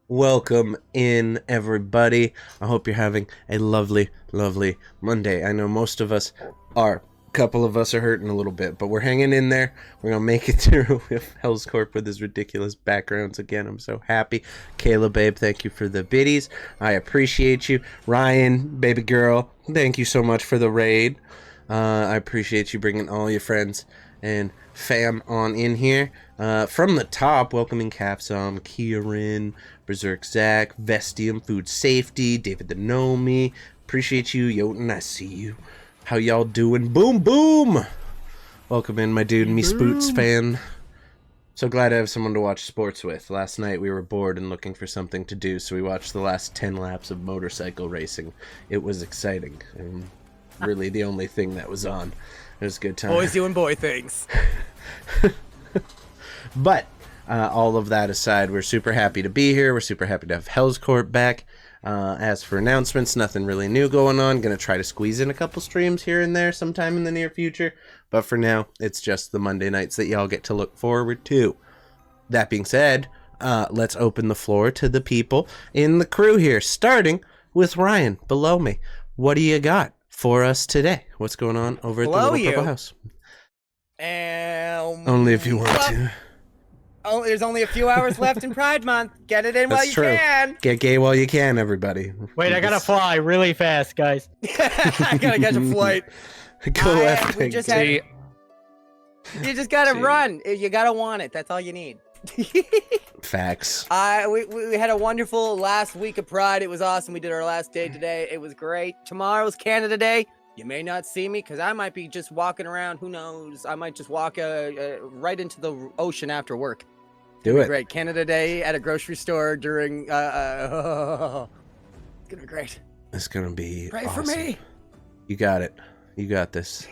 Welcome in, everybody. I hope you're having a lovely, lovely Monday. I know most of us are. A couple of us are hurting a little bit, but we're hanging in there. We're going to make it through with Hell's Corp with his ridiculous backgrounds again. I'm so happy. Kayla, babe, thank you for the biddies. I appreciate you. Ryan, baby girl, thank you so much for the raid. I appreciate you bringing all your friends and fam on in here. From the top, welcoming Capsum, Kieran, Berserk Zach, Vestium, Food Safety, David the Nomi. Appreciate you, Jotun. I see you. How y'all doing? Boom, boom! Welcome in, my dude, me Spoots fan. So glad I have someone to watch sports with. Last night we were bored and looking for something to do, so we watched the last 10 laps of motorcycle racing. It was exciting, and really the only thing that was on. It was a good time. Boys doing boy things. But all of that aside, we're super happy to be here. We're super happy to have Hell's Court back. As for announcements, nothing really new going on. Gonna try to squeeze in a couple streams here and there sometime in the near future. But for now, it's just the Monday nights that y'all get to look forward to. That being said, let's open the floor to the people in the crew here, starting with Ryan below me. What do you got for us today? What's going on over at the Little Purple House? Only if you want to. Oh, there's only a few hours left in Pride Month. Get it in while you can. Get gay while you can, everybody. Wait, I gotta fly really fast, guys. I gotta catch a flight. Go after you just gotta run. You gotta want it. That's all you need. Facts. We had a wonderful last week of Pride. It was awesome. We did our last day today. It was great. Tomorrow's Canada Day. You may not see me because I might be just walking around. Who knows? I might just walk right into the ocean after work. Do it. Great. Canada Day at a grocery store during. It's gonna be great. It's gonna be. Pray awesome. for me. You got it. You got this.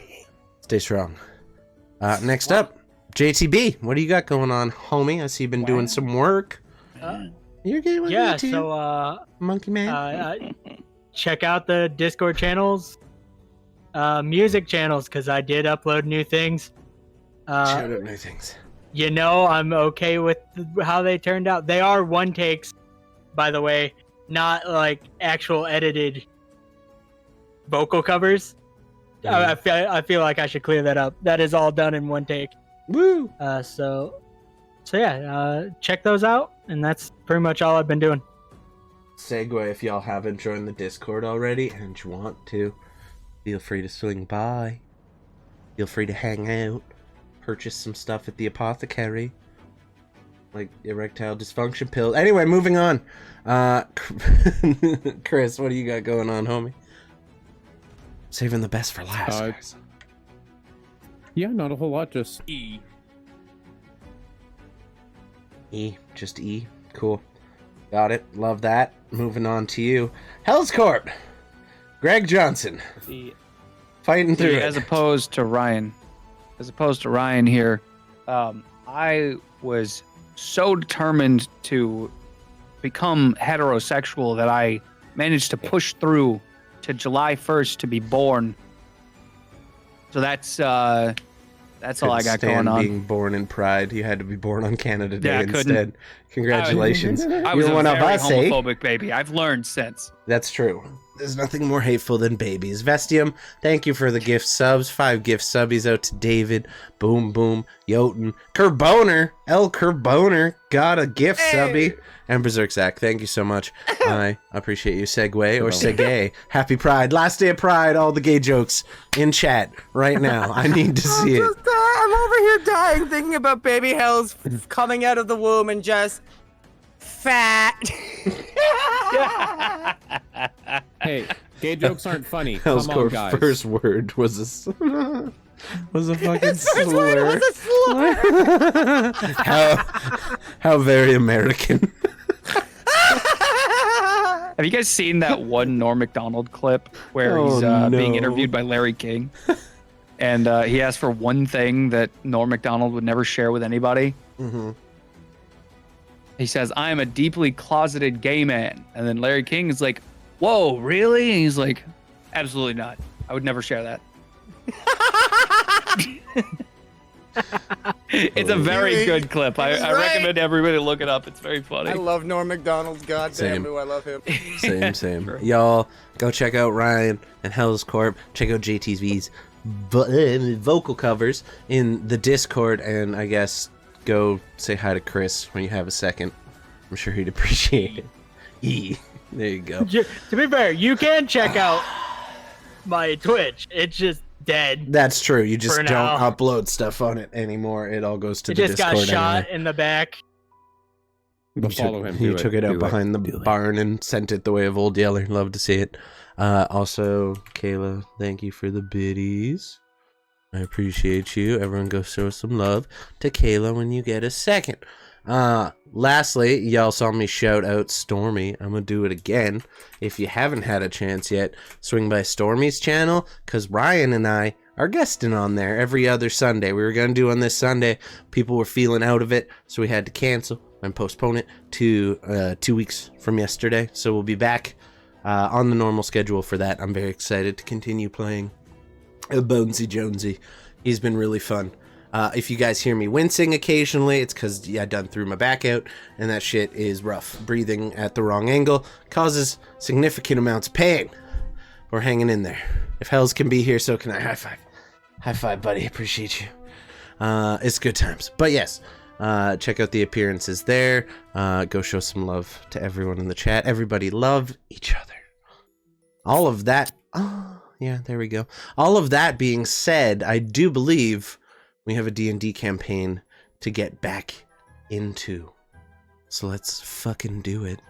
Stay strong. Next up, JTB. What do you got going on, homie? I see you've been doing some work. You're gay with me too. So Monkey Man. Check out the Discord channels, music channels, because I did upload new things. Shout out new things. You know, I'm okay with how they turned out. They are one takes, by the way, not like actual edited vocal covers. I feel like I should clear that up. That is all done in one take. Woo! So yeah, check those out, and that's pretty much all I've been doing. Segue, if y'all haven't joined the Discord already and you want to, feel free to swing by. Feel free to hang out. Purchase some stuff at the apothecary. Like erectile dysfunction pills. Anyway, moving on. Chris, what do you got going on, homie? Saving the best for last, guys. Yeah, not a whole lot, just E. Just E. Cool. Got it. Love that. Moving on to you. Hell's Corp. Greg Johnson. Fighting through it. As opposed to Ryan here, I was so determined to become heterosexual that I managed to push through to July 1st to be born. So that's all I got going on. Being born in Pride, you had to be born on Canada Day instead. Congratulations. I was You're one of us, homophobic baby. I've learned since. That's true. There's nothing more hateful than babies. Vestium, thank you for the gift subs. 5 gift subbies out to David. Boom, boom. Jotun. Kerboner. El Kerboner got a gift subby. And Berserk Zach, thank you so much. I appreciate you. Segway or Segay. Happy Pride. Last day of Pride. All the gay jokes in chat right now. I need to see it. I'm over here dying thinking about baby Hells coming out of the womb and just fat. hey, gay jokes aren't funny. Hell's Come on, Corp's guys. first word was a fucking slur. How very American. Have you guys seen that one Norm Macdonald clip where he's being interviewed by Larry King? And he asked for one thing that Norm Macdonald would never share with anybody. Mm-hmm. He says, "I am a deeply closeted gay man." And then Larry King is like, "Whoa, really?" And he's like, "Absolutely not. I would never share that." It's a very He- good clip. I he was right. recommend everybody look it up. It's very funny. I love Norm Macdonald's. Goddamn, Same. do I love him. Same. Y'all, go check out Ryan and Hell's Corp. Check out JTV's vocal covers in the Discord, and I guess go say hi to Chris when you have a second. I'm sure he'd appreciate it. There you go. To be fair, you can check out my Twitch. It's just dead. That's true. You just For don't now. upload stuff on it anymore. It all goes to It the just Discord got shot anyway. in the back. But follow him. He do took it out do behind the barn and sent it the way of Old Yeller. Love to see it. Also, Kayla, thank you for the biddies. I appreciate you. Everyone go show some love to Kayla when you get a second. Lastly, y'all saw me shout out Stormy. I'm gonna do it again. If you haven't had a chance yet, swing by Stormy's channel, because Ryan and I are guesting on there every other Sunday. We were gonna do on this Sunday. People were feeling out of it, so we had to cancel and postpone it to 2 weeks from yesterday. So we'll be back on the normal schedule for that. I'm very excited to continue playing Bonesy Jonesy. He's been really fun. If you guys hear me wincing occasionally, it's because I done threw my back out, and that shit is rough. Breathing at the wrong angle causes significant amounts of pain. We're hanging in there. If Hells can be here, so can I. High five. High five, buddy. Appreciate you. It's good times. But yes, check out the appearances there. Go show some love to everyone in the chat. Everybody love each other. All of that. Oh, yeah, there we go. All of that being said, I do believe we have a D&D campaign to get back into. So let's fucking do it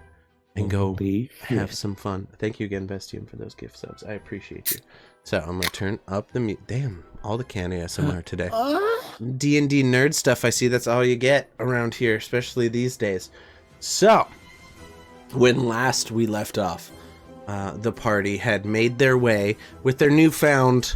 and go have some fun. Thank you again, Bestium, for those gift subs. I appreciate you. So I'm going to turn up the mute. Damn, all the canny ASMR today. D&D nerd stuff, I see that's all you get around here, especially these days. So, when last we left off, the party had made their way with their newfound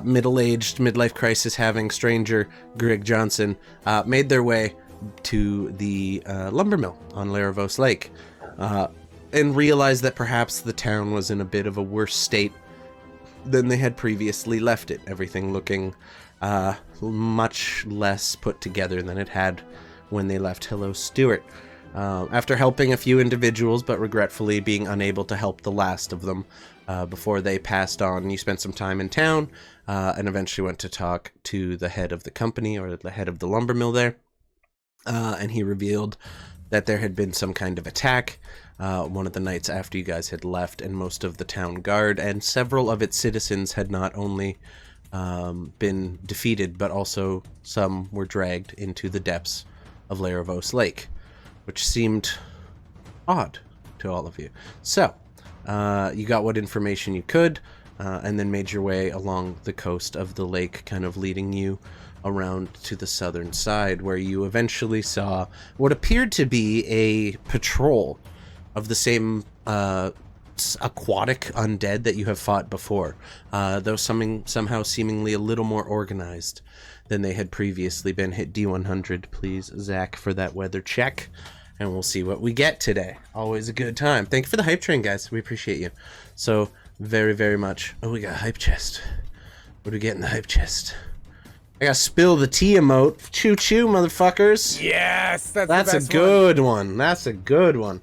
middle-aged, midlife crisis having stranger Greg Johnson, made their way to the lumber mill on Laravos Lake, and realized that perhaps the town was in a bit of a worse state than they had previously left it. Everything looking much less put together than it had when they left Hello Stewart. After helping a few individuals, but regretfully being unable to help the last of them before they passed on, you spent some time in town and eventually went to talk to the head of the company, or the head of the lumber mill there, and he revealed that there had been some kind of attack one of the nights after you guys had left, and most of the town guard and several of its citizens had not only been defeated, but also some were dragged into the depths of Laravos Lake, which seemed odd to all of you. So, you got what information you could, and then made your way along the coast of the lake, kind of leading you around to the southern side, where you eventually saw what appeared to be a patrol of the same aquatic undead that you have fought before, though somehow seemingly a little more organized than they had previously been. Hit D100, please, Zach, for that weather check, and we'll see what we get today. Always a good time. Thank you for the hype train, guys. We appreciate you so very, very much. Oh, we got a hype chest. What do we get in the hype chest? I gotta spill the tea emote. Choo choo, motherfuckers. Yes, that's a the best good one. That's a good one.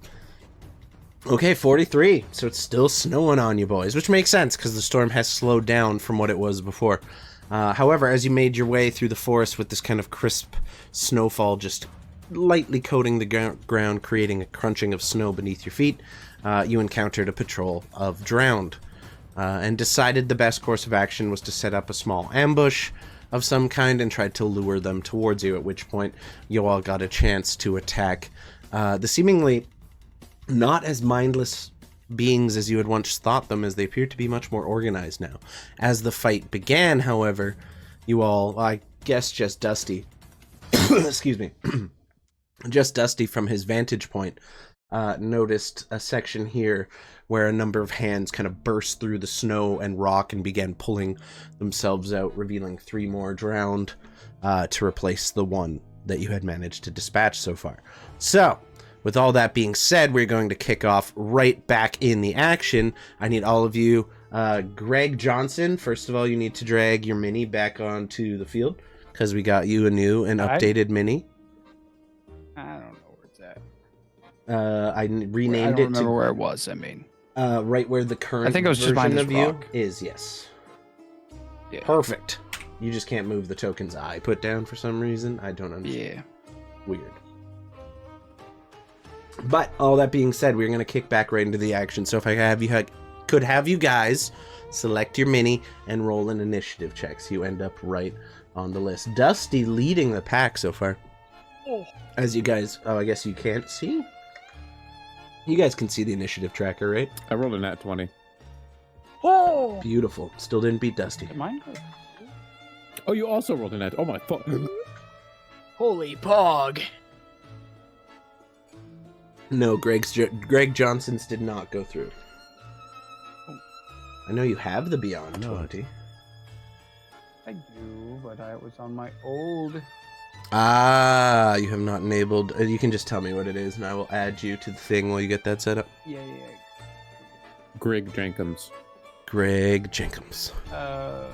Okay, 43. So it's still snowing on you boys, which makes sense because the storm has slowed down from what it was before. However, as you made your way through the forest with this kind of crisp snowfall just lightly coating the ground, creating a crunching of snow beneath your feet, you encountered a patrol of drowned, and decided the best course of action was to set up a small ambush of some kind and tried to lure them towards you, at which point you all got a chance to attack the seemingly not as mindless beings as you had once thought them, as they appear to be much more organized now. As the fight began, however, you all, I guess just Dusty, excuse me, just Dusty from his vantage point, noticed a section here where a number of hands kind of burst through the snow and rock and began pulling themselves out, revealing 3 more drowned to replace the one that you had managed to dispatch so far. So, with all that being said, we're going to kick off right back in the action. I need all of you. Greg Johnson, first of all, you need to drag your mini back onto the field, because we got you a new and Alright. updated mini. I don't know where it's at. I I renamed don't it remember to where it was. I mean, right where the current I think it was just version behind of this you rock. is. Yes. Yeah. Perfect. You just can't move the tokens I put down for some reason. I don't understand. Yeah. Weird. But all that being said, we're going to kick back right into the action. So if I could have you guys select your mini and roll an initiative check, so you end up right on the list. Dusty leading the pack so far. Oh. As you guys, I guess you can't see. You guys can see the initiative tracker, right? I rolled a nat 20. Oh. Beautiful. Still didn't beat Dusty. Did mine go? Oh, you also rolled a nat. Oh my fuck. Holy pog. No, Greg Johnson's did not go through. I know you have the Beyond 20. I do, but I was on my old. Ah, you have not enabled. You can just tell me what it is, and I will add you to the thing while you get that set up. Yeah. Greg Jenkins. Greg Jenkins. Not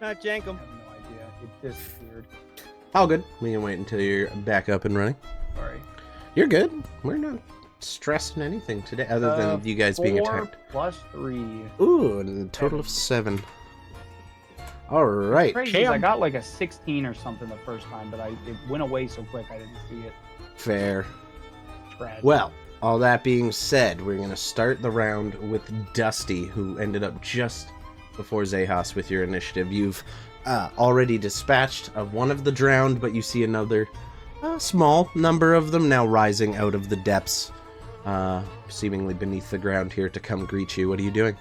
Jankum. I have no idea. It disappeared. All good. We can wait until you're back up and running. Sorry. You're good. We're not stressing anything today, other than you guys being 4 attacked. plus 3. Ooh, and a total of 7. All right. Crazy is I got like a 16 or something the first time, but it went away so quick I didn't see it. Fair. Tragic. Well, all that being said, we're going to start the round with Dusty, who ended up just before Xechas with your initiative. You've already dispatched of one of the drowned, but you see another small number of them now rising out of the depths, seemingly beneath the ground here to come greet you. What are you doing?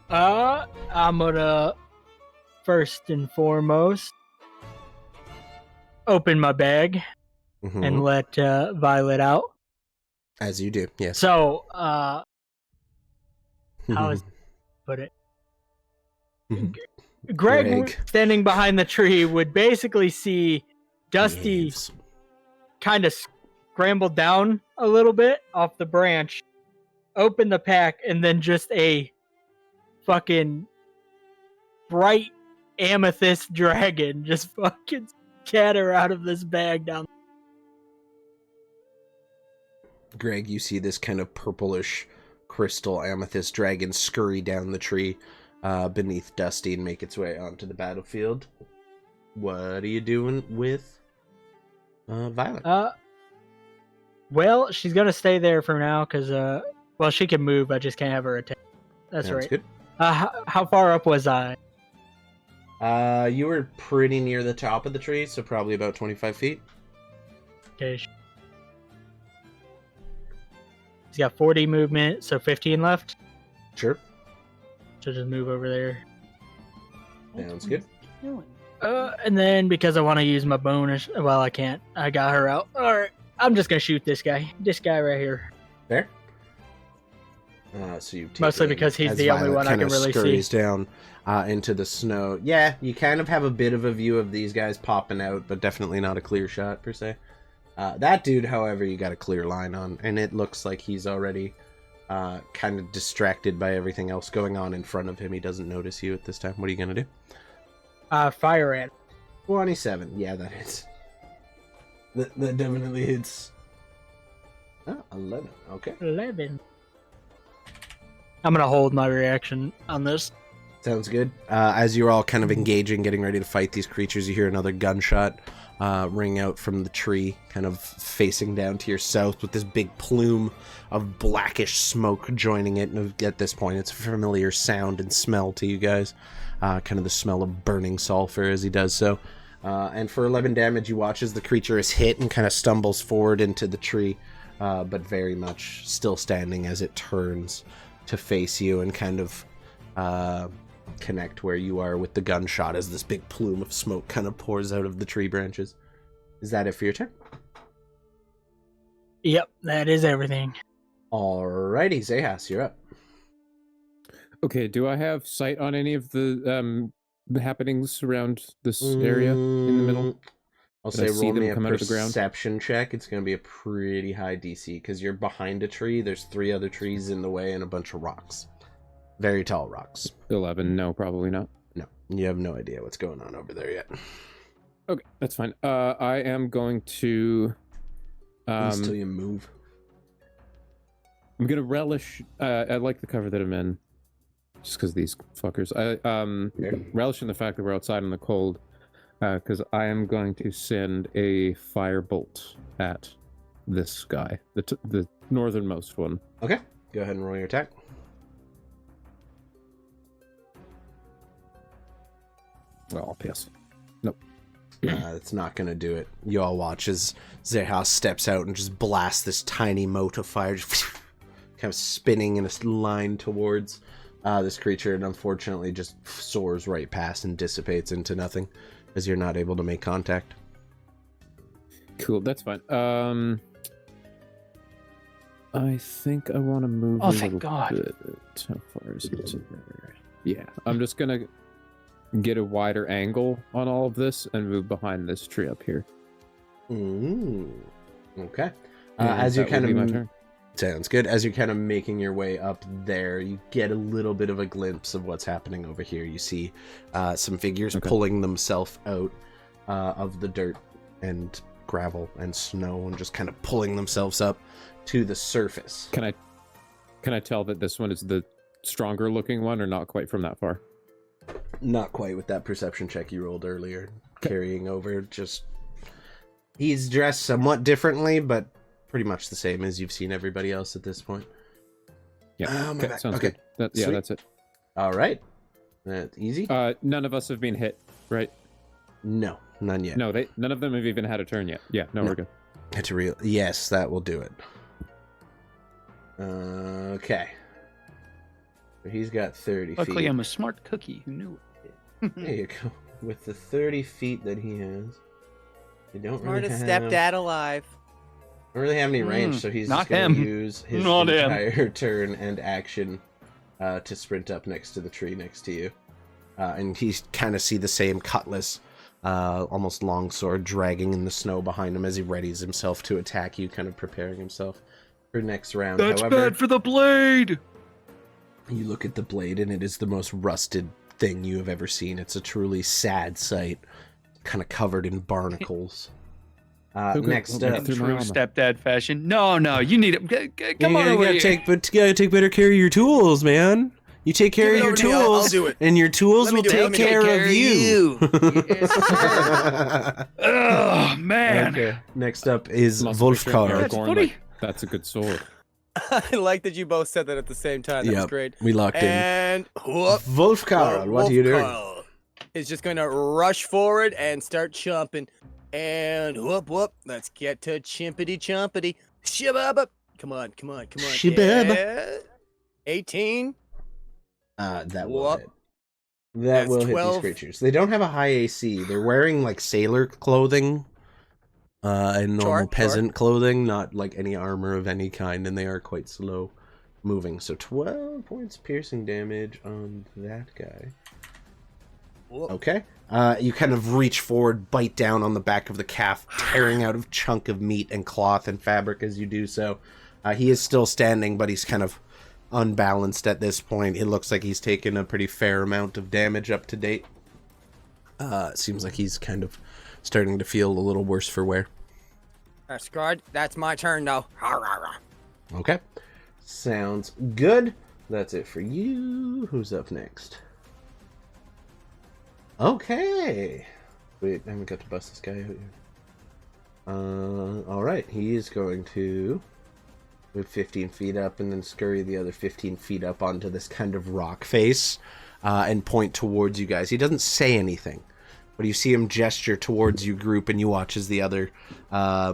I'm gonna first and foremost open my bag Mhm. and let Violet out. As you do, yes. So, how is put it? Greg, standing behind the tree, would basically see Dusty Yes. kind of scramble down a little bit off the branch, open the pack, and then just a fucking bright amethyst dragon just fucking scatter out of this bag down. Greg, you see this kind of purplish crystal amethyst dragon scurry down the tree beneath Dusty and make its way onto the battlefield. What are you doing with Violet? Well, she's gonna stay there for now because well, she can move. I just can't have her attack. That's Sounds right. good. How far up was I? You were pretty near the top of the tree, so probably about 25 feet. Okay. He's got 40 movement, so 15 left. Sure. So just move over there. Sounds good. And then because I want to use my bonus, well, I can't. I got her out. All right, I'm just gonna shoot this guy. This guy right here. Fair. So you take Mostly aim because he's as the only Violet one I kind can of really see. scurries down into the snow. Yeah, you kind of have a bit of a view of these guys popping out, but definitely not a clear shot per se. That dude, however, you got a clear line on, and it looks like he's already kind of distracted by everything else going on in front of him. He doesn't notice you at this time. What are you gonna do? Fire at him. 27. Yeah, that hits. That definitely hits. Oh, 11. Okay. 11. I'm gonna hold my reaction on this. Sounds good. As you're all kind of engaging, getting ready to fight these creatures, you hear another gunshot ring out from the tree, kind of facing down to your south with this big plume of blackish smoke joining it. And at this point, it's a familiar sound and smell to you guys. Kind of the smell of burning sulfur as he does so. And for 11 damage, you watch as the creature is hit and kind of stumbles forward into the tree, but very much still standing as it turns to face you and kind of connect where you are with the gunshot as this big plume of smoke kind of pours out of the tree branches. Is that it for your turn? Yep, that is everything. Alrighty, Xechas, you're up. Okay, do I have sight on any of the happenings around this area in the middle? I'll Did I say see roll them me a come out of the ground? perception check. It's going to be a pretty high DC because you're behind a tree. There's 3 other trees in the way and a bunch of rocks. Very tall rocks. 11, no, probably not. No, you have no idea what's going on over there yet. Okay, that's fine. I am going to. At least till you move. I'm gonna relish. I like the cover that I'm in, just because these fuckers. I relish in the fact that we're outside in the cold, because I am going to send a firebolt at this guy, the northernmost one. Okay, go ahead and roll your attack. Well, I'll pass. Nope. It's not going to do it. You all watch as Xechas steps out and just blasts this tiny mote of fire, just kind of spinning in a line towards this creature, and unfortunately just soars right past and dissipates into nothing as you're not able to make contact. Cool, that's fine. I think I want to move Oh, a thank little God. bit. How far is it to there? Yeah, I'm just going to get a wider angle on all of this and move behind this tree up here. Okay. And As you that will kind be my of turn. sounds good. As you're kind of making your way up there, you get a little bit of a glimpse of what's happening over here. You see some figures pulling themselves out of the dirt and gravel and snow and just kind of pulling themselves up to the surface. Can I tell that this one is the stronger looking one, or not quite from that far? Not quite with that perception check you rolled earlier. Carrying over, just... He's dressed somewhat differently, but pretty much the same as you've seen everybody else at this point. Yeah, my back. sounds Okay. good. Yeah, Sweet. that's it. All right. That's easy? None of us have been hit, right? No, none yet. No, none of them have even had a turn yet. Yeah, no. We're good. It's a real... Yes, that will do it. Okay. So he's got 30 Luckily, feet. I'm a smart cookie who knew it. There you go. With the 30 feet that he has, you don't really Smartest have... stepdad alive. Don't really have any range, so he's not just going to him. use his Not him. entire turn and action to sprint up next to the tree next to you. And he kind of see the same cutlass, almost longsword, dragging in the snow behind him as he readies himself to attack you, kind of preparing himself for next round. That's However, bad for the blade! you look at the blade, and it is the most rusted thing you have ever seen. It's a truly sad sight, kind of covered in barnacles. Next Well, up, through my True armor. stepdad fashion. No, you need it. Come on you over gotta here. take better care of your tools, man. You take care Give of it your over to me, I'll tools, do it. and your tools Let me will do it, let take me care of you. Oh, man. Okay. Next up is Must be sure Wolfkar. That's Aragorn, funny. like, that's a good sword. I like that you both said that at the same time. That was Yep, great. we locked in. And whoop, Wolfkar, what are you doing? Wolfkarl is just going to rush forward and start chomping. And whoop, whoop. Let's get to chimpity chompity. Shibaba. Come on. Shibaba. Yeah. 18. That will Whoop. hit. That That's will hit 12. these creatures. They don't have a high AC. They're wearing like sailor clothing and normal Sure. peasant clothing, not like any armor of any kind, and they are quite slow moving. So 12 points piercing damage on that guy. Whoop. Okay. You kind of reach forward, bite down on the back of the calf, tearing out a chunk of meat and cloth and fabric as you do so. He is still standing, but he's kind of unbalanced at this point. It looks like he's taken a pretty fair amount of damage up to date. Seems like he's kind of starting to feel a little worse for wear. Scarred. That's my turn, though. Okay. Sounds good. That's it for you. Who's up next? Okay. Wait, I haven't got to bust this guy out yet. Alright. He is going to move 15 feet up and then scurry the other 15 feet up onto this kind of rock face and point towards you guys. He doesn't say anything, but you see him gesture towards you group, and you watch as the other, I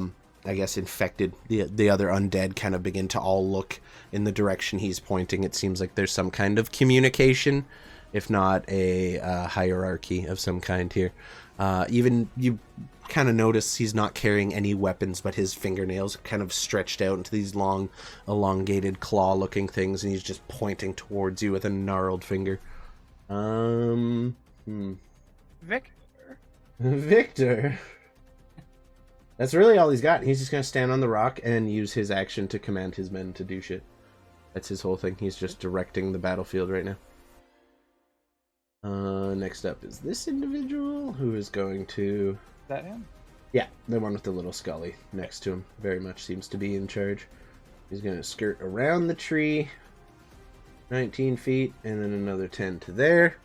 guess, infected, the other undead kind of begin to all look in the direction he's pointing. It seems like there's some kind of communication, if not a hierarchy of some kind here. Even you kind of notice he's not carrying any weapons, but his fingernails kind of stretched out into these long, elongated claw-looking things, and he's just pointing towards you with a gnarled finger. Victor. That's really all he's got. He's just gonna stand on the rock and use his action to command his men to do shit. That's his whole thing. He's just directing the battlefield right now. Next up is this individual who is going to... Is that him? Yeah, the one with the little Scully next to him. Very much seems to be in charge. He's going to skirt around the tree. 19 feet, and then another 10 to there.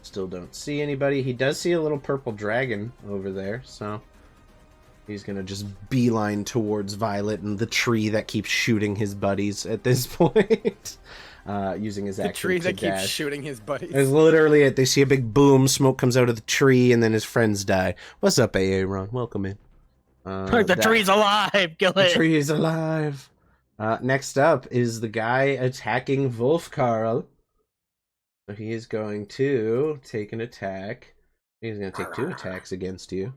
Still don't see anybody. He does see a little purple dragon over there, so... He's going to just beeline towards Violet and the tree that keeps shooting his buddies at this point. Using his action The tree to that keeps dash. shooting his buddies. It's literally it. They see a big boom, smoke comes out of the tree, and then his friends die. What's up, AA Ron? Welcome in. The tree's alive! Kill The it! tree is alive. Next up is the guy attacking Wolfkarl. So he is going to take an attack. He's going to take 2 attacks against you.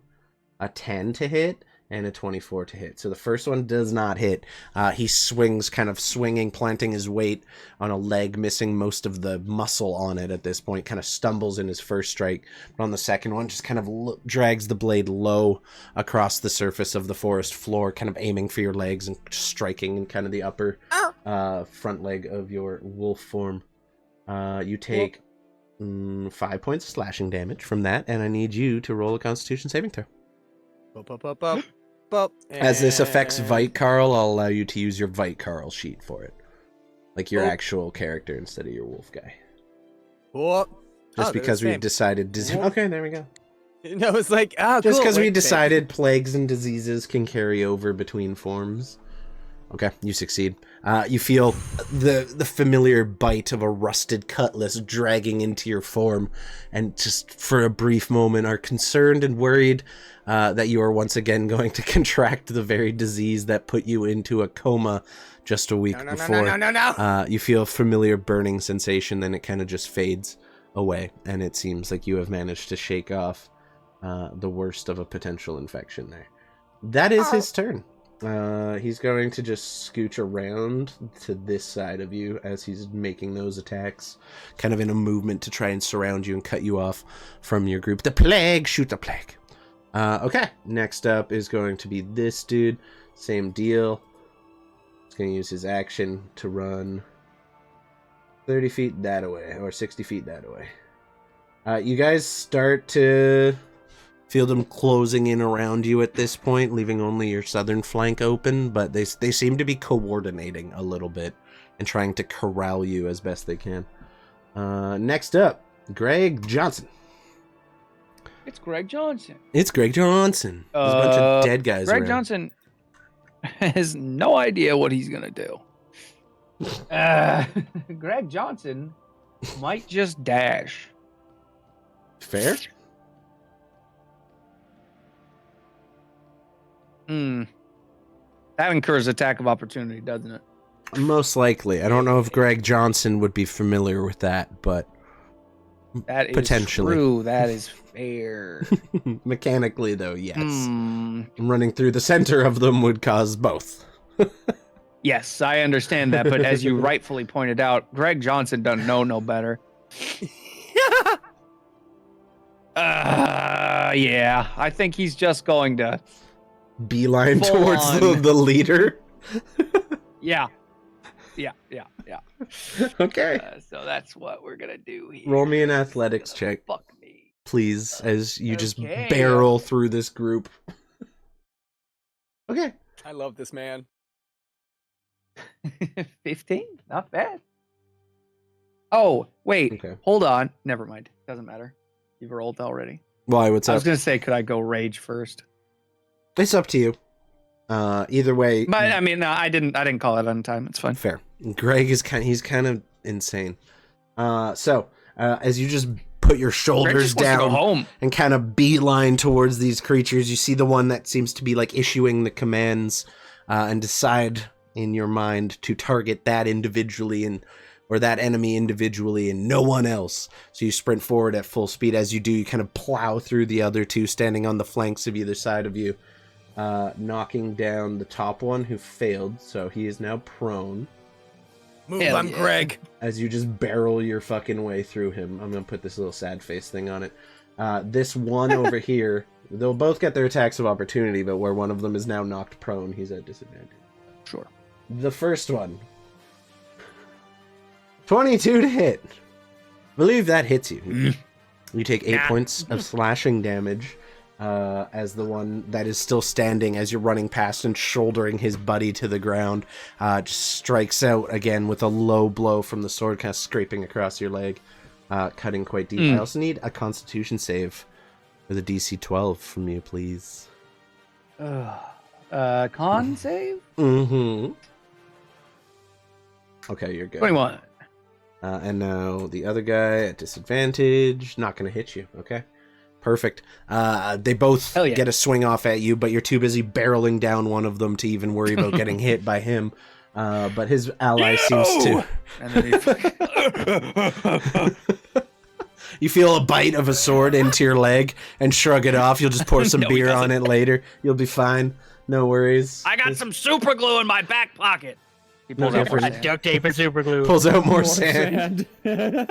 A 10 to hit and a 24 to hit. So the first one does not hit. He swings, kind of swinging, planting his weight on a leg, missing most of the muscle on it at this point. Kind of stumbles in his first strike. But on the second one, just kind of drags the blade low across the surface of the forest floor, kind of aiming for your legs and striking in kind of the upper front leg of your wolf form. You take 5 points of slashing damage from that, and I need you to roll a Constitution saving throw. As this affects Vite Carl, I'll allow you to use your Vite Carl sheet for it. Like your actual character instead of your wolf guy. Just because we've decided... Okay, there we go. No, it's like, oh, Just cool. because we Wait, decided plagues and diseases can carry over between forms. Okay, you succeed. You feel the familiar bite of a rusted cutlass dragging into your form, and just for a brief moment are concerned and worried that you are once again going to contract the very disease that put you into a coma just a week before. No. You feel a familiar burning sensation, then it kind of just fades away, and it seems like you have managed to shake off the worst of a potential infection there. That is his turn. He's going to just scooch around to this side of you as he's making those attacks, kind of in a movement to try and surround you and cut you off from your group. The plague! Shoot the plague! Okay, next up is going to be this dude. Same deal. He's going to use his action to run 30 feet that away, or 60 feet that away. You guys start to feel them closing in around you at this point, leaving only your southern flank open, but they seem to be coordinating a little bit and trying to corral you as best they can. Next up, Greg Johnson. It's Greg Johnson. It's Greg Johnson. There's a bunch of dead guys Greg around. Johnson has no idea what he's going to do. Greg Johnson might just dash. Fair? That incurs attack of opportunity, doesn't it? Most likely. I don't know if Greg Johnson would be familiar with that, but That is potentially true. That is fair. Mechanically, though, yes. Running through the center of them would cause both. Yes, I understand that, but as you rightfully pointed out, Greg Johnson doesn't know no better. Yeah, I think he's just going to Beeline full towards on. the leader. Yeah. Okay. So that's what we're gonna do here. Roll me an athletics check, Fuck me. please, as you just Okay. barrel through this group. Okay. I love this man. 15? Not bad. Oh, wait. Okay. Hold on. Never mind. Doesn't matter. You've rolled already. Why? What's I up? was gonna say, could I go rage first? It's up to you. Either way. But I mean, I didn't call it on time. It's fine. Fair. Greg is he's kind of insane. So as you just put your Greg shoulders just wants to go down home. and kind of beeline towards these creatures, you see the one that seems to be like issuing the commands, and decide in your mind to target that individually or that enemy individually and no one else. So you sprint forward at full speed. As you do, you kind of plow through the other two standing on the flanks of either side of you, knocking down the top one who failed. So he is now prone. Move Hell on, yeah. Greg. As you just barrel your fucking way through him. I'm going to put this little sad face thing on it. This one over here, they'll both get their attacks of opportunity, but where one of them is now knocked prone, he's at disadvantage. Sure. The first one. 22 to hit. believe that hits you. You take 8 Nah. points of slashing damage as the one that is still standing as you're running past and shouldering his buddy to the ground. Just strikes out again with a low blow from the sword, kind of scraping across your leg, cutting quite deep. I also need a Constitution save with a DC 12 from you, please. Con save? Mm-hmm. Okay, you're good. 21. And now the other guy at disadvantage, not going to hit you, okay? Perfect. They both Hell yeah. get a swing off at you, but you're too busy barreling down one of them to even worry about getting hit by him. But his ally seems to... And then You feel a bite of a sword into your leg and shrug it off. You'll just pour some No, he beer on doesn't. it later. You'll be fine. No worries. I got some super glue in my back pocket. He No pulls out more difference. sand. Duct tape and super glue. Pulls out more sand. sand.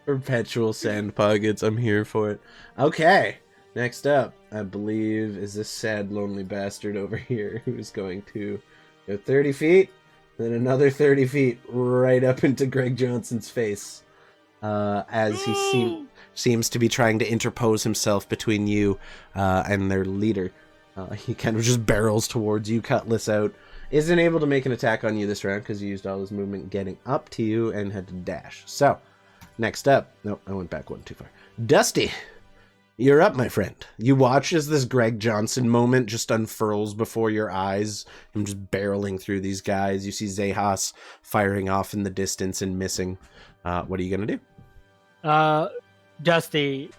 Perpetual sand pockets. I'm here for it. Okay. Next up, I believe, is this sad, lonely bastard over here who's going to go 30 feet, then another 30 feet right up into Greg Johnson's face as he seems to be trying to interpose himself between you and their leader. He kind of just barrels towards you, cutlass out. Isn't able to make an attack on you this round because he used all his movement getting up to you and had to dash. So, next up... Nope, I went back one too far. Dusty, you're up, my friend. You watch as this Greg Johnson moment just unfurls before your eyes. Him just barreling through these guys. You see Xechas firing off in the distance and missing. What are you going to do? Dusty,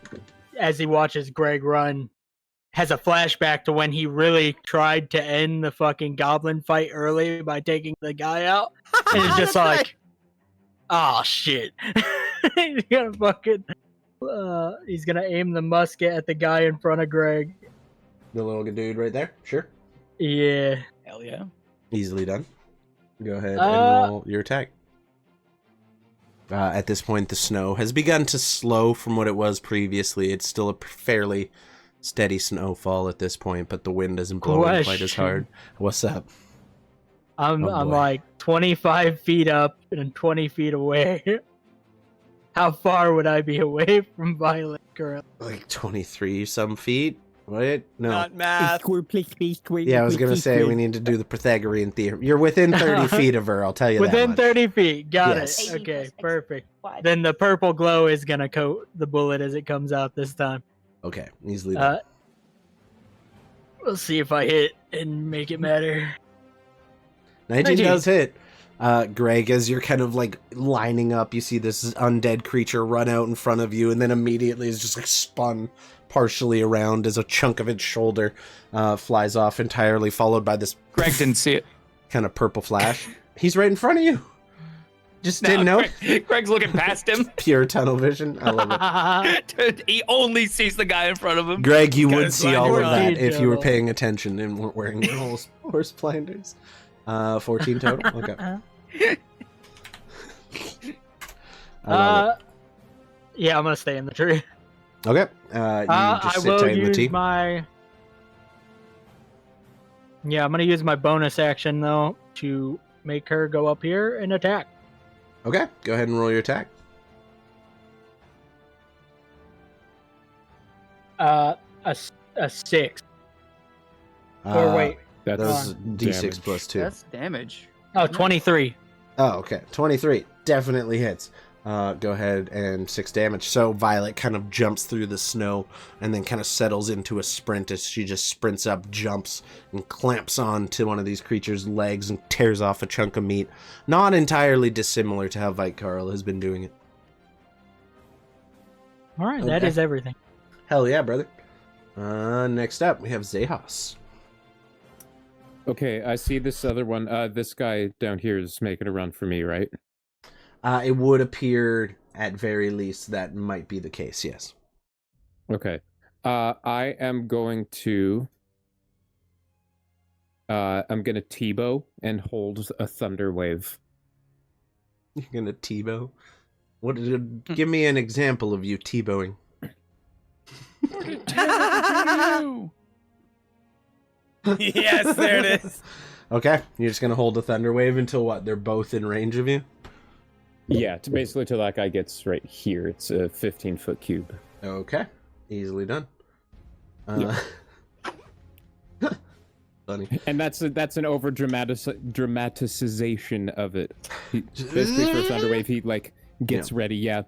as he watches Greg run, has a flashback to when he really tried to end the fucking goblin fight early by taking the guy out. And it's just That's like, oh shit. He's gonna fucking, he's gonna aim the musket at the guy in front of Greg. The little dude right there? Sure. Yeah. Hell yeah. Easily done. Go ahead and Uh, roll your attack. At this point, the snow has begun to slow from what it was previously. It's still a fairly steady snowfall at this point, but the wind isn't blowing quite as hard. What's up? I'm Oh, boy. like 25 feet up and 20 feet away. How far would I be away from Violet currently? Like 23 some feet? What? No. Not math. Yeah, I was going to say we need to do the Pythagorean theorem. You're within 30 feet of her, I'll tell you that Within much. 30 feet. Got Yes. it. 18 Okay, plus X perfect. Y. Then the purple glow is going to coat the bullet as it comes out this time. Okay, easily done. We'll see if I hit and make it matter. 19 19. does hit. Greg, as you're kind of like lining up, you see this undead creature run out in front of you and then immediately is just like spun partially around as a chunk of its shoulder flies off entirely, followed by this Greg didn't see it. kind of purple flash. He's right in front of you. Just didn't know. Greg's looking past him. Pure tunnel vision. I love it. He only sees the guy in front of him. Greg, you would Guys, see blind all of your that eye. if you were 14 paying attention and weren't wearing your horse blinders. 14 total? Okay. I love Yeah, I'm going to stay in the tree. it. Okay. You I just sit will tight in the use T. my... Yeah, I'm going to use my bonus action, though, to make her go up here and attack. Okay, go ahead and roll your attack. A 6. Or wait. That's Those D6 damage. plus 2. That's damage. Oh, 23. Oh, okay. 23. Definitely hits. Go ahead and 6 damage. So Violet kind of jumps through the snow and then kind of settles into a sprint as she just sprints up, jumps, and clamps on to one of these creatures' legs and tears off a chunk of meat. Not entirely dissimilar to how Vite Carl has been doing it. All right, that Okay. is everything. Hell yeah, brother. Next up, we have Xechas. Okay, I see this other one. This guy down here is making a run for me, right? It would appear, at very least, that might be the case, yes. Okay. I am going to... I'm going to T-bow and hold a thunder wave. You're gonna T-bow? Give me an example of you T-bowing. Yes, there it is. Okay, you're just gonna hold a thunder wave until what? They're both in range of you? Yeah, basically till that guy gets right here. It's a 15-foot cube. Okay, easily done. Funny. And that's an over dramatization of it. Basically, for Thunderwave, he like gets ready. Yeah,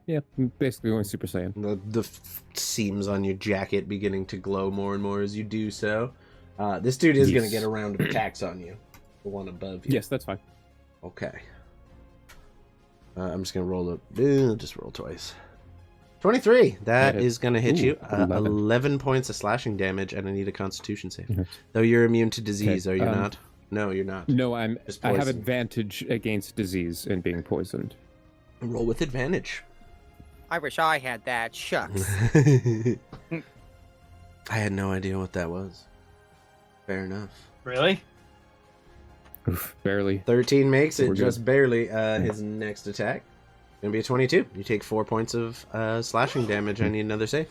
basically going Super Saiyan. The seams on your jacket beginning to glow more and more as you do so. This dude is going to get a round of attacks on you. The one above you. Yes, that's fine. Okay. I'm just going to roll just roll twice. 23. That is going to hit you. 11 points of slashing damage, and I need a Constitution save. Though you're immune to disease, are you not? No, you're not. No, I have advantage against disease and being poisoned. Roll with advantage. I wish I had that. Shucks. I had no idea what that was. Fair enough. Really? Oof, barely. 13 makes it, We're just good. barely. His next attack gonna be a 22. You take 4 points of slashing damage. I need another save.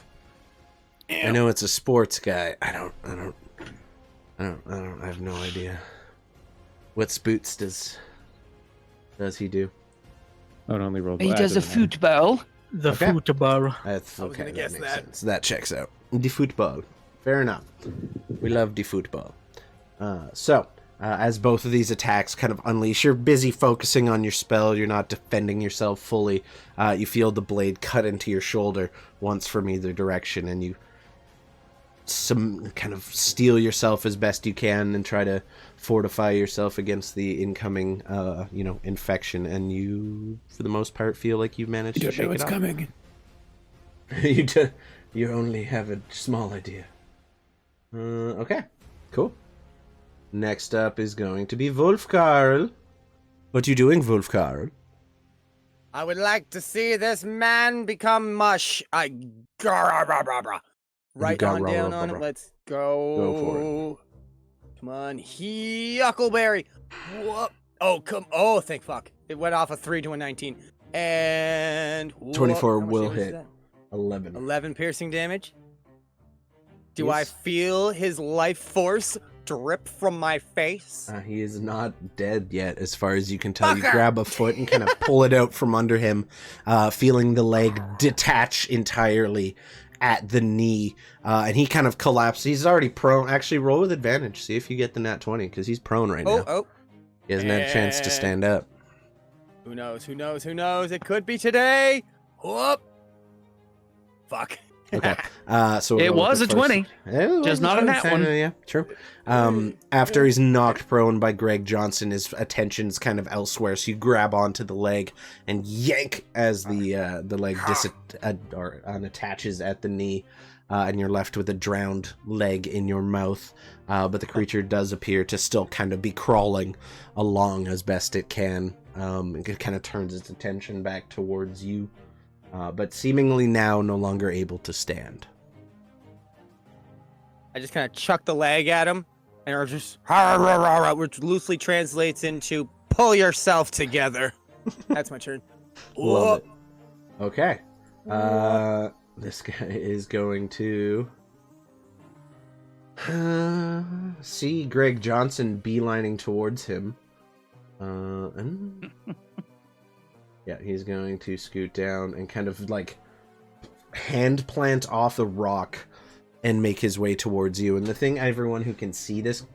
I know it's a sports guy. I have no idea. What boots does he do? Oh, it only rolled. He does a football. The Okay. football. That's I was okay. gonna That guess makes that. sense. That checks out. The football. Fair enough. We love the football. As both of these attacks kind of unleash, you're busy focusing on your spell. You're not defending yourself fully. You feel the blade cut into your shoulder once from either direction, and you kind of steel yourself as best you can and try to fortify yourself against the incoming, infection. And you, for the most part, feel like you've managed to shake it off. coming. You only have a small idea. Okay, cool. Next up is going to be Wolfkarl. What you doing, Wolfkarl? I would like to see this man become mush. Right on down on it. Let's go. Go for it. Come on, Huckleberry. Whoop. Oh, thank fuck. It went off a 3 to a 19. And 24 how much will damage is hit. that? 11. 11 piercing damage. Do Yes. I feel his life force drip from my face? He is not dead yet, as far as you can tell. You Fucker! grab a foot and kind of pull it out from under him, feeling the leg detach entirely at the knee, and he kind of collapses. He's already prone. Actually, roll with advantage. See if you get the nat 20, because he's prone right now. Oh. He hasn't had a chance to stand up. Who knows? It could be today. Whoop. Fuck. Okay. So It we'll go with was the a first- 20. It was Just not a a nat 20, one. Yeah, true. After he's knocked prone by Greg Johnson, his attention's kind of elsewhere. So you grab onto the leg and yank as the leg unattaches at the knee, and you're left with a drowned leg in your mouth. But the creature does appear to still kind of be crawling along as best it can. It kind of turns its attention back towards you. But seemingly now no longer able to stand. I just kind of chuck the leg at him, and we're just which loosely translates into "pull yourself together." That's my turn. Love it. Okay. This guy is going to see Greg Johnson beelining towards him. And yeah, he's going to scoot down and kind of like hand plant off the rock and make his way towards you. And the thing everyone who can see this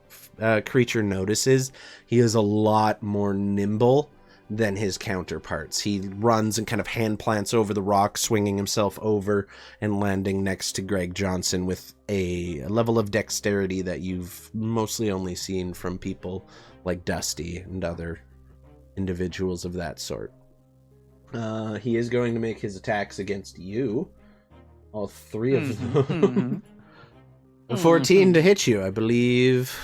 creature notices, he is a lot more nimble than his counterparts. He runs and kind of hand plants over the rock, swinging himself over and landing next to Greg Johnson with a level of dexterity that you've mostly only seen from people like Dusty and other individuals of that sort. He is going to make his attacks against you. All three of them. A 14 to hit you, I believe.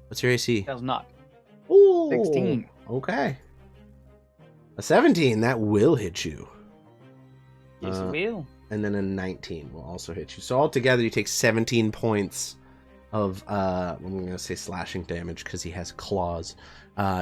What's your AC? Does not. Ooh, 16. Okay. A 17, that will hit you. Yes, it will. And then a 19 will also hit you. So altogether, you take 17 points of, I'm going to say slashing damage because he has claws.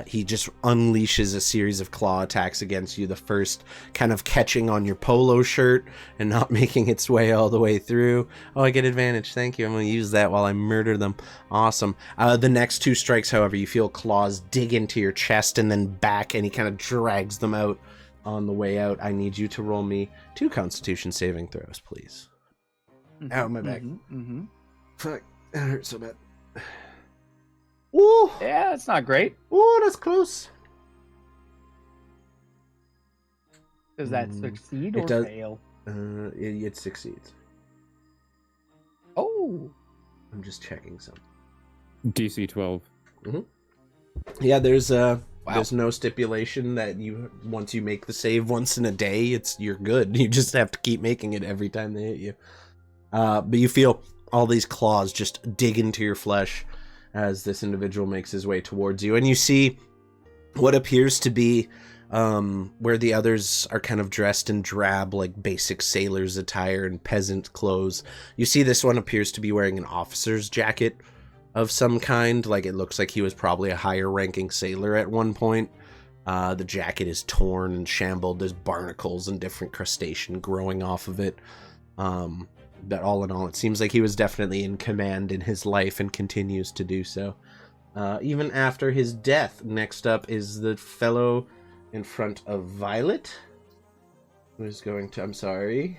He just unleashes a series of claw attacks against you. The first kind of catching on your polo shirt and not making its way all the way through. Oh, I get advantage. Thank you. I'm going to use that while I murder them. Awesome. The next two strikes, however, you feel claws dig into your chest and then back, and he kind of drags them out on the way out, I need you to roll me 2 Constitution saving throws, please. Ow, my back. Fuck, that hurts so bad. Ooh, Yeah, it's not great. ooh, that's close. Does that succeed it or does- fail? It succeeds. Oh. I'm just checking something. DC 12. Yeah, there's no stipulation that once you make the save once in a day, you're good. You just have to keep making it every time they hit you. But you feel all these claws just dig into your flesh as this individual makes his way towards you, and you see what appears to be where the others are kind of dressed in drab, like basic sailor's attire and peasant clothes. You see this one appears to be wearing an officer's jacket of some kind. Like, it looks like he was probably a higher ranking sailor at one point. The jacket is torn and shambled. There's barnacles and different crustacean growing off of it. But all in all, it seems like he was definitely in command in his life and continues to do so. Even after his death. Next up is the fellow in front of Violet, who's going to, I'm sorry,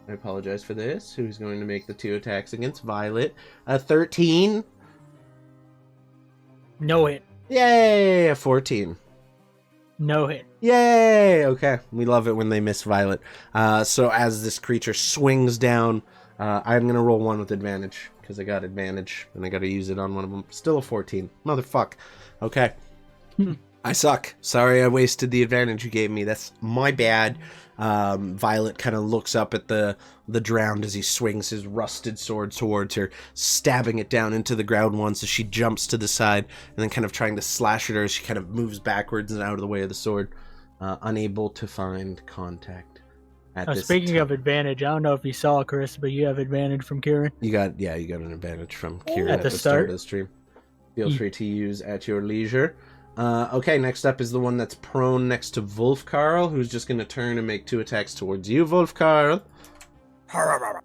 I apologize for this, who's going to make the 2 attacks against Violet. 13. No hit. Yay! A 14. No hit. Yay! Okay, we love it when they miss Violet. So as this creature swings down, I'm going to roll 1 with advantage, because I got advantage, and I got to use it on one of them. Still a 14. Motherfuck. Okay. I suck. Sorry I wasted the advantage you gave me. That's my bad. Violet kind of looks up at the drowned as he swings his rusted sword towards her, stabbing it down into the ground once as she jumps to the side, and then kind of trying to slash at her as she kind of moves backwards and out of the way of the sword, unable to find contact at this Speaking time. of advantage, I don't know if you saw, Chris, but you have advantage from Kieran. You got an advantage from Kieran At at the the start start? of the stream. Feel free to use at your leisure. Okay, next up is the one that's prone next to Wolfkarl, who's just going to turn and make 2 attacks towards you, Wolfkarl.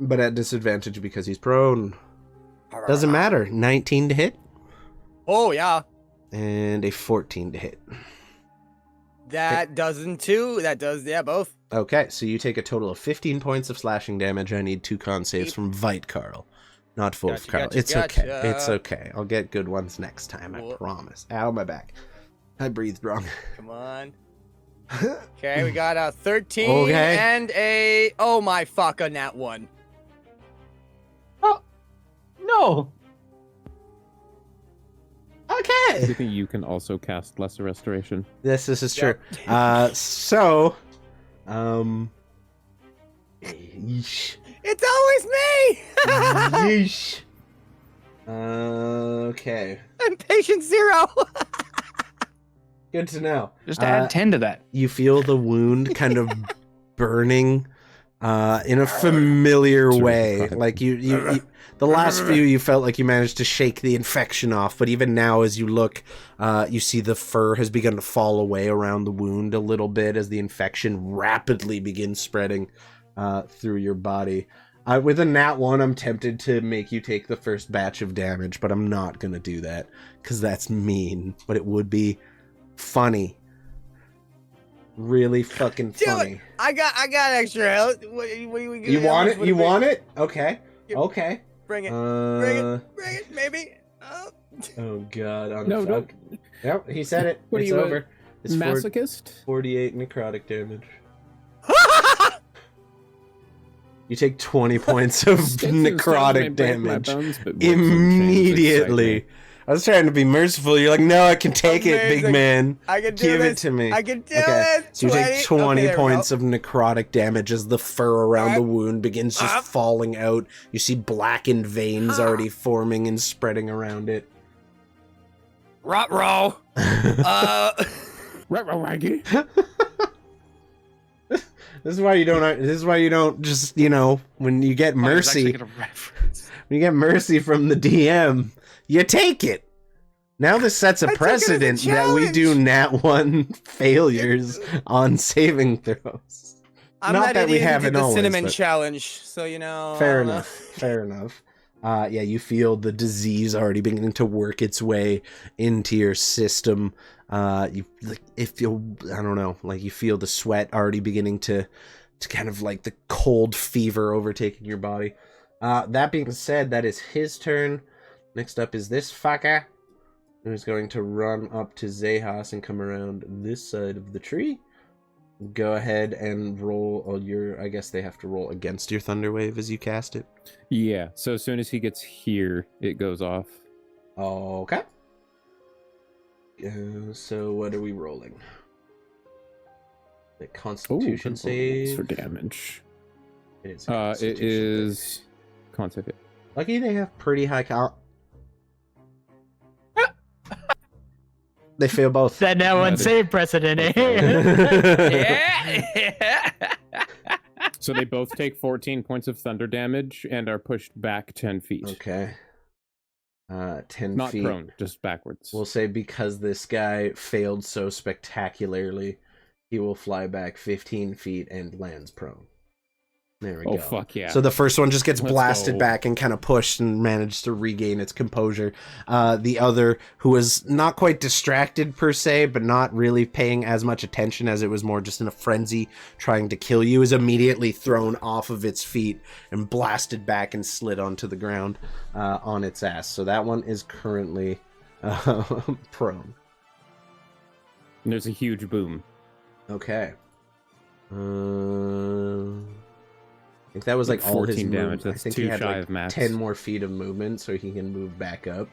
But at disadvantage because he's prone. Doesn't matter. 19 to hit Oh, yeah. and a 14 to hit. That doesn't too. That does, yeah, both. Okay, so you take a total of 15 points of slashing damage. I need 2 con saves from Vitekarl, not Wolfkarl. Gotcha, It's okay. gotcha. It's okay. I'll get good ones next time, I Whoop. promise. Ow, my back. I breathed wrong. Come on. Okay, we got a 13 Okay. and a, oh my fuck, a nat 1. No. Do Okay. you think you can also cast Lesser Restoration? This is true. Yep. So, yeesh. It's always me! Yeesh. Okay. I'm patient 0. Good to know. Just add 10 to that. You feel the wound kind of burning in a familiar way. Like you the last few you felt like you managed to shake the infection off, but even now as you look, you see the fur has begun to fall away around the wound a little bit as the infection rapidly begins spreading through your body. With a nat 1, I'm tempted to make you take the first batch of damage, but I'm not going to do that because that's mean, but it would be funny. Really fucking Do funny. it. I got extra health. You want it? You want it? Okay. Yep. Okay. Bring it. Bring it, maybe. Oh. Oh god. No, don't. Yep, he said it. What are It's you, over. It's Masochist? 48 necrotic damage. You take 20 points of necrotic damage immediately. I was trying to be merciful. You're like, no, I can take it, big Amazing. man. I can do Give this. it to me. I can do Okay, it. so you take 20 Okay, there we points go. of necrotic damage as the fur around the Alright. wound begins just falling out. You see blackened veins already forming and spreading around it. Ruh-roh. Raggy. This is why you don't. This is why you don't just, when you get mercy, when you get mercy from the DM, you take it. Now this sets a I took it as a precedent that we do nat 1 failures on saving throws. I'm Not not that we idiot who haven't did the always, cinnamon but- challenge, so Fair enough. Fair enough. Yeah, you feel the disease already beginning to work its way into your system. You like if you I don't know, like you feel the sweat already beginning to kind of like the cold fever overtaking your body. That being said, that is his turn. Next up is this fucker, who's going to run up to Xechas and come around this side of the tree. Go ahead and roll your... I guess they have to roll against your Thunder Wave as you cast it. Yeah, so as soon as he gets here, it goes off. Okay. So what are we rolling? The Constitution save? For damage. It is. It is... Con save it. Lucky they have pretty high They fail both. That now unsaved precedent, eh? Yeah. So they both take 14 points of thunder damage and are pushed back 10 feet. Okay. 10 Not feet. prone, just backwards. We'll say because this guy failed so spectacularly, he will fly back 15 feet and lands prone. There we go. Oh, fuck yeah. So the first one just gets Let's blasted go. back and kind of pushed and managed to regain its composure. The other, who was not quite distracted per se, but not really paying as much attention as it was more just in a frenzy trying to kill you, is immediately thrown off of its feet and blasted back and slid onto the ground on its ass. So that one is currently prone. And there's a huge boom. Okay. I think that was like all his 14 damage. movement. I That's think too he had shy like of max. 10 more feet of movement, so he can move back up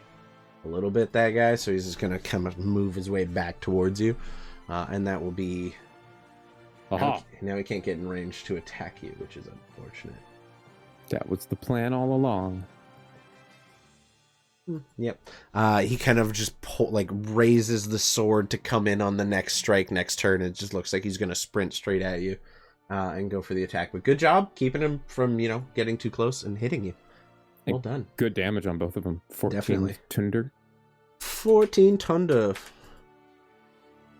a little bit, that guy. So he's just going to kind of move his way back towards you. And that will be... Aha. Now he can't get in range to attack you, which is unfortunate. That was the plan all along. Yep. He kind of just raises the sword to come in on the next strike next turn. It just looks like he's going to sprint straight at you. And go for the attack. But good job keeping him from, getting too close and hitting you. Well done. Good damage on both of them. 14 Definitely. Tunder. 14 Tunda.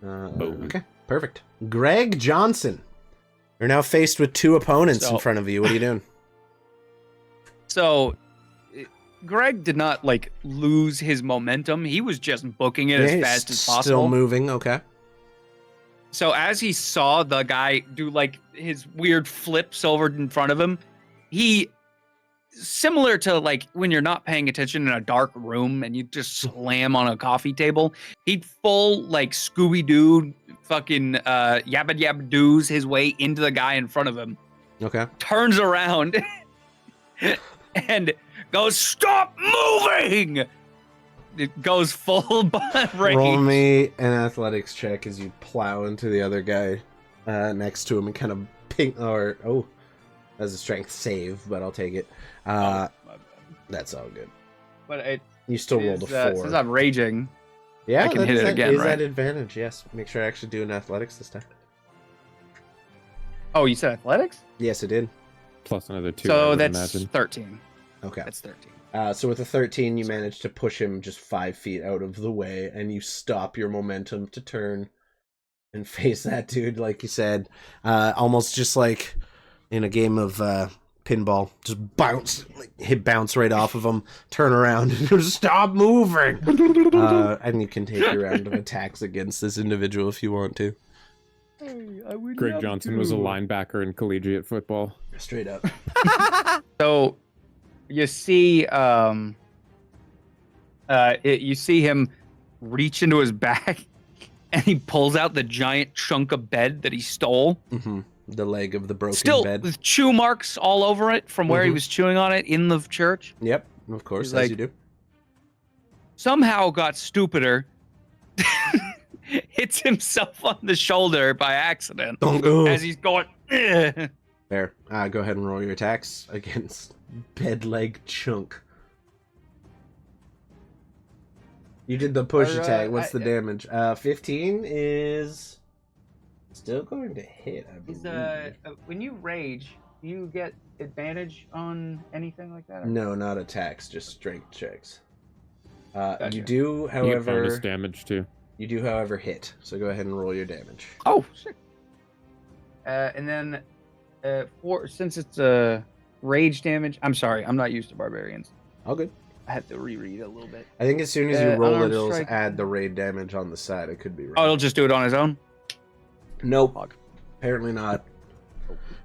Boom. Okay, perfect. Greg Johnson. You're now faced with two opponents in front of you. What are you doing? So, Greg did not lose his momentum. He was just booking it as fast as possible. Still moving, okay. So as he saw the guy do his weird flips over in front of him, he, similar to when you're not paying attention in a dark room and you just slam on a coffee table, he'd full Scooby-Doo fucking yabba yabba doos his way into the guy in front of him. Okay. Turns around and goes, "Stop moving!" It goes full rage. Roll me an athletics check as you plow into the other guy next to him and kind of ping, that's a strength save, but I'll take it. That's all good. But you still rolled a 4. Since I'm raging, yeah, I can hit it again, is right? that advantage, yes. Make sure I actually do an athletics this time. Oh, you said athletics? Yes, it did. Plus another 2. I So would that's imagine. 13. Okay. That's 13. So with a 13, you manage to push him just 5 feet out of the way, and you stop your momentum to turn and face that dude, like you said. Almost just like in a game of pinball. Just bounce right off of him, turn around, and just stop moving! And you can take your round of attacks against this individual if you want to. Greg Johnson was a linebacker in collegiate football. Straight up. So you see you see him reach into his back and he pulls out the giant chunk of bed that he stole. Mm-hmm. The leg of the broken Still bed. with chew marks all over it from where he was chewing on it in the church. Yep, of course, He's as like- you do. Somehow got stupider. Hits himself on the shoulder by accident Don't go. as he's going. "Ugh." There. Go ahead and roll your attacks against bed leg chunk. You did the push attack. What's the damage? 15 is still going to hit, I believe. When you rage, do you get advantage on anything like that? No, not attacks, just strength checks. Gotcha. You do, You get bonus however, damage too. hit. So go ahead and roll your damage. Oh, shit. And then, since it's rage damage, I'm sorry, I'm not used to barbarians. All good. I had to reread it a little bit. I think as soon as you roll it, unarmed it'll strike. add the raid damage on the side. It could be right. Oh, it'll just do it on his own? Nope. Fuck. Apparently not.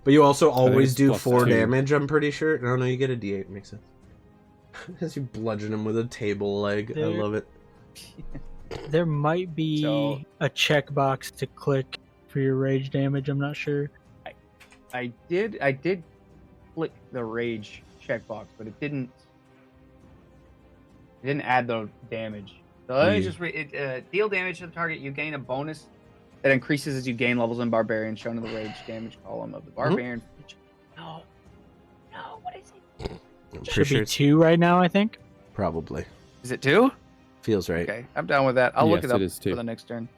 But you also always it's do plus 4 2. damage, I'm pretty sure. No, you get a d8. Makes sense. As you bludgeon him with a table leg. I There- love it. There might be So- a checkbox to click for your rage damage. I'm not sure. I did click the rage checkbox, but it didn't add the damage. So let me just deal damage to the target. You gain a bonus that increases as you gain levels in barbarian, shown in the rage damage column of the barbarian. No, what is it? I'm pretty Should sure be it's 2 right now, I think. probably. Is it 2? Feels right. Okay, I'm down with that. I'll look Yes, it up it is 2. for the next turn.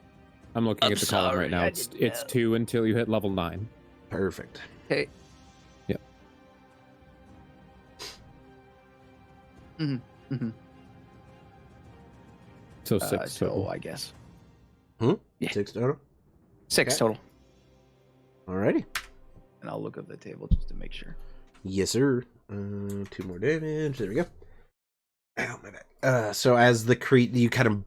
I'm looking I'm at the column sorry, right now. I It's didn't it's know. 2 until you hit level 9. Perfect. Okay. Yep. So 6 So total. I guess Hmm? Yeah. 6 total? 6 Okay. total, Alrighty. and I'll look up the table just to make sure. Yes, sir. 2 more damage. There we go. Ow, my back. So as the you kind of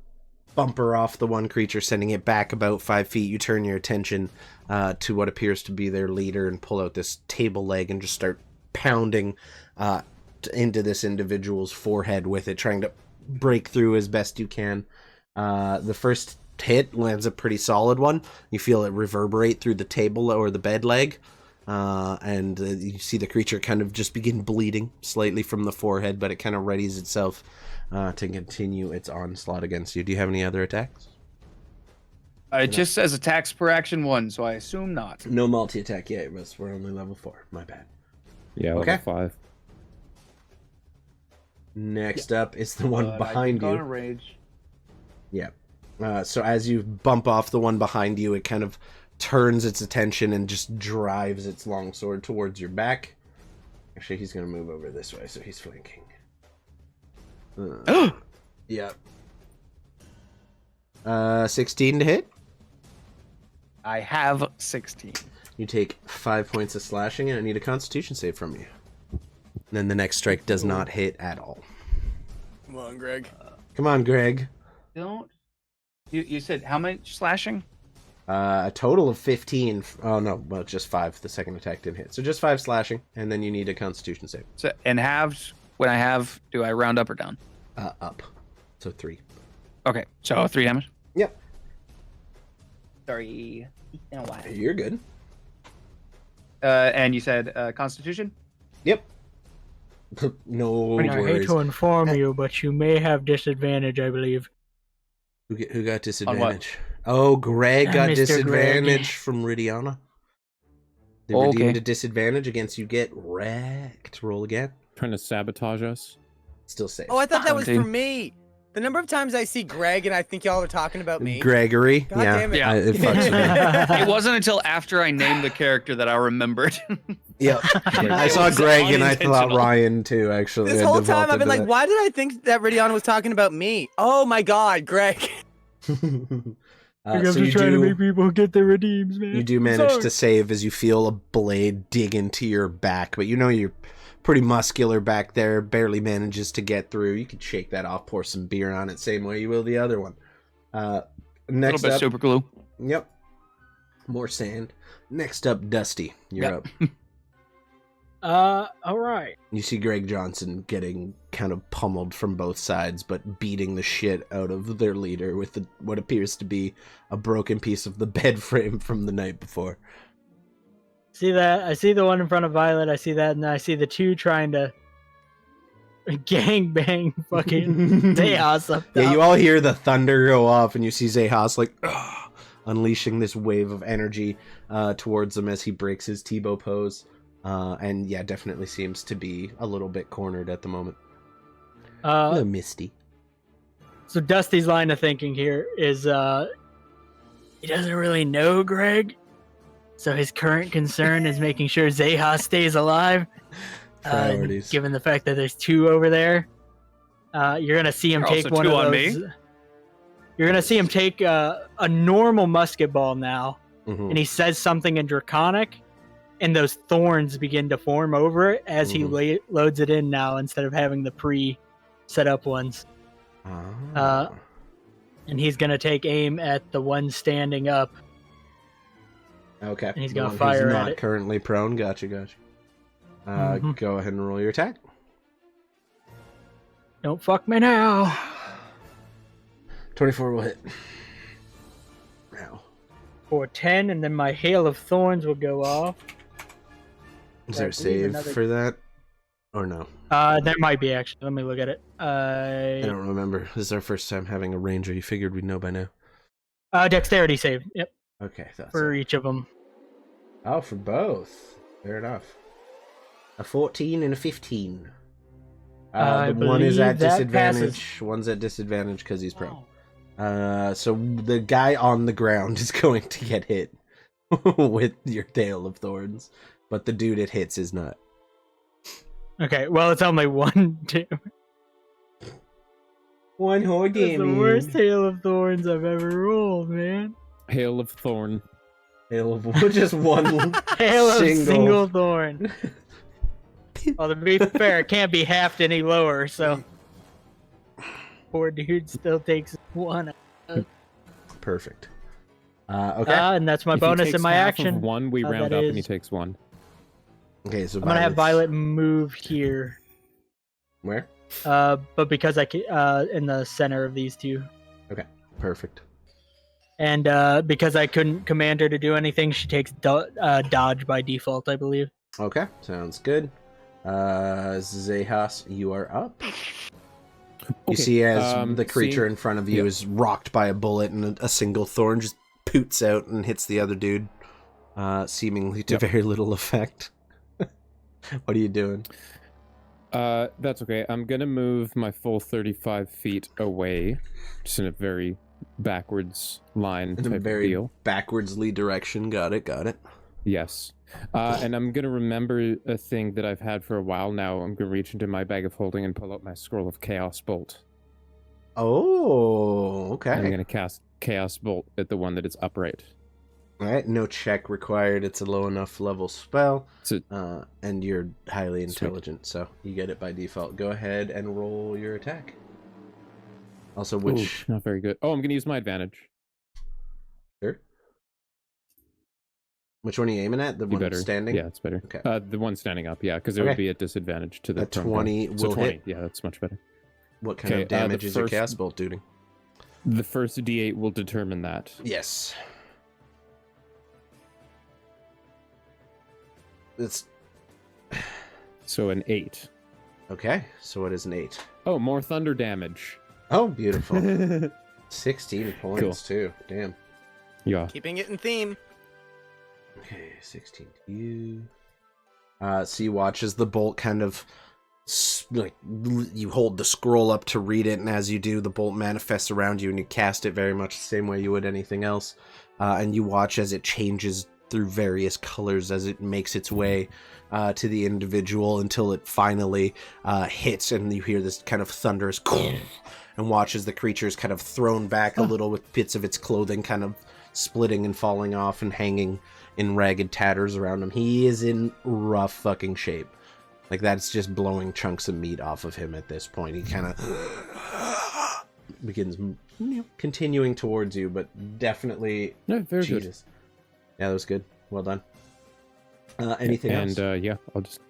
bumper off the one creature, sending it back about 5 feet, you turn your attention to what appears to be their leader and pull out this table leg and just start pounding into this individual's forehead with it, trying to break through as best you can. The first hit lands a pretty solid one. You feel it reverberate through the table or the bed leg. And you see the creature kind of just begin bleeding slightly from the forehead, but it kind of readies itself to continue its onslaught against you. Do you have any other attacks? It just says attacks per action 1, so I assume not. No multi-attack yet, but we're only level 4. My bad. Yeah, Okay. level 5. Next up is the one behind you. Rage. Yeah. So as you bump off the one behind you, it kind of turns its attention and just drives its longsword towards your back. Actually, he's going to move over this way, so he's flanking. Yeah. 16 to hit. I have 16. You take 5 points of slashing, and I need a Constitution save from you. And then the next strike does not hit at all. Come on, Greg. Come on, Greg. Don't. You said how much slashing? A total of 15. Oh, no. Well, just 5. The second attack didn't hit. So just 5 slashing, and then you need a Constitution save. So, and halves, when I have, do I round up or down? Up. So 3. Okay, so 3 damage. Yep. Sorry. It's been a while. You're good. And you said Constitution? Yep. No I hate worries. to inform you, but you may have disadvantage, I believe. Who got disadvantage? Oh, Greg got Mr. disadvantage Greg. from Ridiana. They Okay. redeemed a disadvantage against you. Get wrecked. Roll again. Trying to sabotage us. Still safe. Oh, I thought that was for 17. me. The number of times I see Greg and I think y'all are talking about me. Gregory. God yeah. damn it. Yeah. It fucks with me. It wasn't until after I named the character that I remembered. Yep. I saw was Greg and I thought unintentional. Ryan too, actually. This I whole time defaulted I've been to like, why did I think that Ridiana was talking about me? Oh my god, Greg. that. I'm So just you trying to do, make people get their redeems, man. you do I'm manage sorry. to save as you feel a blade dig into your back, but you know you're pretty muscular back there, barely manages to get through. You could shake that off, pour some beer on it, same way you will the other one. A Next little bit up, super glue. yep, more sand. Next up, Dusty, you're Yep. up. All right. You see Greg Johnson getting kind of pummeled from both sides, but beating the shit out of their leader with what appears to be a broken piece of the bed frame from the night before. See that? I see the one in front of Violet. I see that, and I see the two trying to gang bang fucking Chaos up top. Yeah, you all hear the thunder go off, and you see Zahas like unleashing this wave of energy towards him as he breaks his Tebow pose. And yeah, definitely seems to be a little bit cornered at the moment. A little misty. So Dusty's line of thinking here is he doesn't really know Greg, so his current concern is making sure Zaha stays alive. Priorities. Given the fact that there's two over there, you're gonna see him There are take also one two of on those. me. You're gonna see him take a normal musket ball now, Mhm. and he says something in Draconic, and those thorns begin to form over it as he Mhm. loads it in now instead of having the pre-set up ones. Ah. And he's gonna take aim at the one standing up. Okay. And he's The gonna one fire who's at not it. currently prone. Gotcha. Mhm. Go ahead and roll your attack. Don't fuck me now. 24 will hit. Now. For 10, and then my hail of thorns will go off. Is there a I believe save another- for that? Or no? There might be actually. Let me look at it. I don't remember. This is our first time having a ranger. You figured we'd know by now. Dexterity save. Yep, Okay. That's for each of them. Oh, for both. Fair enough. A 14 and a 15. I The one is at believe that disadvantage. passes. One's at disadvantage because he's prone. So the guy on the ground is going to get hit with your tail of thorns, but the dude it hits is not. Okay, well, it's only one. One whole That's the worst hail of thorns I've ever rolled, man. Hail of Thorn. Hail of just one Hail of single. single thorn. Well, to be fair, it can't be halved any lower, so poor dude still takes one. Perfect. Okay. And that's my If he bonus takes in my half action. of one, we round that up and he is- takes one. Okay. So I'm gonna have Violet's- Violet move here, Where? but because I in the center of these two, Perfect. and because I couldn't command her to do anything, she takes dodge by default, I believe. Okay. Sounds good. Xechas, you are up. You Okay, see as the creature seeing- in front of you yeah. is rocked by a bullet and a single thorn just poots out and hits the other dude, seemingly to Yep. very little effect. What are you doing? That's okay. I'm gonna move my full 35 feet away, just in a very backwards line In type a of very deal. backwardsly direction. Got it. Yes. And I'm gonna remember a thing that I've had for a while now. I'm gonna reach into my bag of holding and pull out my scroll of Chaos Bolt. Oh, okay. I'm gonna cast Chaos Bolt at the one that is upright. All right, no check required. It's a low enough level spell, So and you're highly Sweet. intelligent, so you get it by default. Go ahead and roll your attack. Also, ooh, which not very good. Oh, I'm gonna use my advantage. sure. Which one are you aiming at? The Be one better. standing? Yeah, it's better. Okay. The one standing up. Yeah, because it Okay. would be at disadvantage to the A prone guy. 20 So will 20. hit. Yeah, that's much better. What kind Okay, of damage the is your first- cast bolt doing? The first D8 will determine that. Yes. It's So an 8. okay. So what is an 8? Oh, more thunder damage. Oh, beautiful. 16 points too. Damn. Yeah. Keeping it in theme. Okay, 16 to you. So you watch as the bolt kind of you hold the scroll up to read it, and as you do, the bolt manifests around you, and you cast it very much the same way you would anything else. And you watch as it changes through various colors as it makes its way to the individual until it finally hits, and you hear this kind of thunderous and watch as the creature is kind of thrown back a little with bits of its clothing kind of splitting and falling off and hanging in ragged tatters around him. He is in rough fucking shape. Like, that's just blowing chunks of meat off of him at this point. He kind of begins continuing towards you, but definitely... Yeah, very good. Jesus. Yeah, that was good. Well done. Anything else? And yeah, I'll just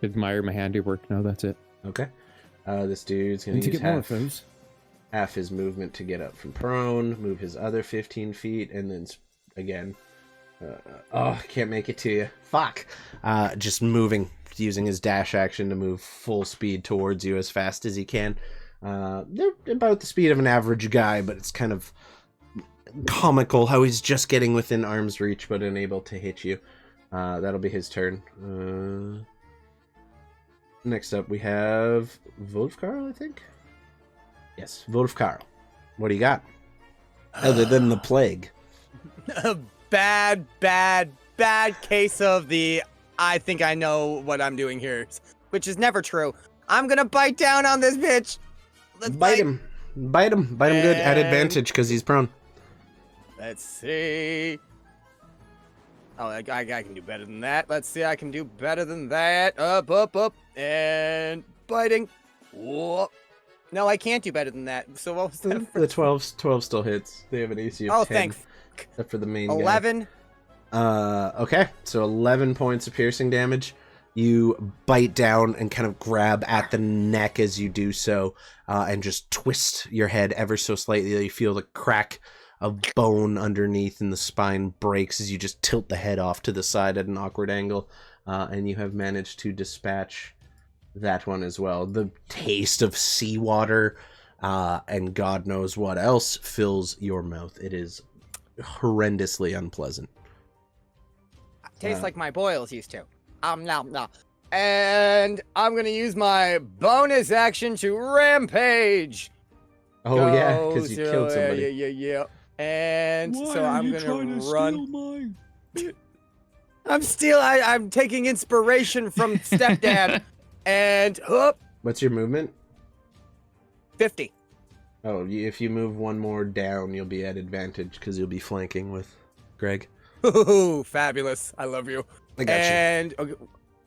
admire my handiwork. No, that's it. Okay. This dude's going Need to to use get more friends. half his movement to get up from prone, move his other 15 feet, and then again... I can't make it to you. Fuck. Just moving, using his dash action to move full speed towards you as fast as he can. They're about the speed of an average guy, but it's kind of comical how he's just getting within arm's reach but unable to hit you. That'll be his turn. Next up we have Volfkarl, I think? Yes, Volfkarl. What do you got? Other than the plague. A bad case of the I think I know what I'm doing here, which is never true. I'm gonna bite down on this bitch. Let's Bite him. Bite him good at And- advantage because he's prone. Let's see. Oh, I can do better than that. Let's see, I can do better than that. Up, and biting. Whoop. No, I can't do better than that. So what was that? The 12 still hits. They have an AC of 10. Oh, thanks. Except for the main guy. 11. Okay, so 11 points of piercing damage. You bite down and kind of grab at the neck as you do so, and just twist your head ever so slightly. You feel the crack of bone underneath, and the spine breaks as you just tilt the head off to the side at an awkward angle, and you have managed to dispatch that one as well. The taste of seawater and God knows what else fills your mouth. It is horrendously unpleasant. Tastes like my boils used to. No. And I'm gonna use my bonus action to rampage. Oh yeah, because you killed somebody. Yeah. And so I'm gonna run. I'm taking inspiration from stepdad. And What's your movement? 50. Oh, if you move one more down, you'll be at advantage because you'll be flanking with Greg. Ooh, fabulous. I love you. I got you. And okay,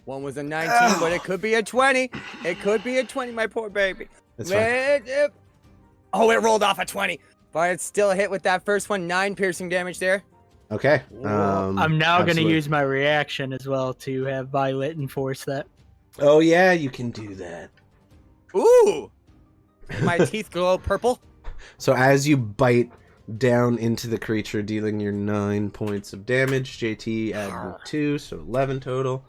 one was a 19, but it could be a 20. It could be a 20, my poor baby. That's fine. It rolled off a 20. But it's still a hit with that first one. 9 piercing damage there. Okay. I'm now going to absolutely. use my reaction as well to have Violet enforce that. Oh yeah, you can do that. Ooh! My teeth glow purple. So as you bite down into the creature, dealing your 9 points of damage, JT add 2, so 11 total.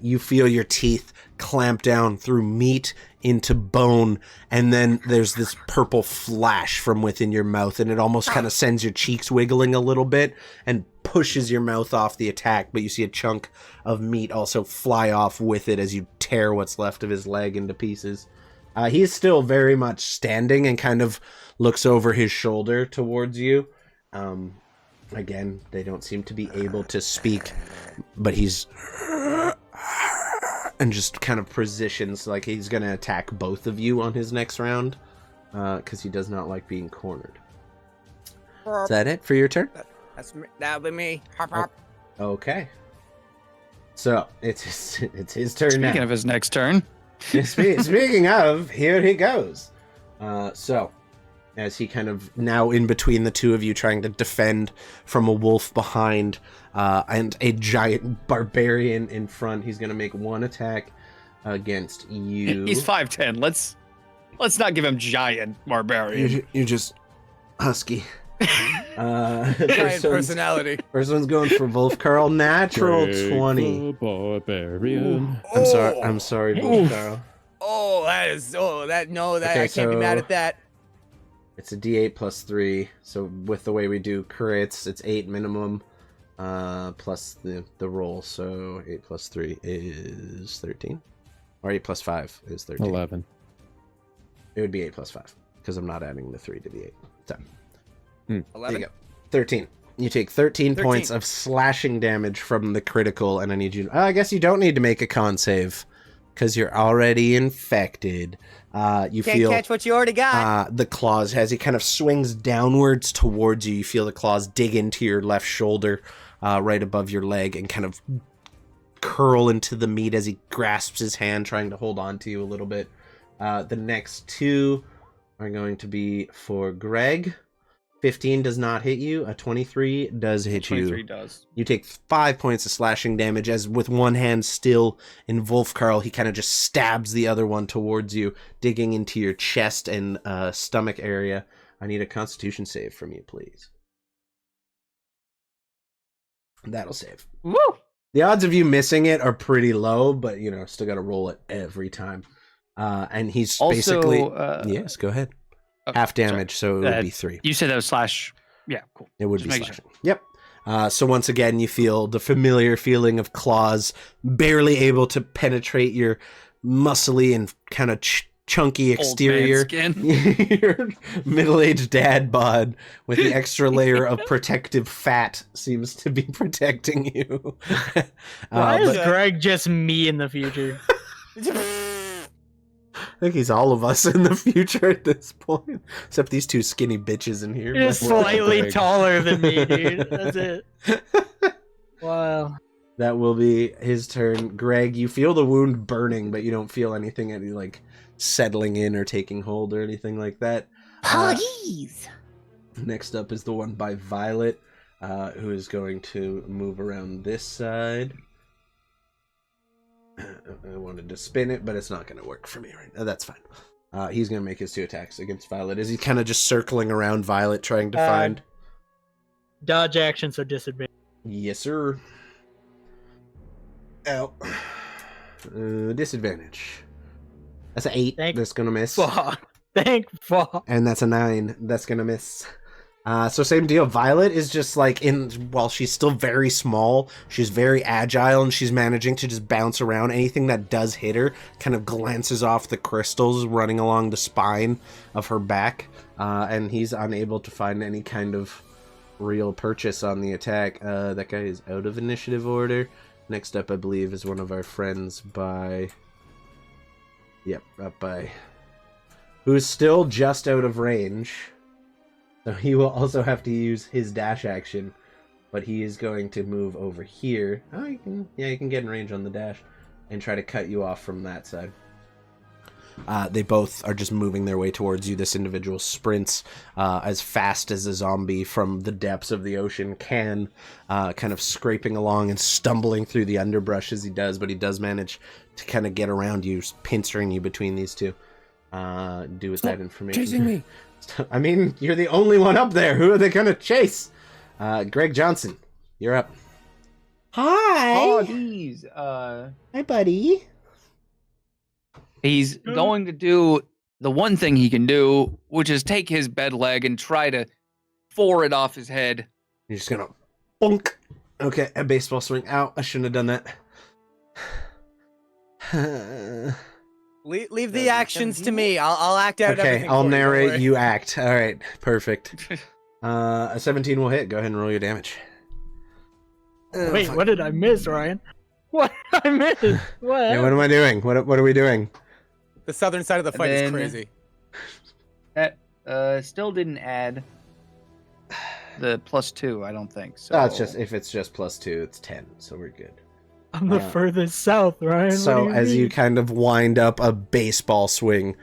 You feel your teeth clamp down through meat into bone, and then there's this purple flash from within your mouth, and it almost kind of sends your cheeks wiggling a little bit and pushes your mouth off the attack, but you see a chunk of meat also fly off with it as you tear what's left of his leg into pieces. He is still very much standing and kind of looks over his shoulder towards you. Again, they don't seem to be able to speak, but he's and just kind of positions like he's going to attack both of you on his next round because he does not like being cornered. Is that it for your turn? That'll be me. Hop. Okay. So it's his turn now. Speaking of his next turn. Speaking of, here he goes. So, as he kind of now in between the two of you trying to defend from a wolf behind and a giant barbarian in front, he's going to make one attack against you. He's 5'10". Let's not give him giant barbarian. You're just husky. Giant personality. First one's going for Wolf Carl. Natural 20. Barbarian. I'm sorry, Wolf Carl. I can't be mad at that. It's a D8 plus 3. So with the way we do crits, it's 8 minimum plus the roll. So 8 plus 3 is 13. Or 8 plus 5 is 13. 11. It would be 8 plus 5 because I'm not adding the 3 to the 8. So 11. there you go. 13. You take 13 points of slashing damage from the critical, and I need you. I guess you don't need to make a con save because you're already infected. You Can't feel catch what you already got. the claws as he kind of swings downwards towards you. You feel the claws dig into your left shoulder, right above your leg, and kind of curl into the meat as he grasps his hand, trying to hold on to you a little bit. The next two are going to be for Greg. 15 does not hit you. A 23 does hit you. 23 does. You take 5 points of slashing damage as with one hand still in Wolfkarl, he kind of just stabs the other one towards you, digging into your chest and stomach area. I need a constitution save from you, please. That'll save. Woo! The odds of you missing it are pretty low, but, still got to roll it every time. And he's Also, basically... yes, go ahead. Okay, Half damage, so it would be 3. You said that was slash. Yeah, cool. It would Just be making slashing. Yep. So once again, you feel the familiar feeling of claws barely able to penetrate your muscly and kind of chunky exterior. Old man skin. Your middle-aged dad bod with the extra layer of protective fat seems to be protecting you. Why is but Greg just me in the future? I think he's all of us in the future at this point, except these two skinny bitches in here. You're but- slightly Greg. taller than me, dude. That's it. Well, That will be his turn. Greg, you feel the wound burning, but you don't feel anything any like settling in or taking hold or anything like that. Poggies! Next up is the one by Violet, who is going to move around this side. I wanted to spin it, but it's not going to work for me right now. That's fine. He's going to make his 2 attacks against Violet. Is he kind of just circling around Violet, trying to find? dodge action, so disadvantage. Yes, sir. Ow. Disadvantage. That's an 8. Thank That's going to miss. Fuck. Thank fuck. And that's a 9. That's going to miss. So same deal. Violet is just like while she's still very small, she's very agile and she's managing to just bounce around. Anything that does hit her kind of glances off the crystals running along the spine of her back. And he's unable to find any kind of real purchase on the attack. That guy is out of initiative order. Next up, I believe, is one of our friends by... Yep, up by... Who's still just out of range. So he will also have to use his dash action, but he is going to move over here. Oh, you can get in range on the dash and try to cut you off from that side. They both are just moving their way towards you. This individual sprints as fast as a zombie from the depths of the ocean can, kind of scraping along and stumbling through the underbrush as he does, but he does manage to kind of get around you, pincering you between these two. Do with that information. Chasing me. I mean, you're the only one up there. Who are they gonna chase? Greg Johnson, you're up. Hi. Oh, geez. Hi, buddy. He's going to do the one thing he can do, which is take his bed leg and try to fore it off his head. You're just gonna bonk. Okay, a baseball swing. Ow, I shouldn't have done that. Leave the actions to me. I'll act out Okay, everything. I'll for narrate. don't You act. All right, perfect. A 17 will hit. Go ahead and roll your damage. Wait, Fuck. what did I miss, Ryan? What did I miss? What? Hey, what am I doing? What are we doing? The southern side of the fight is then- crazy. That still didn't add the +2, I don't think. So Oh, it's just if it's just +2, it's 10, so we're good. I'm the furthest south, Ryan. So what do as you mean? kind of wind up a baseball swing,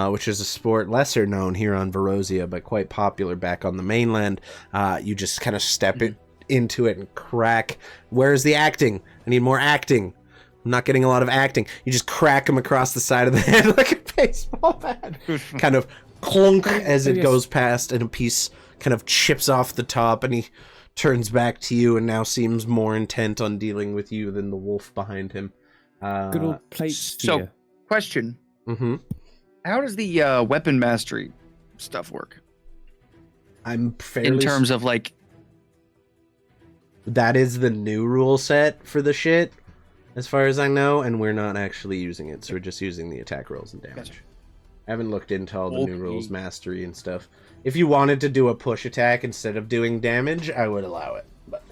which is a sport lesser known here on Vorosia, but quite popular back on the mainland, you just kind of step into it and crack. Where's the acting? I need more acting. I'm not getting a lot of acting. You just crack him across the side of the head like a baseball bat. Kind of clunk as it goes past, and a piece kind of chips off the top, and he turns back to you and now seems more intent on dealing with you than the wolf behind him. Good old plate So, spear. question. Mm-hmm. How does the weapon mastery stuff work? I'm fairly... In terms of, like... That is the new rule set for the shit, as far as I know, and we're not actually using it, so we're just using the attack rolls and damage. Gotcha. I haven't looked into all the new Okay. rules, mastery and stuff. If you wanted to do a push attack instead of doing damage, I would allow it. But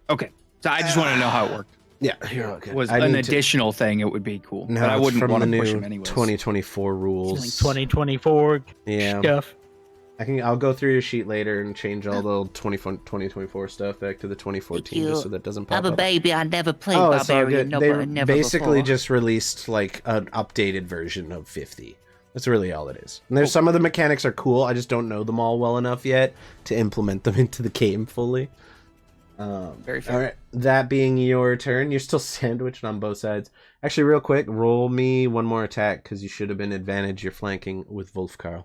Okay. So I just want to know how it worked. yeah, you're all good. Was I an need to- additional thing, it would be cool. No, but I it's wouldn't from want the to push new him anyways. 2024 Like rules. 2024 Yeah, stuff. I'll go through your sheet later and change all the 2024 stuff back to the 2014 just so that doesn't pop I'm a up. baby. I never played Oh, it's all Barbarian. good. No, They but never basically before. just released like an updated version of 50. That's really all it is. And there's some of the mechanics are cool. I just don't know them all well enough yet to implement them into the game fully. Very fair. All right, that being your turn, you're still sandwiched on both sides. Actually, real quick, roll me one more attack because you should have been advantage. You're flanking with Wolfkarl.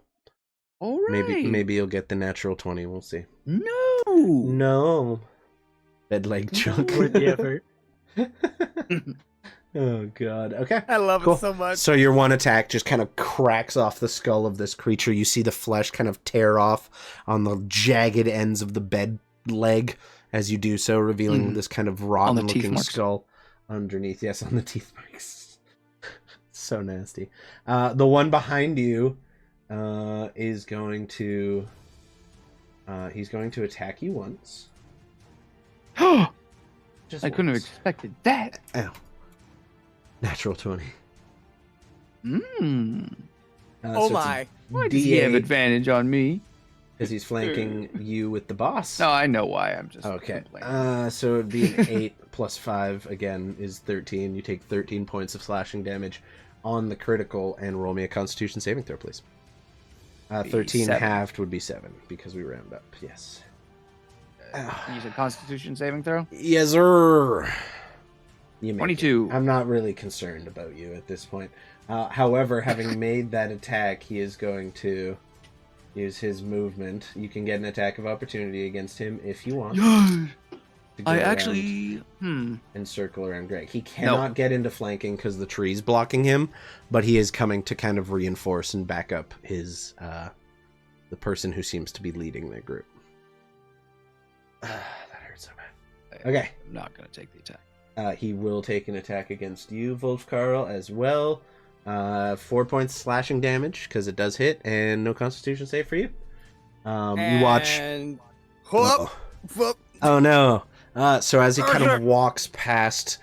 All right. Maybe you'll get the natural 20. We'll see. No. No, bed leg chunk. Worth the effort. Oh god. Okay. I love Cool. it so much. So your one attack just kind of cracks off the skull of this creature. You see the flesh kind of tear off on the jagged ends of the bed leg as you do so, revealing this kind of rotten teeth looking marks. skull underneath. Yes, on the teeth marks. So nasty. The one behind you is going to he's going to attack you once. Just I couldn't have once. expected that. Ow. Natural 20. Hmm. Oh so it's a my. Why does he have D8. advantage on me? Because he's flanking you with the boss. No, I know why. I'm just Okay. complaining. So it'd be an 8 plus 5 again is 13. You take 13 points of slashing damage on the critical, and roll me a Constitution saving throw, please. 13 7. halved would be 7 because we round up. Yes. You said Constitution saving throw. Yes, sir. You make 22. it. I'm not really concerned about you at this point. However, having made that attack, he is going to use his movement. You can get an attack of opportunity against him if you want. to go I around actually. and circle around Greg. He cannot get into flanking because the tree's blocking him, but he is coming to kind of reinforce and back up his the person who seems to be leading the group. That hurts so bad. Okay. I'm not gonna take the attack. He will take an attack against you, Wolfkarl, as well. 4 points slashing damage because it does hit, and no Constitution save for you. You watch. And whoop, whoop. Oh no! So as he kind of walks past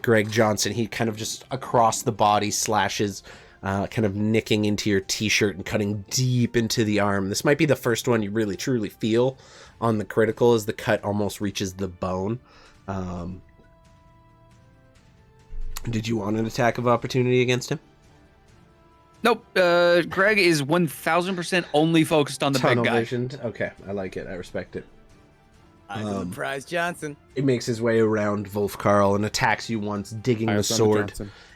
Greg Johnson, he kind of just across the body slashes, kind of nicking into your t-shirt and cutting deep into the arm. This might be the first one you really truly feel on the critical, as the cut almost reaches the bone. Did you want an attack of opportunity against him? Nope. Greg is 1000% only focused on the Tunnel big guy. visioned. Okay, I like it. I respect it. I'm the prize Johnson. It makes his way around Wolfkarl and attacks you once, digging the sword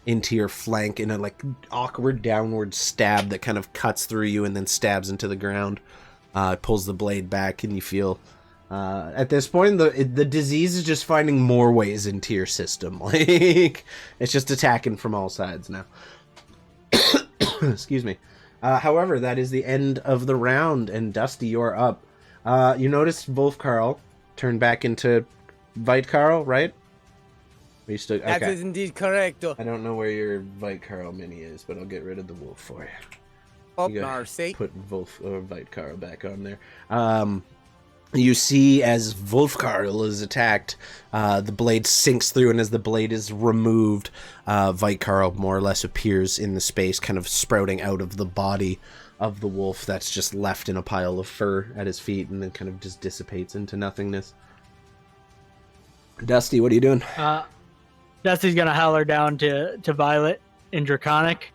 into your flank in a like awkward downward stab that kind of cuts through you and then stabs into the ground. Pulls the blade back, and you feel at this point the disease is just finding more ways into your system. Like it's just attacking from all sides now. Excuse me. However, that is the end of the round, and Dusty, you're up. You notice Wolfkarl turned back into Vitekarl, right? Are you still okay? That is indeed correct. I don't know where your Vitekarl mini is, but I'll get rid of the wolf for you. Oh, You gotta mercy. Put Wolf or Vitekarl back on there. You see as Wolfkarl is attacked, the blade sinks through, and as the blade is removed, Vitekarl more or less appears in the space, kind of sprouting out of the body of the wolf that's just left in a pile of fur at his feet, and then kind of just dissipates into nothingness. Dusty, what are you doing? Dusty's gonna holler down to Violet in Draconic.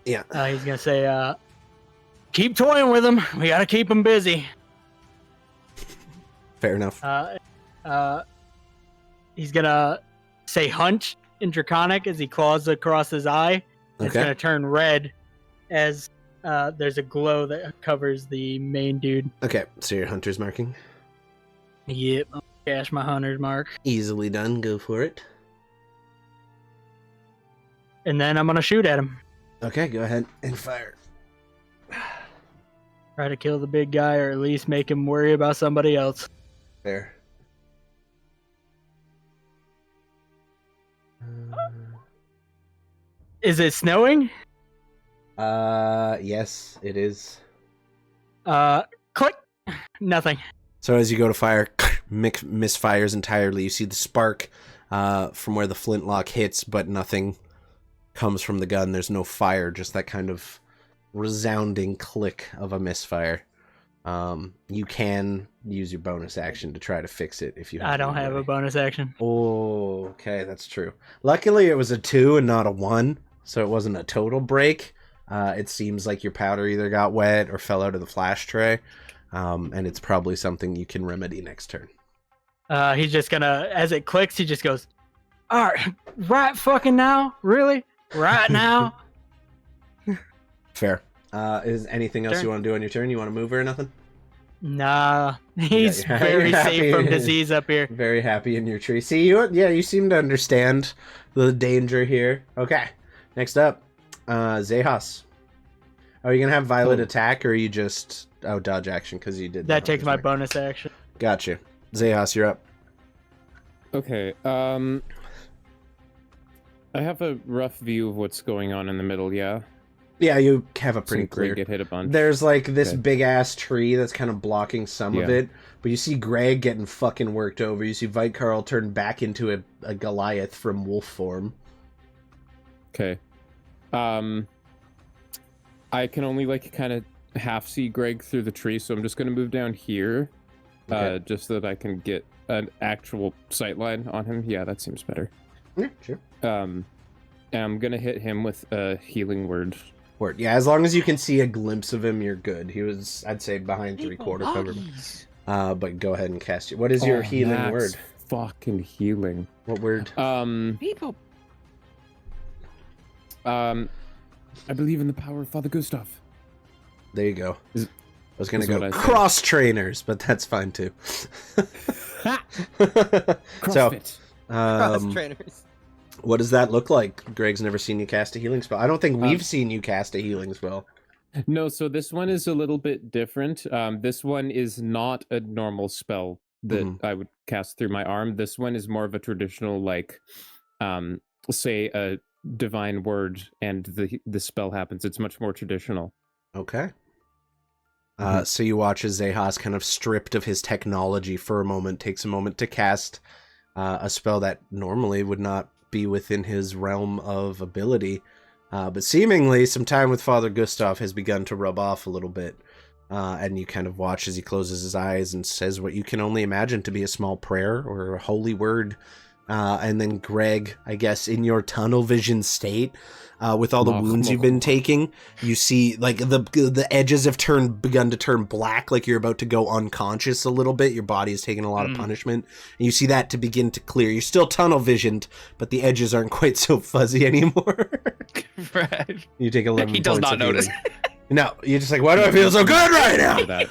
Yeah. He's gonna say, "Keep toying with him. We gotta keep him busy." Fair enough. He's gonna say "hunt" in Draconic as he claws across his eye. It's Okay. gonna turn red as there's a glow that covers the main dude. Okay, so your hunter's marking. Yep. Cash my hunter's mark. Easily done. Go for it. And then I'm gonna shoot at him. Okay, go ahead and fire. Try to kill the big guy, or at least make him worry about somebody else. Fair. Is it snowing? Yes, it is. Click. Nothing. So as you go to fire, misfires entirely. You see the spark from where the flintlock hits, but nothing comes from the gun. There's no fire, just that kind of resounding click of a misfire. You can use your bonus action to try to fix it if you have I don't have a bonus action. Oh, okay, that's true. Luckily, it was a 2 and not a 1, so it wasn't a total break. It seems like your powder either got wet or fell out of the flash tray, and it's probably something you can remedy next turn. He's just gonna, as it clicks, he just goes, "All right fucking now? Really? Right now?" Fair. Is anything else Sure. you want to do on your turn? You want to move or nothing? Nah, he's you're very happy. safe from disease up here. Very happy in your tree. See, you seem to understand the danger here. Okay, next up, Xechas. Are you gonna have Violet attack, or are you just dodge action because you did That takes my hunter's mark? bonus action. Gotcha. Xechas, you're up. Okay. I have a rough view of what's going on in the middle. Yeah. Yeah, you have a pretty Pretty clear. clear. Get hit a bunch. There's like this Okay. big ass tree that's kind of blocking some of Yeah. it, but you see Greg getting fucking worked over. You see Vitekarl turn back into a Goliath from wolf form. Okay. I can only like kind of half see Greg through the tree, so I'm just gonna move down here, Okay. just so that I can get an actual sight line on him. Yeah, that seems better. Yeah, sure. And I'm gonna hit him with a healing word. Word. Yeah, as long as you can see a glimpse of him, you're good. He was, I'd say, behind 3/4 cover. But go ahead and cast it. What is your healing that's word? Fucking healing. What word? People. I believe in the power of Father Gustav. There you go. I was gonna is go what I said. cross trainers, but that's fine too. CrossFit. Cross trainers. What does that look like? Greg's never seen you cast a healing spell. I don't think we've seen you cast a healing spell. No, so this one is a little bit different. This one is not a normal spell that I would cast through my arm. This one is more of a traditional, like, say a divine word, and the spell happens. It's much more traditional. Okay. So you watch as Xechas, kind of stripped of his technology for a moment, takes a moment to cast a spell that normally would not be within his realm of ability. But seemingly some time with Father Gustav has begun to rub off a little bit. And you kind of watch as he closes his eyes and says what you can only imagine to be a small prayer or a holy word. And then Greg, I guess, in your tunnel vision state, with all the wounds you've been taking, you see like the edges have begun to turn black, like you're about to go unconscious a little bit. Your body is taking a lot of punishment, and you see that to begin to clear. You're still tunnel visioned, but the edges aren't quite so fuzzy anymore. Right. You take 11 He does points not of notice. healing. No, you're just like, why do I feel so good right now? That.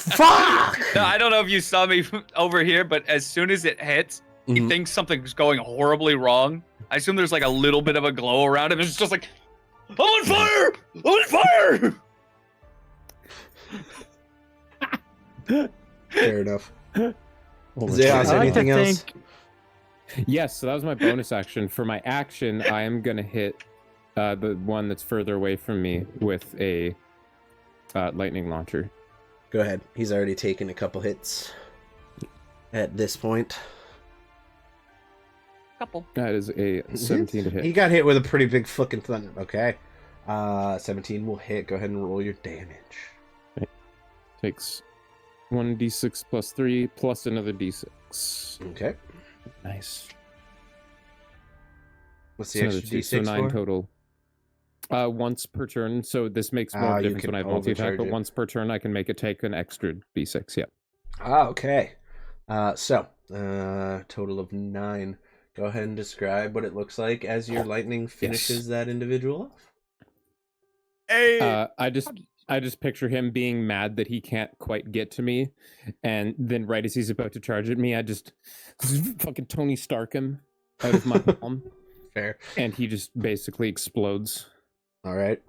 Fuck! No, I don't know if you saw me over here, but as soon as it hits, he thinks something's going horribly wrong. I assume there's like a little bit of a glow around him. It's just like, I'm on fire! I'm on fire! Fair enough. Oh my Xechas, God. anything else? Yes, so that was my bonus action. For my action, I am gonna hit the one that's further away from me with a lightning launcher. Go ahead. He's already taken a couple hits at this point. Couple. That is a 17 to hit. He got hit with a pretty big fucking thunder. Okay. 17 will hit. Go ahead and roll your damage. Takes 1d6 plus 3 plus another d6. Okay. Nice. What's the So another extra two, so D6 9 for? total. Once per turn, so this makes more you difference can when I have multi-attack, overcharge but it. once per turn I can make it take an extra d6, yeah. Okay. Total of 9. Go ahead and describe what it looks like as your lightning finishes that individual off. Hey! I just picture him being mad that he can't quite get to me, and then right as he's about to charge at me, I just fucking Tony Stark him out of my palm, Fair. and he just basically explodes. All right.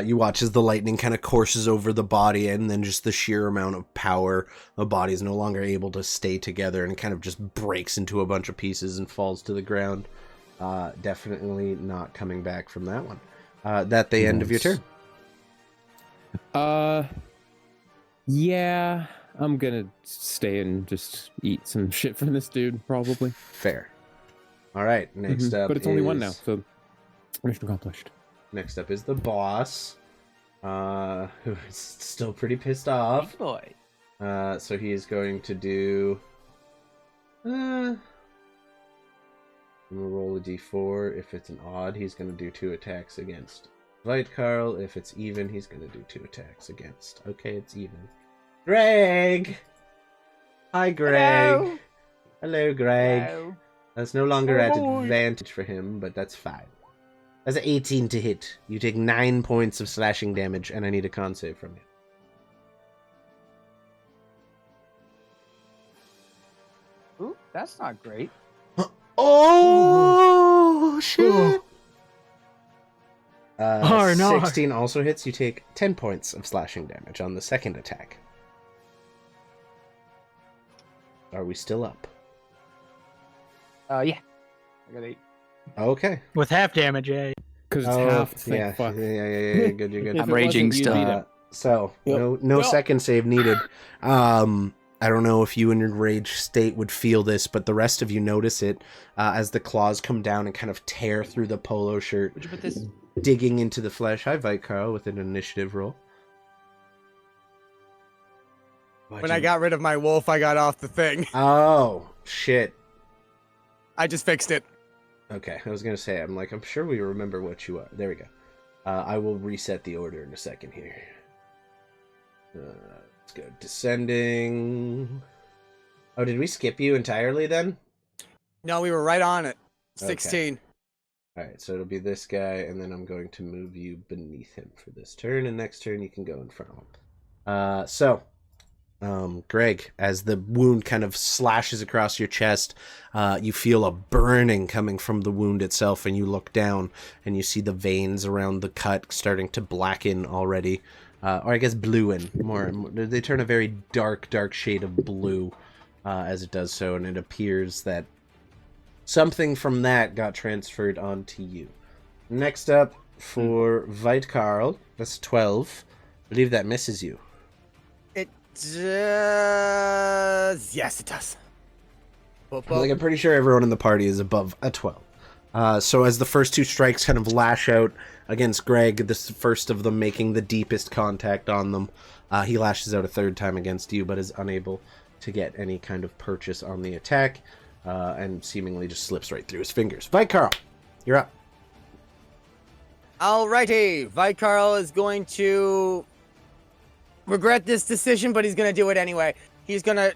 You watch as the lightning kind of courses over the body, and then just the sheer amount of power, the body is no longer able to stay together, and it kind of just breaks into a bunch of pieces and falls to the ground. Definitely not coming back from that one. That the end of your turn. Yeah, I'm gonna stay and just eat some shit from this dude, probably. Fair. All right. Next up, but it's only one is- now, so mission accomplished. Next up is the boss, who is still pretty pissed off. Boy. So he is going to do. I'm gonna roll a d4. If it's an odd, he's gonna do 2 attacks against Karl. If it's even, he's gonna do 2 attacks against. Okay, it's even. Greg. Hi, Greg. Hello, Greg. Hello. That's no longer at Oh. advantage for him, but that's fine. That's an 18 to hit. You take 9 points of slashing damage, and I need a con save from you. Ooh, that's not great. Oh, shit! Oh, no. 16 also hits. You take 10 points of slashing damage on the second attack. Are we still up? Yeah. I got 8. Okay. With half damage, yeah. Because it's half. Thank yeah, fuck. yeah, good, you're good. If I'm it raging wasn't, you'd still. beat it. So Yep. no Yep. second save needed. I don't know if you in your rage state would feel this, but the rest of you notice it as the claws come down and kind of tear through the polo shirt, Would you put this? digging into the flesh. Hi, Karl, with an initiative roll. When I got rid of my wolf, I got off the thing. Oh, shit. I just fixed it. Okay, I was gonna say, I'm sure we remember what you are. There we go. I will reset the order in a second here. Let's go. Descending. Oh, did we skip you entirely then? No, we were right on it. 16. Alright, so it'll be this guy, and then I'm going to move you beneath him for this turn, and next turn you can go in front of him. Greg, as the wound kind of slashes across your chest, you feel a burning coming from the wound itself, and you look down, and you see the veins around the cut starting to blacken already. Or I guess blueing. More, they turn a very dark shade of blue as it does so, and it appears that something from that got transferred onto you. Next up, for Veit-Karl, that's 12. I believe that misses you. It does. Yes, it does. I'm pretty sure everyone in the party is above a 12. So as the first two strikes kind of lash out against Greg, this first of them making the deepest contact on them, he lashes out a third time against you, but is unable to get any kind of purchase on the attack, and seemingly just slips right through his fingers. Veit-Karl, you're up. Alrighty, Veit-Karl is going to regret this decision, but he's going to do it anyway. He's going to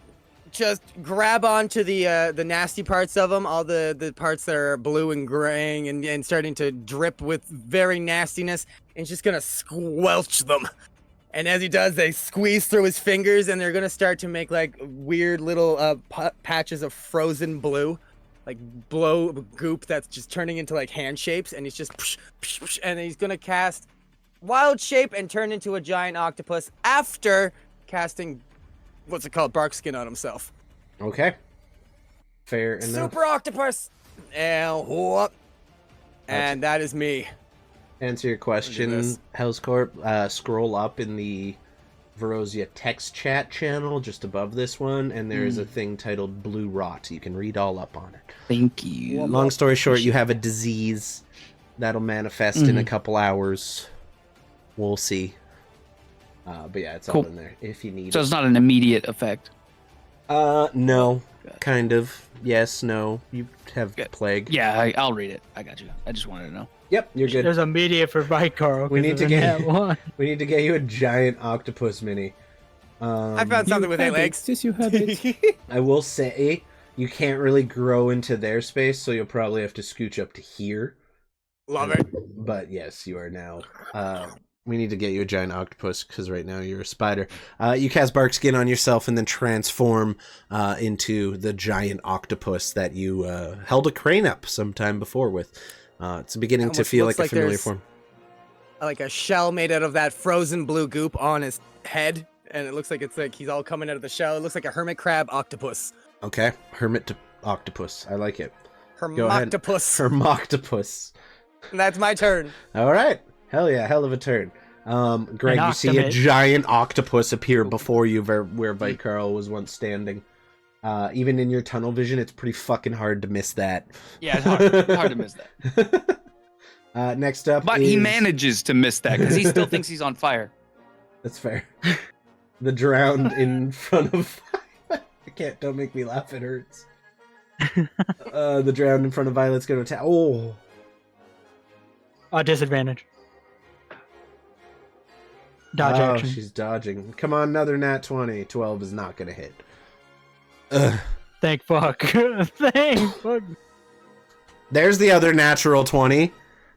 just grab onto the nasty parts of him, all the parts that are blue and graying and starting to drip with very nastiness, and just gonna squelch them. And as he does, they squeeze through his fingers, and they're gonna start to make like weird little patches of frozen blue, like blow goop that's just turning into like hand shapes, and he's just and he's gonna cast Wild Shape and turn into a giant octopus after casting what's it called? Bark skin on himself. Okay. Fair enough. Super octopus! And whoop. And that is me. Answer your question, Hellscorp. Scroll up in the Verosia text chat channel just above this one, and there is a thing titled Blue Rot. You can read all up on it. Thank you. Long story short, you have a disease that'll manifest in a couple hours. We'll see. But yeah, it's all in there if you need it. So it's not an immediate effect. No. Kind of. Yes, no. You have plague. Yeah, I'll read it. I got you. I just wanted to know. Yep, you're good. There's a media for Veit-Karl. We need to get one. We need to get you a giant octopus mini. I found something with 8 legs. Yes, you have it. I will say you can't really grow into their space, so you'll probably have to scooch up to here. Love it. But yes, you are now. We need to get you a giant octopus because right now you're a spider. You cast bark skin on yourself and then transform into the giant octopus that you held a crane up sometime before with. It's beginning to feel like a familiar form. Like a shell made out of that frozen blue goop on his head, and it looks like it's like he's all coming out of the shell. It looks like a hermit crab octopus. Okay, octopus. I like it. Hermoctopus. Hermoctopus. That's my turn. All right. Hell yeah, hell of a turn. Greg, you see a giant octopus appear before you where Veit-Karl was once standing. Even in your tunnel vision, it's pretty fucking hard to miss that. Yeah, it's hard to miss that. Next up But he manages to miss that because he still thinks he's on fire. That's fair. The drowned in front of... Don't make me laugh, it hurts. The drowned in front of Violet's going to attack. Oh! Disadvantage. Dodge action. She's dodging. Come on, another nat 20. 12 is not going to hit. Ugh. Thank fuck. Thank fuck. There's the other natural 20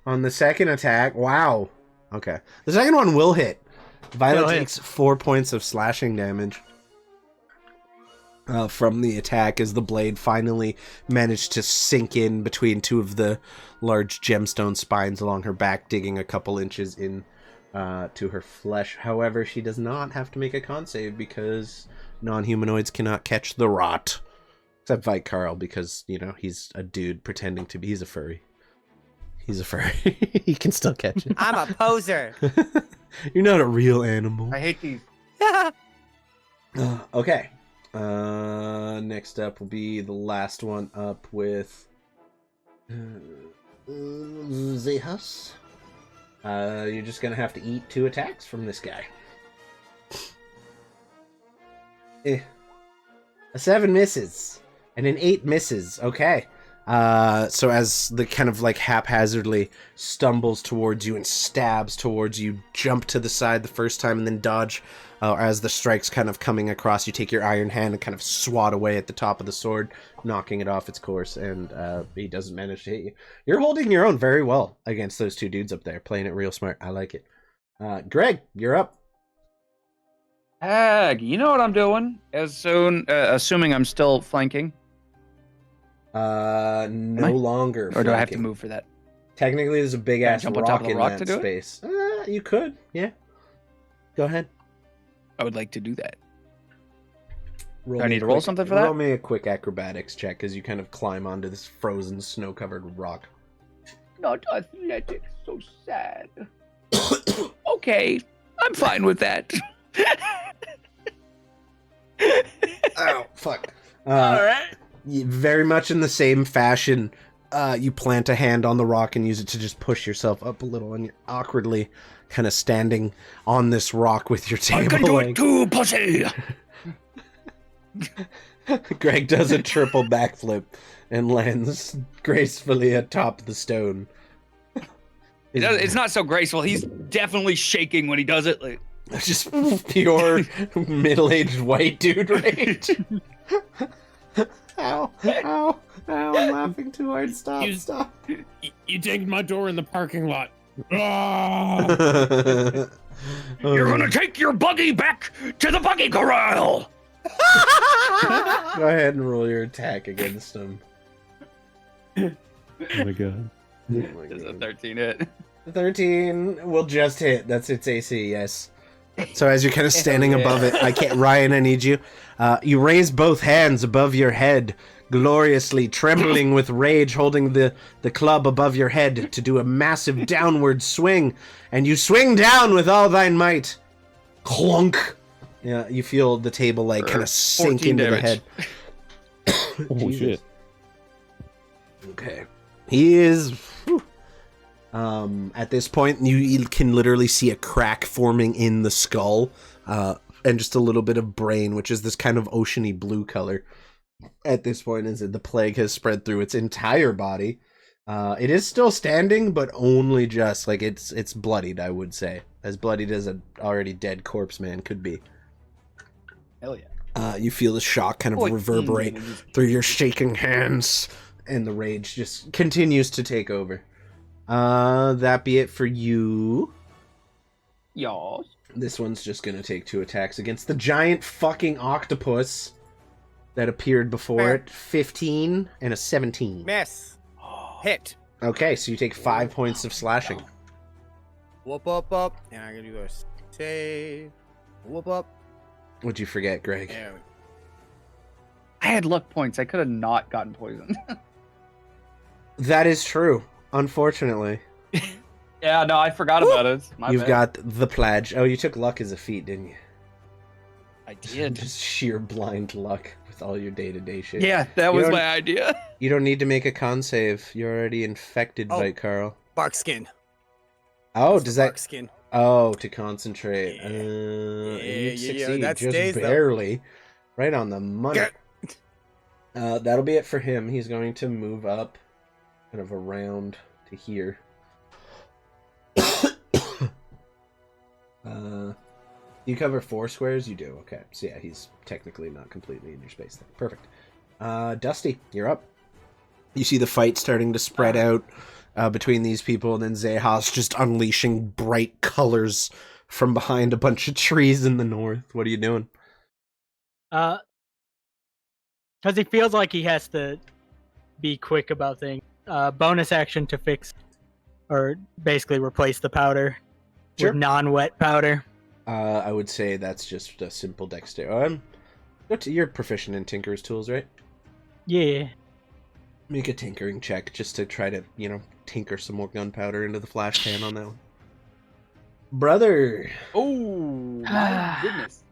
on the second attack. Wow. Okay. The second one will hit. Violet takes 4 points of slashing damage from the attack as the blade finally managed to sink in between two of the large gemstone spines along her back, digging a couple inches in to her flesh. However, she does not have to make a con save because non-humanoids cannot catch the rot. Except Veit-Karl, because, you know, he's a dude pretending to be... He's a furry. He's a furry. He can still catch it. I'm a poser. You're not a real animal. I hate these. Okay. Next up will be the last one up with... Xechas. You're just gonna have to eat 2 attacks from this guy. A 7 misses. And an 8 misses. Okay. So as the kind of like haphazardly stumbles towards you and stabs towards you, jump to the side the first time and then dodge. As the strike's kind of coming across, you take your iron hand and kind of swat away at the top of the sword, knocking it off its course, and he doesn't manage to hit you. You're holding your own very well against those two dudes up there, playing it real smart. I like it. Greg, you're up. Hag, you know what I'm doing? As soon, assuming I'm still flanking. No longer. Or do I have to flanking. move for that? Technically, there's a big Can I ass jump rock on top of the in rock that to do it? space. You could, yeah. Go ahead. I would like to do that. Roll Do I me need a to roll quick- something for that? Roll me a quick acrobatics check as you kind of climb onto this frozen, snow-covered rock. Not athletics, so sad. Okay, I'm fine with that. Oh, fuck. All right. Very much in the same fashion, you plant a hand on the rock and use it to just push yourself up a little, and you're awkwardly kind of standing on this rock with your table leg. too, pussy! Greg does a triple backflip and lands gracefully atop the stone. It's not so graceful. He's definitely shaking when he does it. Like, Just pure middle-aged white dude rage. Ow, ow, ow, I'm laughing too hard. Stop, You- stop. You dinged my door in the parking lot. Ah! You're gonna take your buggy back to the buggy corral! Go ahead and roll your attack against him. Oh my god. Does a 13 hit? 13 will just hit. That's its AC, yes. So as you're kind of standing yeah. above it, Ryan, I need you. You raise both hands above your head, gloriously trembling with rage, holding the club above your head to do a massive downward swing. And you swing down with all thine might. Clunk. Yeah, you feel the table like kind of sink 14 into the damage. head. Oh Jesus. shit. Okay. He is... whew. At this point, you can literally see a crack forming in the skull, and just a little bit of brain, which is this kind of oceany blue color. At this point, as the plague has spread through its entire body. It is still standing, but only just, like, it's bloodied, I would say. As bloodied as an already dead corpse man could be. Hell yeah. You feel the shock kind of reverberate through your shaking hands, and the rage just continues to take over. That be it for you. Y'all. This one's just gonna take 2 attacks against the giant fucking octopus that appeared before it. 15 and a 17. Miss. Hit. Okay, so you take 5 points of slashing. Whoop up up. And I'm gonna do this. Save. Whoop up. What'd you forget, Greg? There we go. I had luck points. I could have not gotten poisoned. That is true, unfortunately. Yeah, no, I forgot about it. My You've bad. got the pledge. Oh, you took luck as a feat, didn't you? I did. Just sheer blind luck with all your day-to-day shit. Yeah, that You was don't- my idea. You don't need to make a con save. You're already infected, Oh. by Carl. Bark skin. Oh, That's does the that... bark skin? Oh, to concentrate. Yeah. You Yeah, succeed that just stays, though. barely. Right on the money. Get- That'll be it for him. He's going to move up kind of around to here. You cover 4 squares? You do. Okay. So yeah, he's technically not completely in your space then. Perfect. Dusty, you're up. You see the fight starting to spread out between these people, and then Xechas just unleashing bright colors from behind a bunch of trees in the north. What are you doing? Because he feels like he has to be quick about things. Bonus action to fix, or basically replace the powder Sure. with non-wet powder. I would say that's just a simple dexterity. You're proficient in Tinker's tools, right? Yeah. Make a tinkering check just to try to, tinker some more gunpowder into the flash pan on that one. Brother, Oh, my goodness.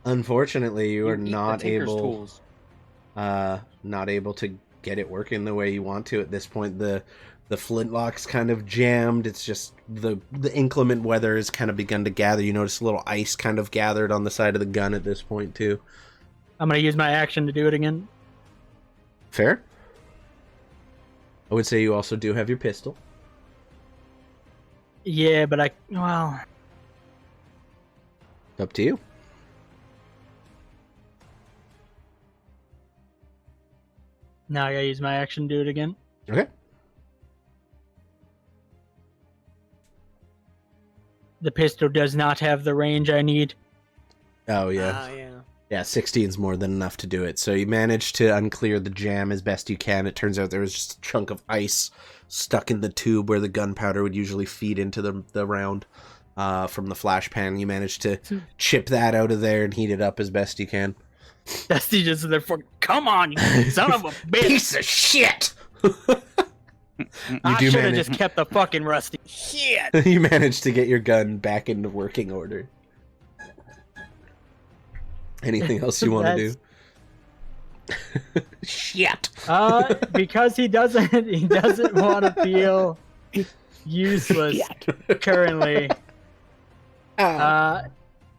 unfortunately, you are eat the not Tinker's able, tools. not able to get it working the way you want to at this point. The The flintlock's kind of jammed. It's just the inclement weather has kind of begun to gather. You notice a little ice kind of gathered on the side of the gun at this point too. I'm gonna use my action to do it again. Fair. I would say you also do have your pistol. Yeah, but well, Up to you. now I gotta use my action to do it again. Okay. The pistol does not have the range I need. Oh yeah. Yeah. Yeah, 16's more than enough to do it. So you managed to unclear the jam as best you can. It turns out there was just a chunk of ice stuck in the tube where the gunpowder would usually feed into the round from the flash pan. You managed to chip that out of there and heat it up as best you can. Dusty just there for come on, you son of a bitch! Piece of shit! I do should have manage- just kept the fucking rusty. Shit. You managed to get your gun back into working order. Anything else you want to do? Shit. Because he doesn't want to feel useless currently.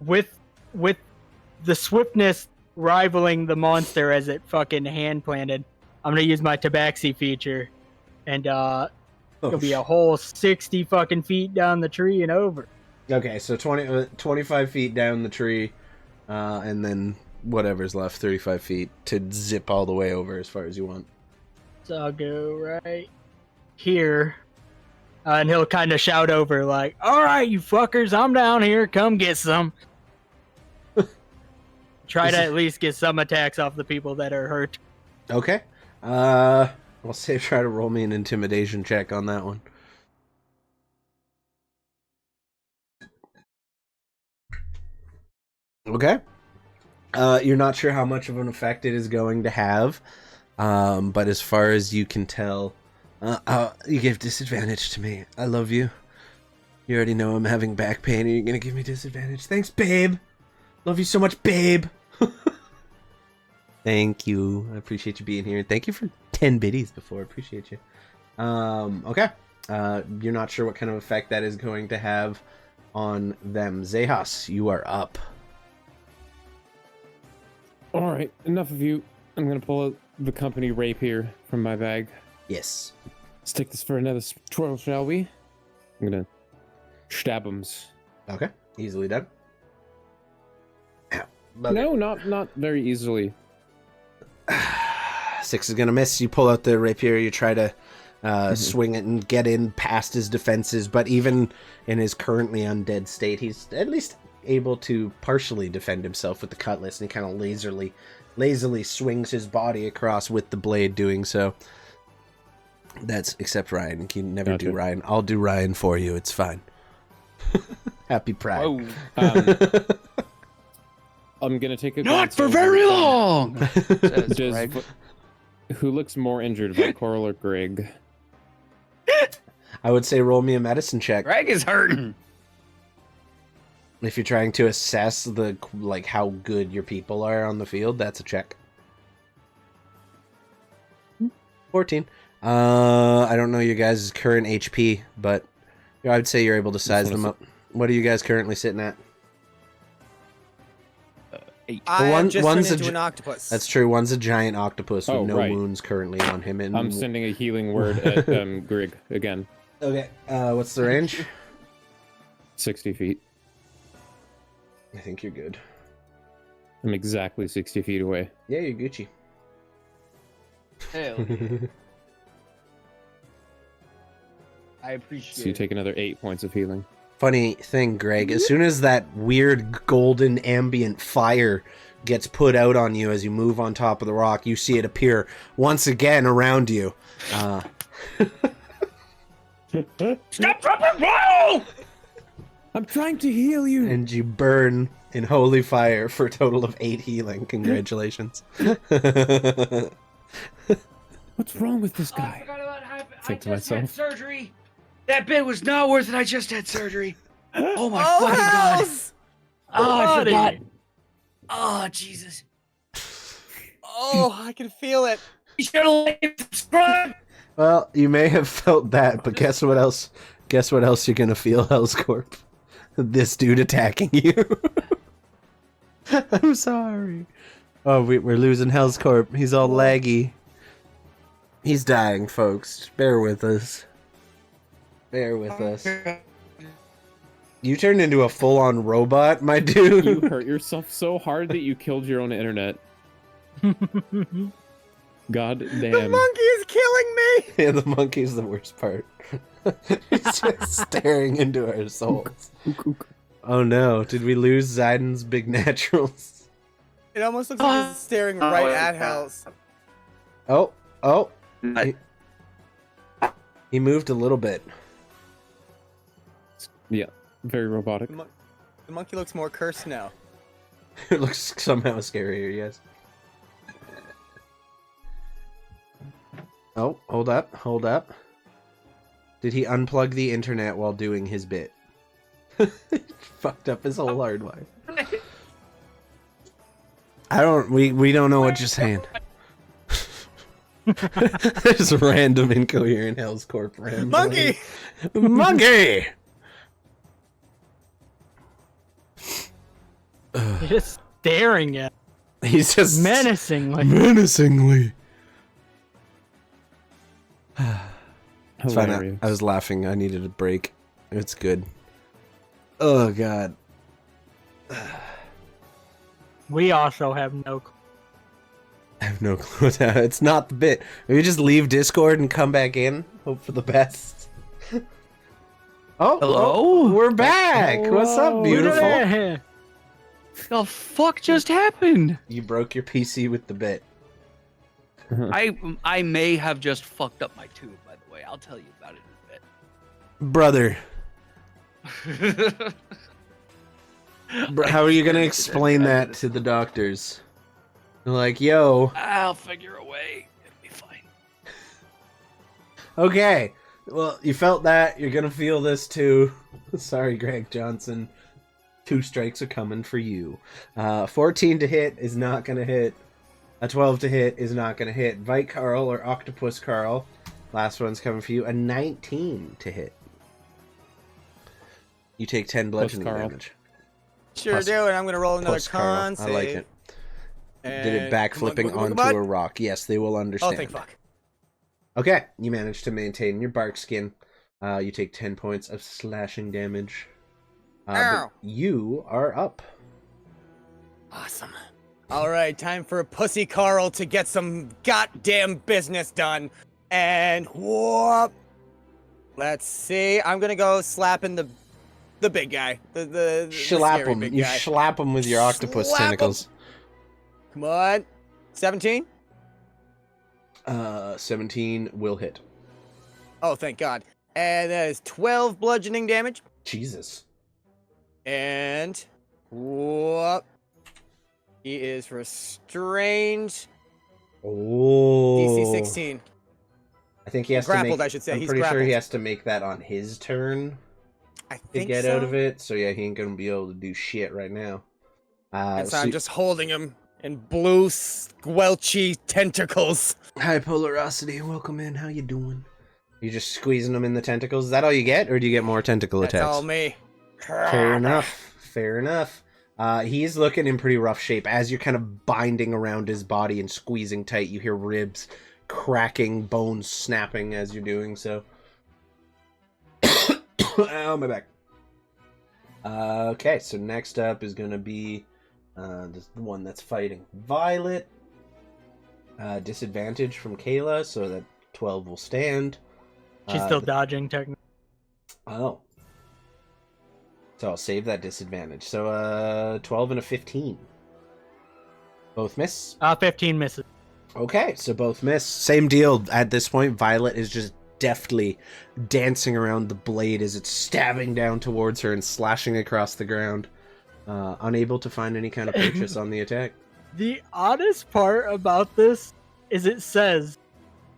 With the swiftness rivaling the monster as it fucking hand planted, I'm gonna use my tabaxi feature, and it'll be a whole 60 fucking feet down the tree and over. Okay, so 25 feet down the tree, and then whatever's left, 35 feet to zip all the way over as far as you want. So I'll go right here, and he'll kind of shout over like, "All right, you fuckers, I'm down here. Come get some." Try to at least get some attacks off the people that are hurt. Okay. I'll say try to roll me an intimidation check on that one. Okay. You're not sure how much of an effect it is going to have, but as far as you can tell, you give disadvantage to me. I love you. You already know I'm having back pain, and you're gonna give me disadvantage. Thanks, babe. Love you so much, babe. Thank you. I appreciate you being here. Thank you for 10 biddies before. I appreciate you. Okay. You're not sure what kind of effect that is going to have on them. Xechas, you are up. All right, enough of you. I'm gonna pull out the company rapier from my bag. Yes. Let's take this for another twirl, shall we? I'm gonna stab him. Okay. Easily done. Ow. No, not very easily. 6 is gonna miss. You pull out the rapier. You try to swing it and get in past his defenses, but even in his currently undead state, he's at least able to partially defend himself with the cutlass, and he kind of lazily swings his body across with the blade doing so. That's except Ryan. You can never do Ryan. I'll do Ryan for you. It's fine. Happy Pride. I'm gonna take a Not glance for over very at- long. Says Does Greg. who looks more injured, Vicoral or Greg? I would say roll me a medicine check. Greg is hurting. If you're trying to assess the how good your people are on the field, that's a check. 14. I don't know your guys' current HP, but I would say you're able to size them up. What are you guys currently sitting at? 8. I one- just one's turned a into gi- an octopus. That's true. One's a giant octopus with Oh, no right. wounds currently on him. And I'm sending a healing word at Greg again. Okay. What's the range? 60 feet. I think you're good. I'm exactly 60 feet away. Yeah, you're Gucci. Hell, I appreciate So you take another 8 points of healing. Funny thing, Greg, as soon as that weird golden ambient fire gets put out on you as you move on top of the rock, you see it appear once again around you. Stop, drop, and roll! I'm trying to heal you. And you burn in holy fire for a total of 8 healing. Congratulations. What's wrong with this I guy? forgot about how I Think to just had myself. surgery. That bit was not worth it. I just had surgery. Oh my Oh, fucking god. hells! Oh, I Buddy. forgot. Oh, Jesus. Oh, I can feel it. You should have liked and subscribed. Well, you may have felt that, but guess what else? Guess what else you're gonna feel, Hellscorp? This dude attacking you. I'm sorry. Oh, we're losing Hellscorp. He's all laggy. He's dying, folks. Bear with us. Bear with us. You turned into a full-on robot, my dude. You hurt yourself so hard that you killed your own internet. God The damn. monkey is killing me. Yeah, the monkey's the worst part. He's just staring into our souls. Oh no, did we lose Zaiden's big naturals? It almost looks like he's staring right at Hells. Oh. He moved a little bit. Yeah, very robotic. The monkey looks more cursed now. It looks somehow scarier, yes. Oh, hold up. Did he unplug the internet while doing his bit? Fucked up his whole hardwire. We don't know what you're saying. There's a random incoherent Hellscorp rambling. Monkey! Monkey! You're just staring at He's just menacingly. menacingly. It's fine. Hilarious. I was laughing. I needed a break. It's good. Oh god. We also have no clue. I have no clue what that. It's not the bit. Maybe just leave Discord and come back in. Hope for the best. Oh, we're back. What's up, beautiful? Yeah. The fuck just happened? You broke your PC with the bit. I may have just fucked up my tube, by the way. I'll tell you about it Brother, in a bit. how are you gonna explain that to the doctors? They're like, yo, I'll figure a way. It'll be fine. okay. Well, you felt that. You're gonna feel this too. Sorry, Greg Johnson. 2 strikes are coming for you. 14 to hit is not gonna hit. A 12 to hit is not gonna hit. Vite Carl or Octopus Carl. Last one's coming for you. A 19 to hit. You take 10 bludgeoning Carl. damage. Sure Plus- do, and I'm gonna roll another Plus Carl. con I like save. it. Did it And- backflipping come on, onto a rock. Yes, they will Oh, understand. thank fuck. Okay, you managed to maintain your bark skin. You take 10 points of slashing damage. But Ow. you are up. Awesome. Alright, time for Pussy Carl to get some goddamn business done. And whoop. Let's see. I'm gonna go slapping the big guy. The Slap scary him. big You guy. slap him with your octopus Slap 'em. tentacles. Come on. 17? 17 will hit. Oh, thank God. And that is 12 bludgeoning damage. Jesus. And whoop. He is restrained. Oh. DC 16. I think he has Grappled, to make, I should say. I'm He's pretty sure grappled. he has to make that on his turn I to think get so. out of it. So yeah, he ain't gonna be able to do shit right now. And so so I'm just holding him in blue squelchy tentacles. Hi, Polarosity. Welcome in. How you doing? You just squeezing them in the tentacles? Is that all you get, or do you get more tentacle That's attacks? all me. Fair enough. Fair enough. He's looking in pretty rough shape. As you're kind of binding around his body and squeezing tight, you hear ribs cracking, bones snapping as you're doing so. Ow, my back. Okay, so next up is going to be the one that's fighting Violet. Disadvantage from Kayla, so that 12 will stand. She's still dodging, technically. Oh. So I'll save that disadvantage. So 12 and a 15. Both miss? 15 misses. Okay, so both miss. Same deal. At this point, Violet is just deftly dancing around the blade as it's stabbing down towards her and slashing across the ground. Unable to find any kind of purchase on the attack. The oddest part about this is it says,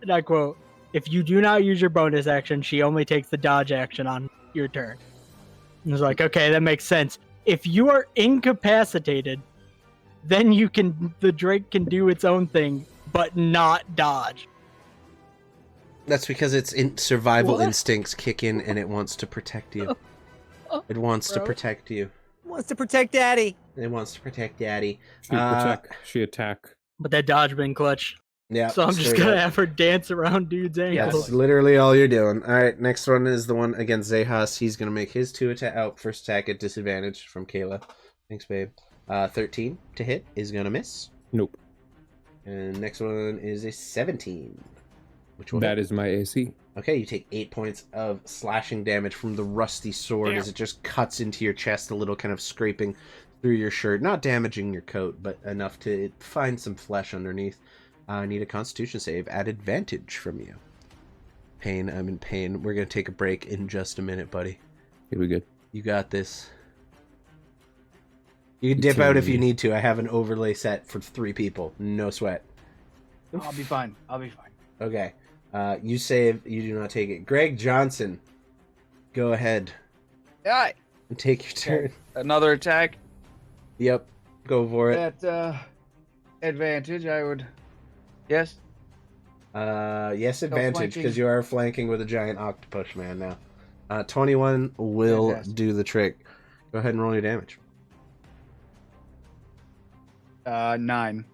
and I quote, if you do not use your bonus action, she only takes the dodge action on your turn. And it's like, okay, that makes sense. If you are incapacitated, then the Drake can do its own thing, but not dodge. That's because its survival What? instincts kick in and it wants to protect you. It wants to Bro. protect you. Wants to protect Daddy. It wants to protect Daddy. She protect. She attack. But that dodge been clutch. Yeah. So I'm just straight gonna up. have her dance around dude's ankles. That's literally all you're doing. All right, next one is the one against Xechas. He's gonna make his first attack at disadvantage from Kayla. Thanks, babe. 13 to hit is gonna miss. Nope. And next one is a 17. Which one? That is my AC. Okay, you take 8 points of slashing damage from the rusty sword as it just cuts into your chest, a little kind of scraping through your shirt, not damaging your coat, but enough to find some flesh underneath. I need a Constitution save at advantage from you. Pain, I'm in pain. We're gonna take a break in just a minute, buddy. Here we good. You got this. You can dip out if you need to. I have an overlay set for 3 people. No sweat. I'll be fine. Okay. You save. You do not take it. Greg Johnson, go ahead Yeah. and take your turn. Another attack Yep. Go for it. at advantage. I would. Yes. Yes, advantage, flanking. because you are flanking with a giant octopus man now. 21 will Fantastic. do the trick. Go ahead and roll your damage. 9.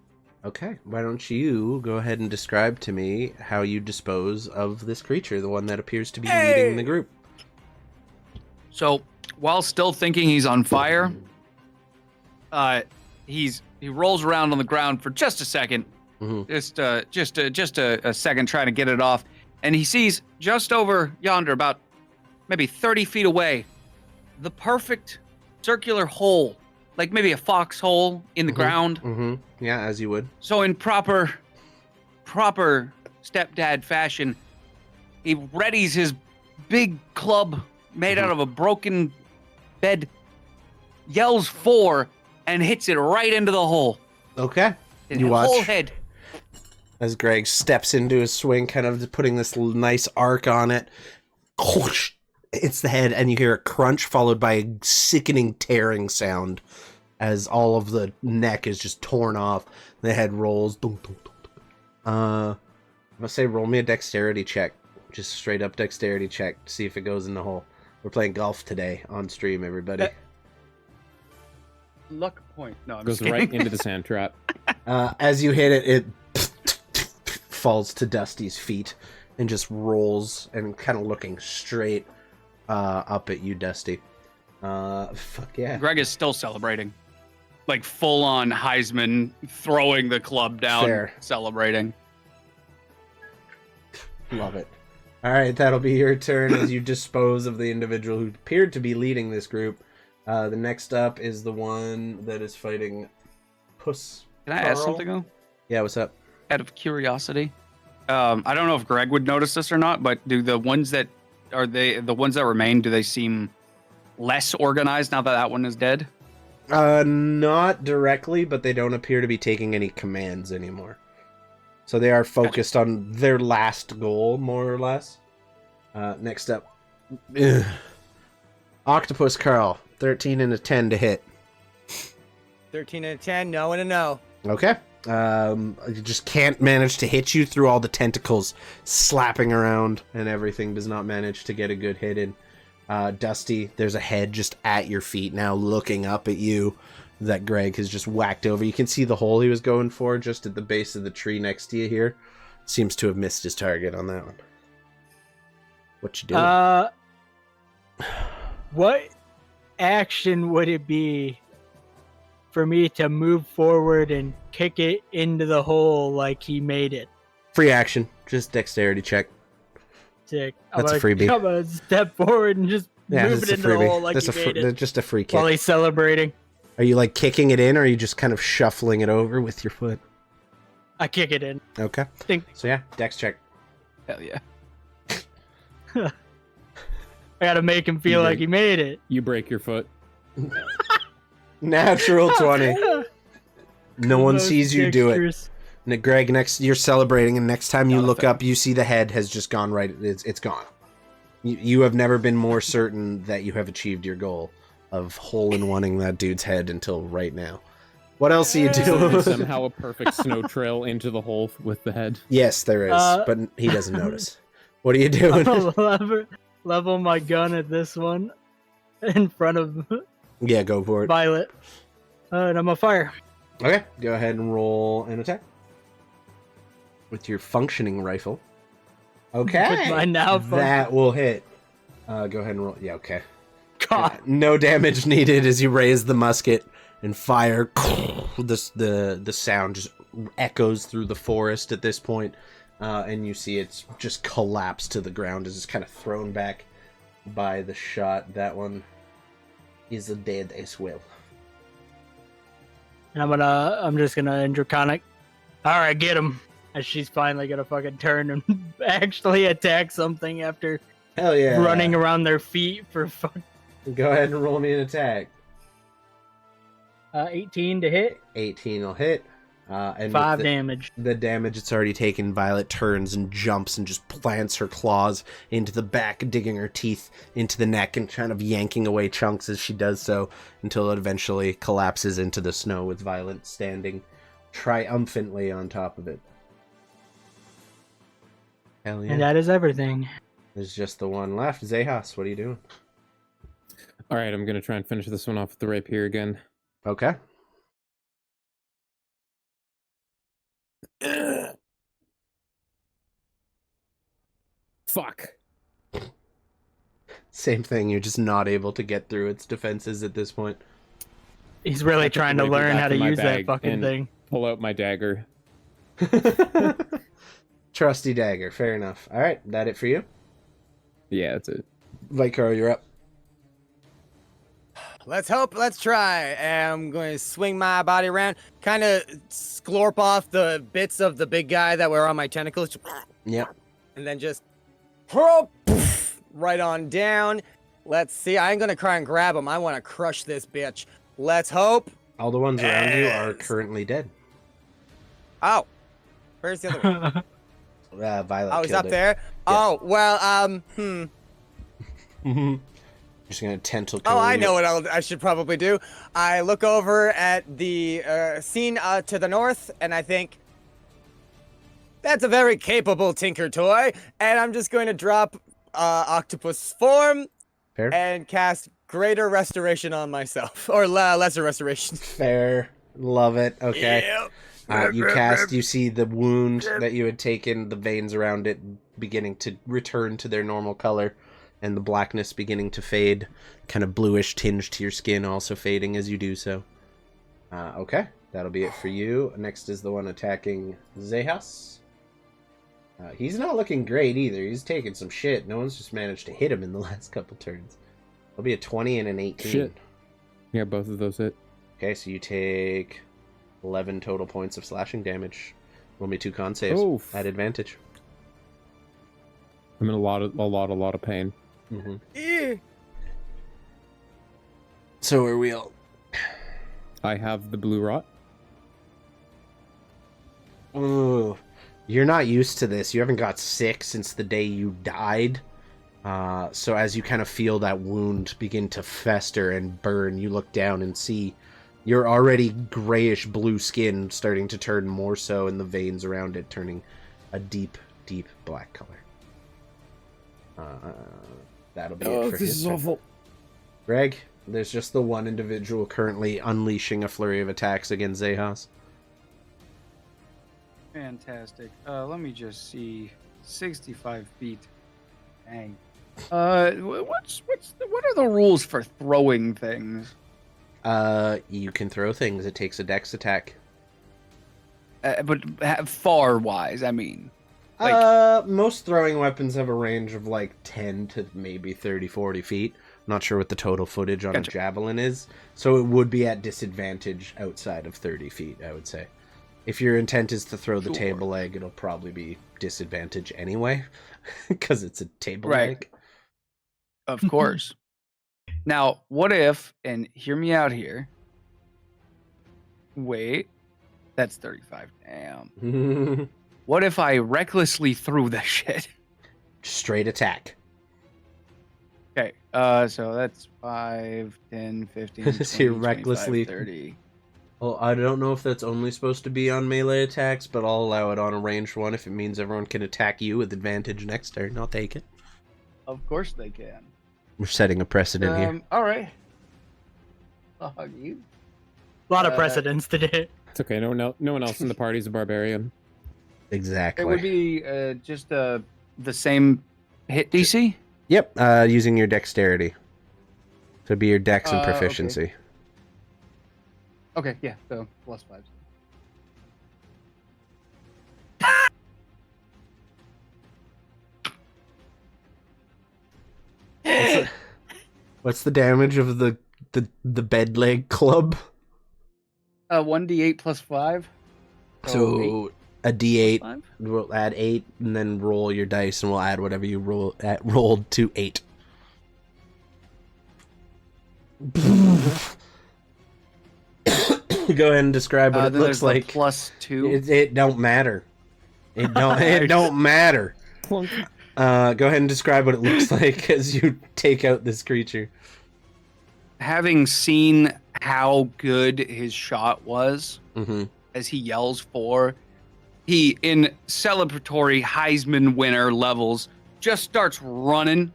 Okay, why don't you go ahead and describe to me how you dispose of this creature, the one that appears to be leading the group. So while still thinking he's on fire, he rolls around on the ground for just a second, Mhm. just a second, trying to get it off, and he sees just over yonder, about maybe 30 feet away, the perfect circular hole, like maybe a foxhole in the ground. Mm-hmm. Yeah, as you would. So in proper stepdad fashion, he readies his big club made out of a broken bed, yells 4, and hits it right into the hole. Okay. The You watch. whole head. As Greg steps into his swing, kind of putting this nice arc on it. Whoosh, hits the head, and you hear a crunch followed by a sickening tearing sound as all of the neck is just torn off. The head rolls. I'm going to say roll me a dexterity check. Just straight up dexterity check to see if it goes in the hole. We're playing golf today on stream, everybody. Luck point. No, I'm Goes just right kidding. into the sand trap. As you hit it, it falls to Dusty's feet and just rolls and kind of looking straight up at you, Dusty. Fuck yeah. Greg is still celebrating. Like full on Heisman, throwing the club down, Fair. celebrating. Love it. All right, that'll be your turn as you dispose of the individual who appeared to be leading this group. The next up is the one that is fighting Puss. Can I ask Carl? something though? Yeah, what's up? Out of curiosity. I don't know if Greg would notice this or not, but do the ones that remain, do they seem less organized now that that one is dead? Not directly, but they don't appear to be taking any commands anymore. So they are focused on their last goal, more or less. Next up. Ugh. Octopus Carl, 13 and a 10 to hit. 13 and a 10, no and a no. Okay. You just can't manage to hit you through all the tentacles slapping around, and everything does not manage to get a good hit in. Dusty, there's a head just at your feet now looking up at you that Greg has just whacked over. You can see the hole he was going for just at the base of the tree next to you here. Seems to have missed his target on that one. What you doing? What action would it be for me to move forward and kick it into the hole like he made it? Free action. Just dexterity check. Sick. That's a freebie. I'm gonna step forward and just move it into the hole like he made it just a free kick. while he's celebrating. Are you like kicking it in, or are you just kind of shuffling it over with your foot? I kick it in. Okay. Think So yeah, dex check. Hell yeah. I gotta make him feel You like he made it. You break your foot. Natural 20. No one Most sees you do it. dexterous. Greg, next you're celebrating, and next time you Not a look fan. up, you see the head has just gone right. It's gone. You have never been more certain that you have achieved your goal of hole-in-oneing that dude's head until right now. What else are you There's doing? somehow a perfect snow trail into the hole with the head. Yes, there is, Uh, but he doesn't notice. What are you doing? I'll level my gun at this one in front of Yeah, go for it. Violet. And I'm a fire. Okay, go ahead and roll an attack with your functioning rifle. Okay, With my now that will hit. Go ahead and roll. Yeah, okay. God. No damage needed as you raise the musket and fire. The sound just echoes through the forest at this point, and you see it's just collapsed to the ground as it's kind of thrown back by the shot. That one is dead as well. And I'm just gonna end Draconic. Alright, get him. As she's finally gonna fucking turn and actually attack something after Hell yeah! running around their feet for fuck. Go ahead and roll me an attack. 18 to hit. 18 will hit. And 5 damage. The damage it's already taken, Violet turns and jumps and just plants her claws into the back, digging her teeth into the neck and kind of yanking away chunks as she does so until it eventually collapses into the snow with Violet standing triumphantly on top of it. Hell yeah. And that is everything. There's just the one left. Xechas, what are you doing? All right, I'm gonna try and finish this one off with the rapier again. Okay. Fuck. Same thing, you're just not able to get through its defenses at this point. He's really put the trying to rapier learn back how to in my use that bag fucking and thing. Pull out my dagger. Trusty dagger, fair enough. Alright, that it for you? Yeah, that's it. Vikar, you're up. Let's hope. Let's try. I'm going to swing my body around, kind of sklorp off the bits of the big guy that were on my tentacles. Yep. And then just right on down. Let's see. I ain't going to try and grab him. I want to crush this bitch. Let's hope. All the ones around you are Yes. currently dead. Oh. Where's the other one? Violet Oh, he's killed up it. there. Yeah. Oh, well, Just gonna tentacle. Oh, I you. know what I should probably do. I look over at the scene to the north, and I think, that's a very capable Tinker Toy, and I'm just going to drop Octopus Form Fair. and cast Greater Restoration on myself, or Lesser Restoration. Fair. Love it. Okay. Yep. You see the wound that you had taken, the veins around it beginning to return to their normal color, and the blackness beginning to fade, kind of bluish tinge to your skin also fading as you do so. Okay, that'll be it for you. Next is the one attacking Xechas. He's not looking great either. He's taking some shit. No one's just managed to hit him in the last couple turns. It'll be a 20 and an 18. Shit. Yeah, both of those hit. Okay, so you take 11 total points of slashing damage. Roll me 2 con saves Oof. at advantage. I'm in a lot of pain. Mm-hmm. Yeah. So are we all... I have the blue rot. Ooh, you're not used to this. You haven't got sick since the day you died. So as you kind of feel that wound begin to fester and burn, you look down and see your already grayish blue skin starting to turn more so, and the veins around it turning a deep, deep black color. That'll be it for his turn. awful. Greg, there's just the one individual currently unleashing a flurry of attacks against Xechas. Fantastic. Let me just see. 65 feet. Dang. What are the rules for throwing things? You can throw things. It takes a dex attack. But far wise, I mean. Most throwing weapons have a range of like 10 to maybe 30, 40 feet. Not sure what the total footage on Gotcha. a javelin is. So it would be at disadvantage outside of 30 feet, I would say. If your intent is to throw the Sure. table leg, it'll probably be disadvantage anyway. Because it's a table Right. leg. Of course. Now, what if, and hear me out here. Wait. That's 35. Damn. What if I recklessly threw the shit? Straight attack. Okay, so that's 5, 10, 15, 20, So you're 25, recklessly- 30. Well, I don't know if that's only supposed to be on melee attacks, but I'll allow it on a ranged one if it means everyone can attack you with advantage next turn. I'll take it. Of course they can. We're setting a precedent here. All right. I'll hug you. A lot of precedents today. It's okay. No one else in the party's a barbarian. Exactly. It would be just the same hit DC. Yep, using your dexterity. So it'd be your dex and Okay. proficiency. Okay, yeah, so +5. What's the damage of the bed leg club? 1d8 +5. So a d8. 5? We'll add 8, and then roll your dice, and we'll add whatever you rolled to 8. Go ahead and describe what it Then looks there's the like. +2. It don't matter. It don't matter. Go ahead and describe what it looks like as you take out this creature. Having seen how good his shot was, Mm-hmm. as he yells for, he, in celebratory Heisman winner levels, just starts running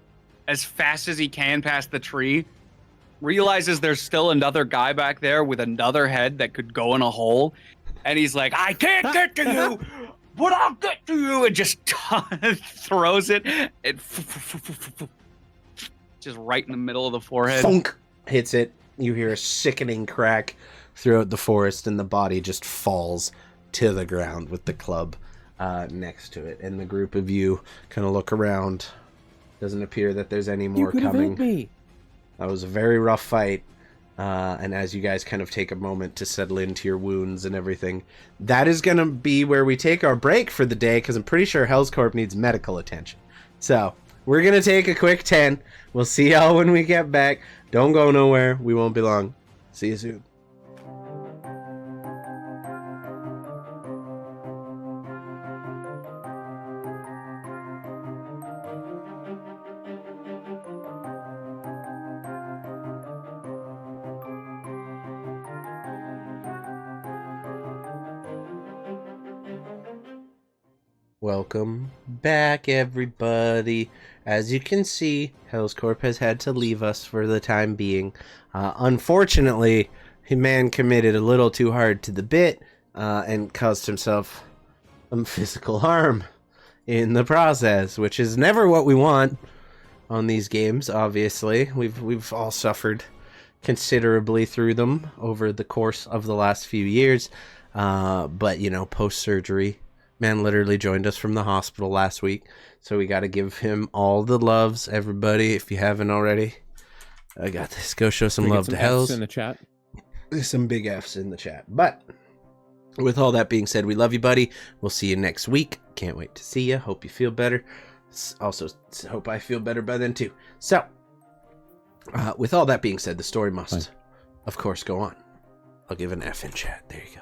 as fast as he can past the tree, realizes there's still another guy back there with another head that could go in a hole, and he's like, I can't get to you, but I'll get to you, and just throws it, and just right in the middle of the forehead. Thunk! Hits it. You hear a sickening crack throughout the forest, and the body just falls to the ground with the club next to it. And the group of you kind of look around. Doesn't appear that there's any more coming. Me. That was a very rough fight. And as you guys kind of take a moment to settle into your wounds and everything, that is going to be where we take our break for the day, because I'm pretty sure Hell's Corp needs medical attention. So we're going to take a quick 10. We'll see y'all when we get back. Don't go nowhere. We won't be long. See you soon. Welcome back, everybody. As you can see, Hell's Corp has had to leave us for the time being. Unfortunately, man committed a little too hard to the bit and caused himself some physical harm in the process, which is never what we want on these games. Obviously, we've all suffered considerably through them over the course of the last few years. But you know, post surgery. Man literally joined us from the hospital last week, so we got to give him all the loves, everybody. If you haven't already, I got this. Go show some love to Hells. In the chat. There's some big F's in the chat. But with all that being said, we love you, buddy. We'll see you next week. Can't wait to see you. Hope you feel better. Also, hope I feel better by then too. So, with all that being said, the story must, of course, go on. I'll give an F in chat. There you go.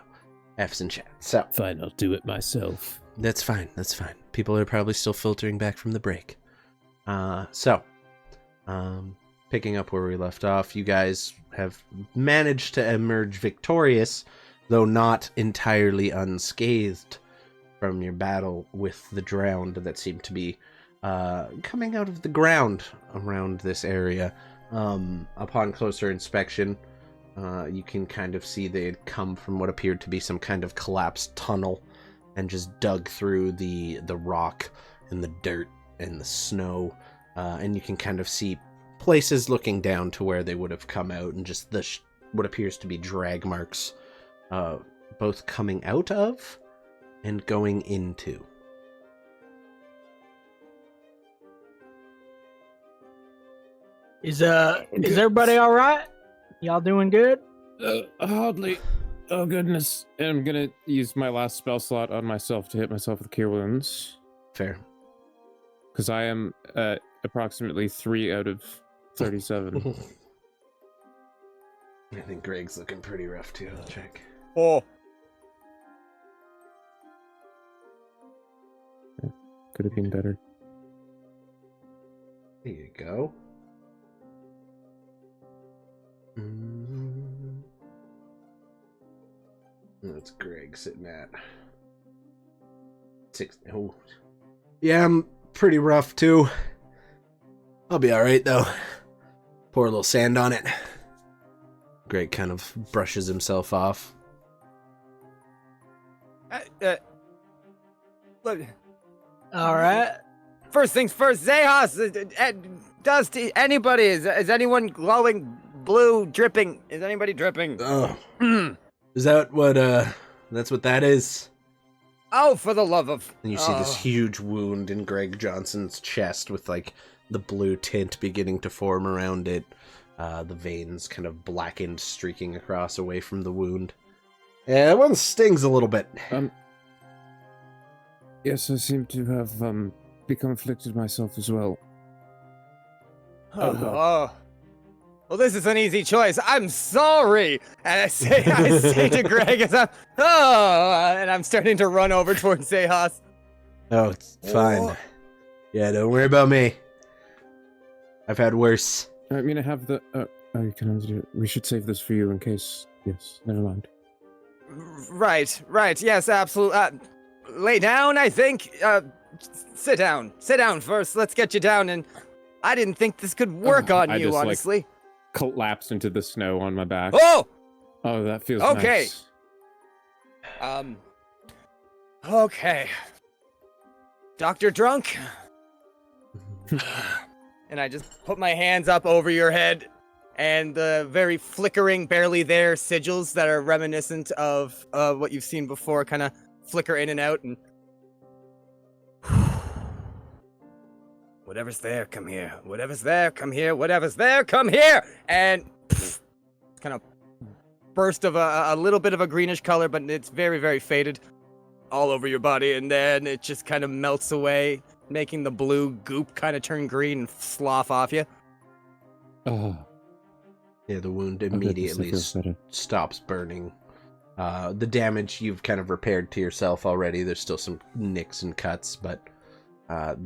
F's in chat. So Fine, I'll do it myself. that's fine. That's fine. People are probably still filtering back from the break. Picking up where we left off, you guys have managed to emerge victorious, though not entirely unscathed from your battle with the drowned that seemed to be coming out of the ground around this area. Upon closer inspection, you can kind of see they had come from what appeared to be some kind of collapsed tunnel and just dug through the rock and the dirt and the snow. And you can kind of see places looking down to where they would have come out, and just what appears to be drag marks, both coming out of and going into. Is everybody all right? Y'all doing good? Hardly. Oh, goodness. And I'm going to use my last spell slot on myself to hit myself with Cure Wounds. Fair. Because I am approximately 3 out of 37. I think Greg's looking pretty rough too. I'll check. Oh. Could have been better. There you go. That's Greg sitting at 6. Oh. Yeah, I'm pretty rough too. I'll be alright though. Pour a little sand on it. Greg kind of brushes himself off. Look, All right. first things first, Xechas, is anyone glowing blue, dripping? Is anybody dripping? Oh. Is that what, that's what that is? Oh, for the love of... And you see this huge wound in Greg Johnson's chest with, like, the blue tint beginning to form around it. The veins kind of blackened, streaking across away from the wound. Yeah, that one stings a little bit. Yes, I seem to have become afflicted myself as well. Oh. Well, this is an easy choice. I'm sorry. And I say to Greg as I'm, and I'm starting to run over towards Xechas. Oh, it's fine. Oh. Yeah, don't worry about me. I've had worse. I mean, I have the. You can undo it. We should save this for you in case. Yes, never mind. Right. Yes, absolutely. Lay down, I think. Sit down. Sit down first. Let's get you down. And I didn't think this could work on I you, just, honestly. Collapse into the snow on my back. Oh! Oh, that feels Okay. nice. Okay. Dr. Drunk? And I just put my hands up over your head, and the very flickering, barely there sigils that are reminiscent of what you've seen before kind of flicker in and out, and whatever's there, come here. Whatever's there, come here. Whatever's there, come here. And kind of burst of a little bit of a greenish color, but it's very, very faded all over your body, and then it just kind of melts away, making the blue goop kind of turn green and slough off you. Oh, Yeah, the wound oh goodness, immediately that feels better. stops burning. The damage you've kind of repaired to yourself already. There's still some nicks and cuts, but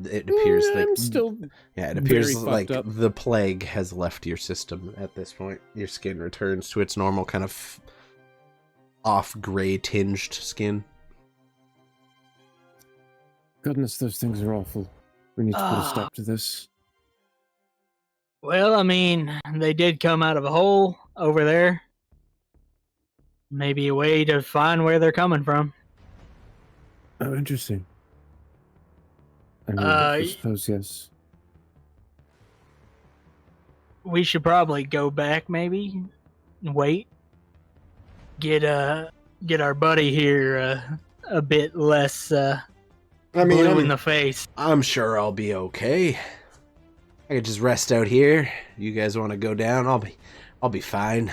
it appears like I'm still. it appears very like fucked up. the plague has left your system at this point. Your skin returns to its normal kind of off gray tinged skin. Goodness, those things are awful. We need to put a stop to this. Well, I mean, they did come out of a hole over there. Maybe a way to find where they're coming from. Oh, interesting. I mean, I suppose yes. We should probably go back, maybe, and wait. Get our buddy here a bit less I mean, blue in the face. I'm sure I'll be okay. I could just rest out here. You guys want to go down? I'll be fine.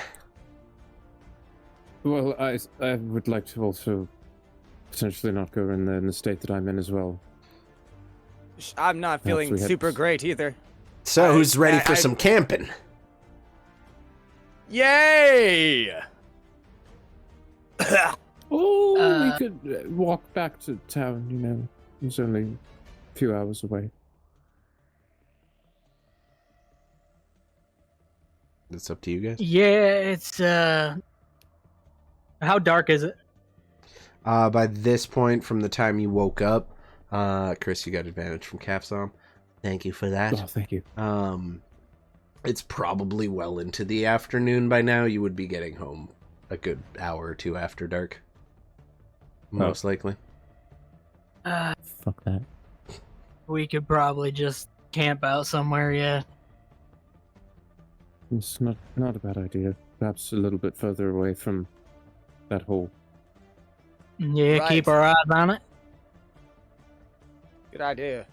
Well, I would like to also potentially not go in the state that I'm in as well. I'm not feeling we had- super great either. So, who's ready for I- some camping? Yay! Oh, we could walk back to town, you know. It's only a few hours away. It's up to you guys. Yeah, it's how dark is it? By this point, from the time you woke up, Chris, you got advantage from Capsom. Thank you for that. Oh, thank you. It's probably well into the afternoon by now. You would be getting home a good hour or two after dark. Most likely. Fuck that. We could probably just camp out somewhere, yeah. It's not a bad idea. Perhaps a little bit further away from that hole. Yeah, Right. keep our eyes on it. Good idea.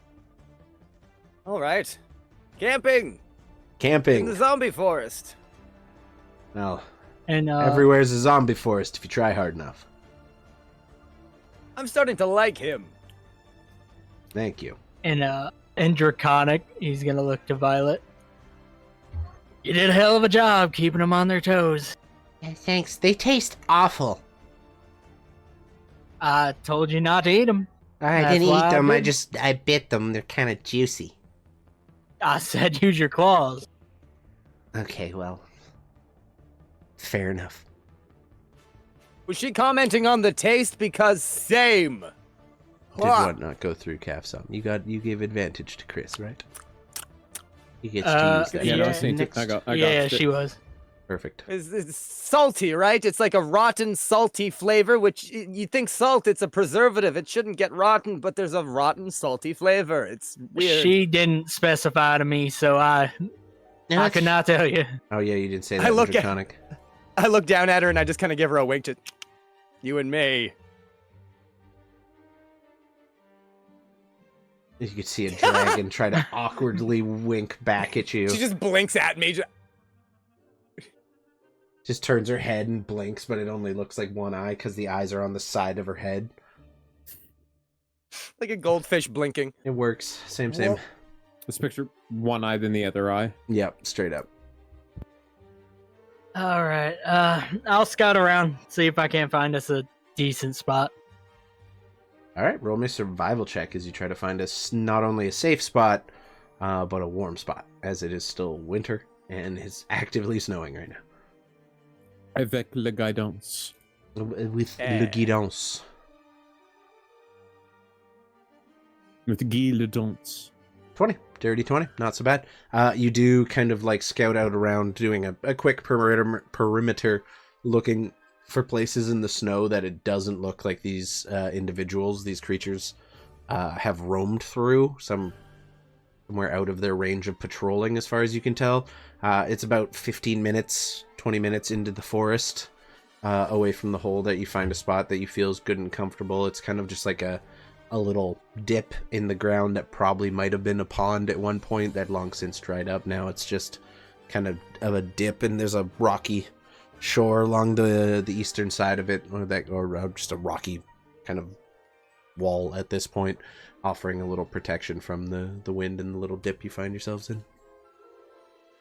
All right. Camping in the Camping. zombie forest. Well, And everywhere's a zombie forest if you try hard enough. I'm starting to like him. Thank you. and Draconic, he's gonna look to Violet. You did a hell of a job keeping them on their toes. Yeah, thanks. They taste awful. I told you not to eat them. I That's didn't why eat them. I didn't. bit them. They're kind of juicy. I said use your claws. Okay, well, fair enough. Was she commenting on the taste? Because same. Did what not go through calf some? You gave advantage to Chris, right? He gets to use that. Yeah, Yeah, no, see, next. I got yeah, it. she was. Perfect. It's salty, right? It's like a rotten, salty flavor, which you think salt, it's a preservative. It shouldn't get rotten, but there's a rotten, salty flavor. It's weird. She didn't specify to me, so I could not tell you. Oh yeah, you did say I that. look at- Draconic. I look down at her and I just kind of give her a wink to you and me. You could see a dragon try to awkwardly wink back at you. She just blinks at me. Just turns her head and blinks, but it only looks like one eye because the eyes are on the side of her head. Like a goldfish blinking. It works. Same. Let's picture one eye than the other eye. Yep, straight up. All right. I'll scout around, see if I can't find us a decent spot. All right, roll me a survival check as you try to find us not only a safe spot, but a warm spot, as it is still winter and it's actively snowing right now. Avec le guidance. With le guidance. With Guy le Dance. 20. Dirty 20. Not so bad. You do kind of like scout out around doing a quick perimeter looking for places in the snow that it doesn't look like these individuals, these creatures, have roamed through. Somewhere out of their range of patrolling as far as you can tell. It's about 15 minutes, 20 minutes into the forest, away from the hole that you find a spot that you feel is good and comfortable. It's kind of just like a little dip in the ground that probably might have been a pond at one point that long since dried up. Now it's just kind of a dip, and there's a rocky shore along the eastern side of it, or just a rocky kind of wall at this point, offering a little protection from the wind and the little dip you find yourselves in.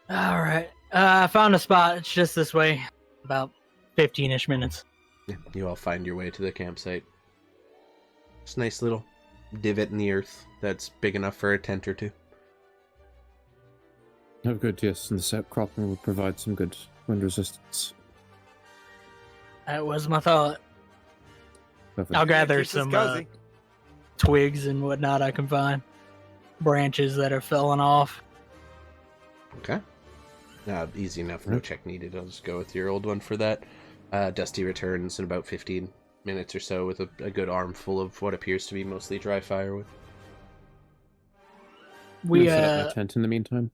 All right. I found a spot. It's just this way. About 15-ish minutes. Yeah, you all find your way to the campsite. It's a nice little divot in the earth that's big enough for a tent or two. Oh, good, yes, and the sap cropping will provide some good wind resistance. That was my thought. Lovely. I'll gather Keeps us some cozy. twigs and whatnot I can find. Branches that are falling off. Okay. Easy enough, no check needed. I'll just go with your old one for that. Dusty returns in about 15 minutes or so with a good armful of what appears to be mostly dry firewood. We set up my tent in the meantime.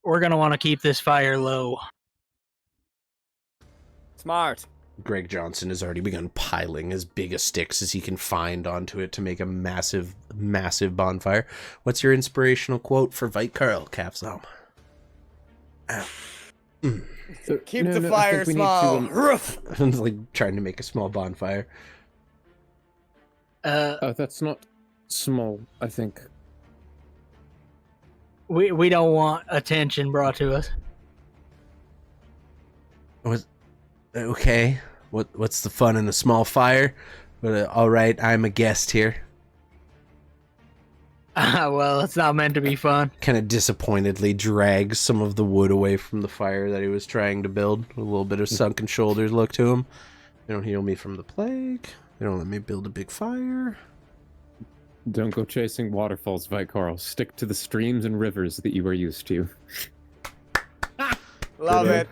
we're gonna want to keep this fire low. Smart. Greg Johnson has already begun piling as big a sticks as he can find onto it to make a massive, massive bonfire. What's your inspirational quote for Vite Carl, Capsom? Keep the fire small. Roof. I'm like trying to make a small bonfire. Oh, that's not small, I think. We don't want attention brought to us. Okay, what's the fun in a small fire? But all right, I'm a guest here. Well, it's not meant to be fun. Kind of disappointedly drags some of the wood away from the fire that he was trying to build. A little bit of sunken shoulders look to him. They don't heal me from the plague. They don't let me build a big fire. Don't go chasing waterfalls, Vicarl. Stick to the streams and rivers that you are used to. Love it.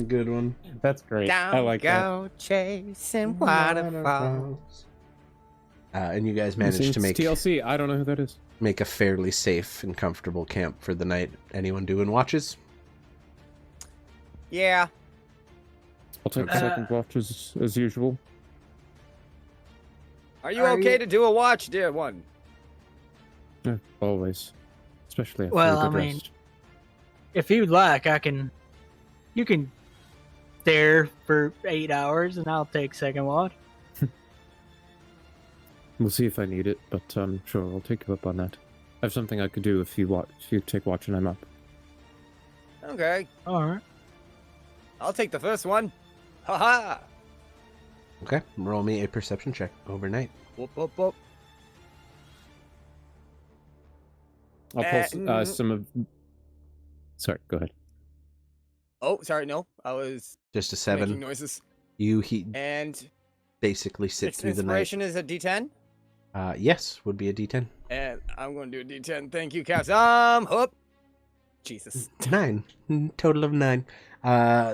Good one. That's great. I like go chasing waterfalls. And you guys that. managed to make TLC. I don't know who that is. a fairly safe and comfortable camp for the night. Anyone doing watches? Yeah. I'll take second watch as usual. Are you Are okay you- to do a watch, dear one? Yeah, always. Especially after Well, a good I mean- rest. If you'd like, you can stare for 8 hours and I'll take second watch. We'll see if I need it, but sure, I'll take you up on that. I have something I could do if you take watch and I'm up. Okay. All right. I'll take the first one. Haha. Okay, roll me a perception check overnight. Whoop, whoop, whoop. I'll pull some of... Sorry, go ahead. Oh, sorry, no. I was Just a making 7. noises. And basically sit through the night. inspiration is a D10. Yes, would be a D10. And I'm going to do a D10. Thank you, Caps. Hoop. Jesus. 9. Total of 9.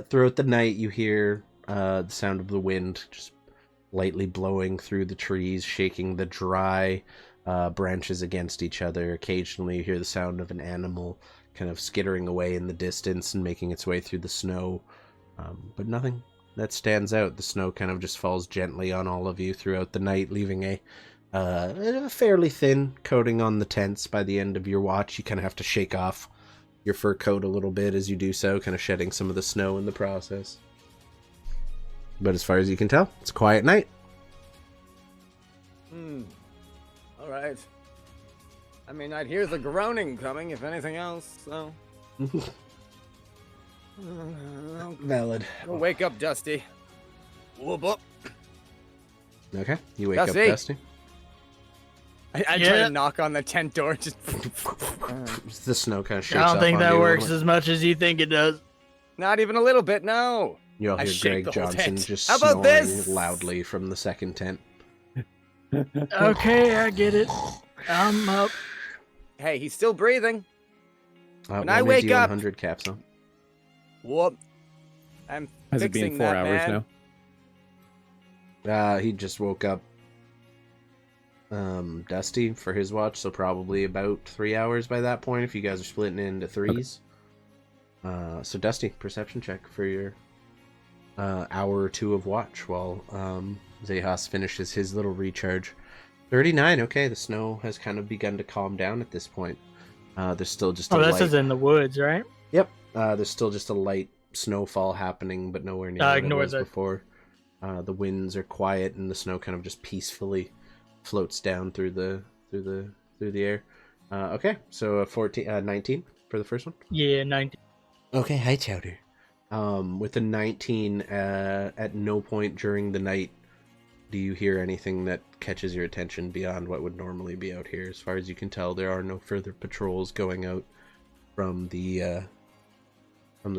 Throughout the night, you hear the sound of the wind just lightly blowing through the trees, shaking the dry branches against each other. Occasionally, you hear the sound of an animal kind of skittering away in the distance and making its way through the snow. But nothing that stands out. The snow kind of just falls gently on all of you throughout the night, leaving a fairly thin coating on the tents. By the end of your watch, you kind of have to shake off your fur coat a little bit as you do so, kind of shedding some of the snow in the process. But as far as you can tell, it's a quiet night. All right. I mean, I'd hear the groaning coming, if anything else, so... Valid. Go wake up, Dusty. Whoop up. Okay, you wake up, Dusty. Dusty. I try Yeah. to knock on the tent door. Just... The snow kind of shakes I don't up think onto that you a works little as much as you think it does. Not even a little bit, no. bit. You all I hear shake Greg the whole Johnson tent. just How about snoring this? loudly from the second tent. Okay, I get it. I'm up. Hey, he's still breathing. When I is wake you up- 100 caps on? Whoop. I'm Has it fixing been 4 that, hours man. now? He just woke up Dusty for his watch, so probably about 3 hours by that point if you guys are splitting it into threes. So Dusty, perception check for your hour or two of watch while Xechas finishes his little recharge. 39, okay, the snow has kind of begun to calm down at this point. There's still just a Oh, this light... is in the woods, right? Yep, there's still just a light snowfall happening, but nowhere near what it Ignore was the- before. The winds are quiet, and the snow kind of just peacefully floats down through the air. Okay, so 19 for the first one. Yeah, 19. Okay, hi Chowder. With a 19, at no point during the night do you hear anything that catches your attention beyond what would normally be out here. As far as you can tell, there are no further patrols going out from the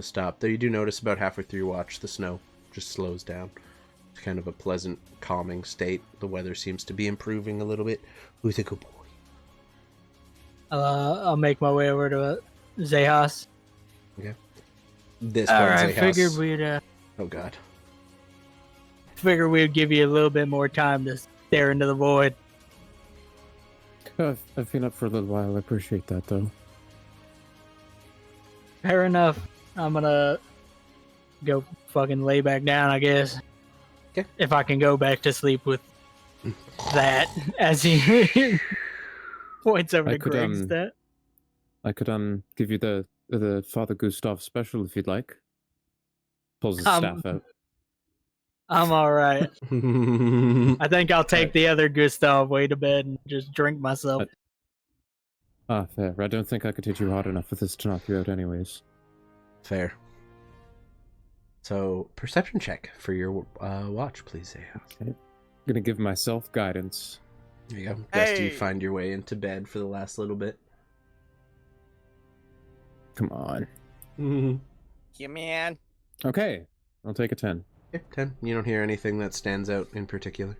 stop. Though you do notice about halfway through your watch, the snow just slows down. It's kind of a pleasant, calming state. The weather seems to be improving a little bit. Who's a good boy? I'll make my way over to Xechas. This All one, right, Xechas- figured we'd give you a little bit more time to stare into the void. I've been up for a little while. I appreciate that, though. Fair enough. I'm gonna go fucking lay back down, I guess. Okay. If I can go back to sleep with that, as he points over I to could, Greg's stat. I could give you the Father Gustav special if you'd like. Pulls his Um, staff out. I'm all right. I think I'll take the other Gustav way to bed and just drink myself. Fair. I don't think I could hit you hard enough with this to knock you out anyways. Fair. So, perception check for your watch, please, Xechas. Okay. I'm gonna give myself guidance. There you go. Best you Hey. find your way into bed for the last little bit. Come on. Yeah, man. Okay. I'll take a 10. Yeah, 10. You don't hear anything that stands out in particular.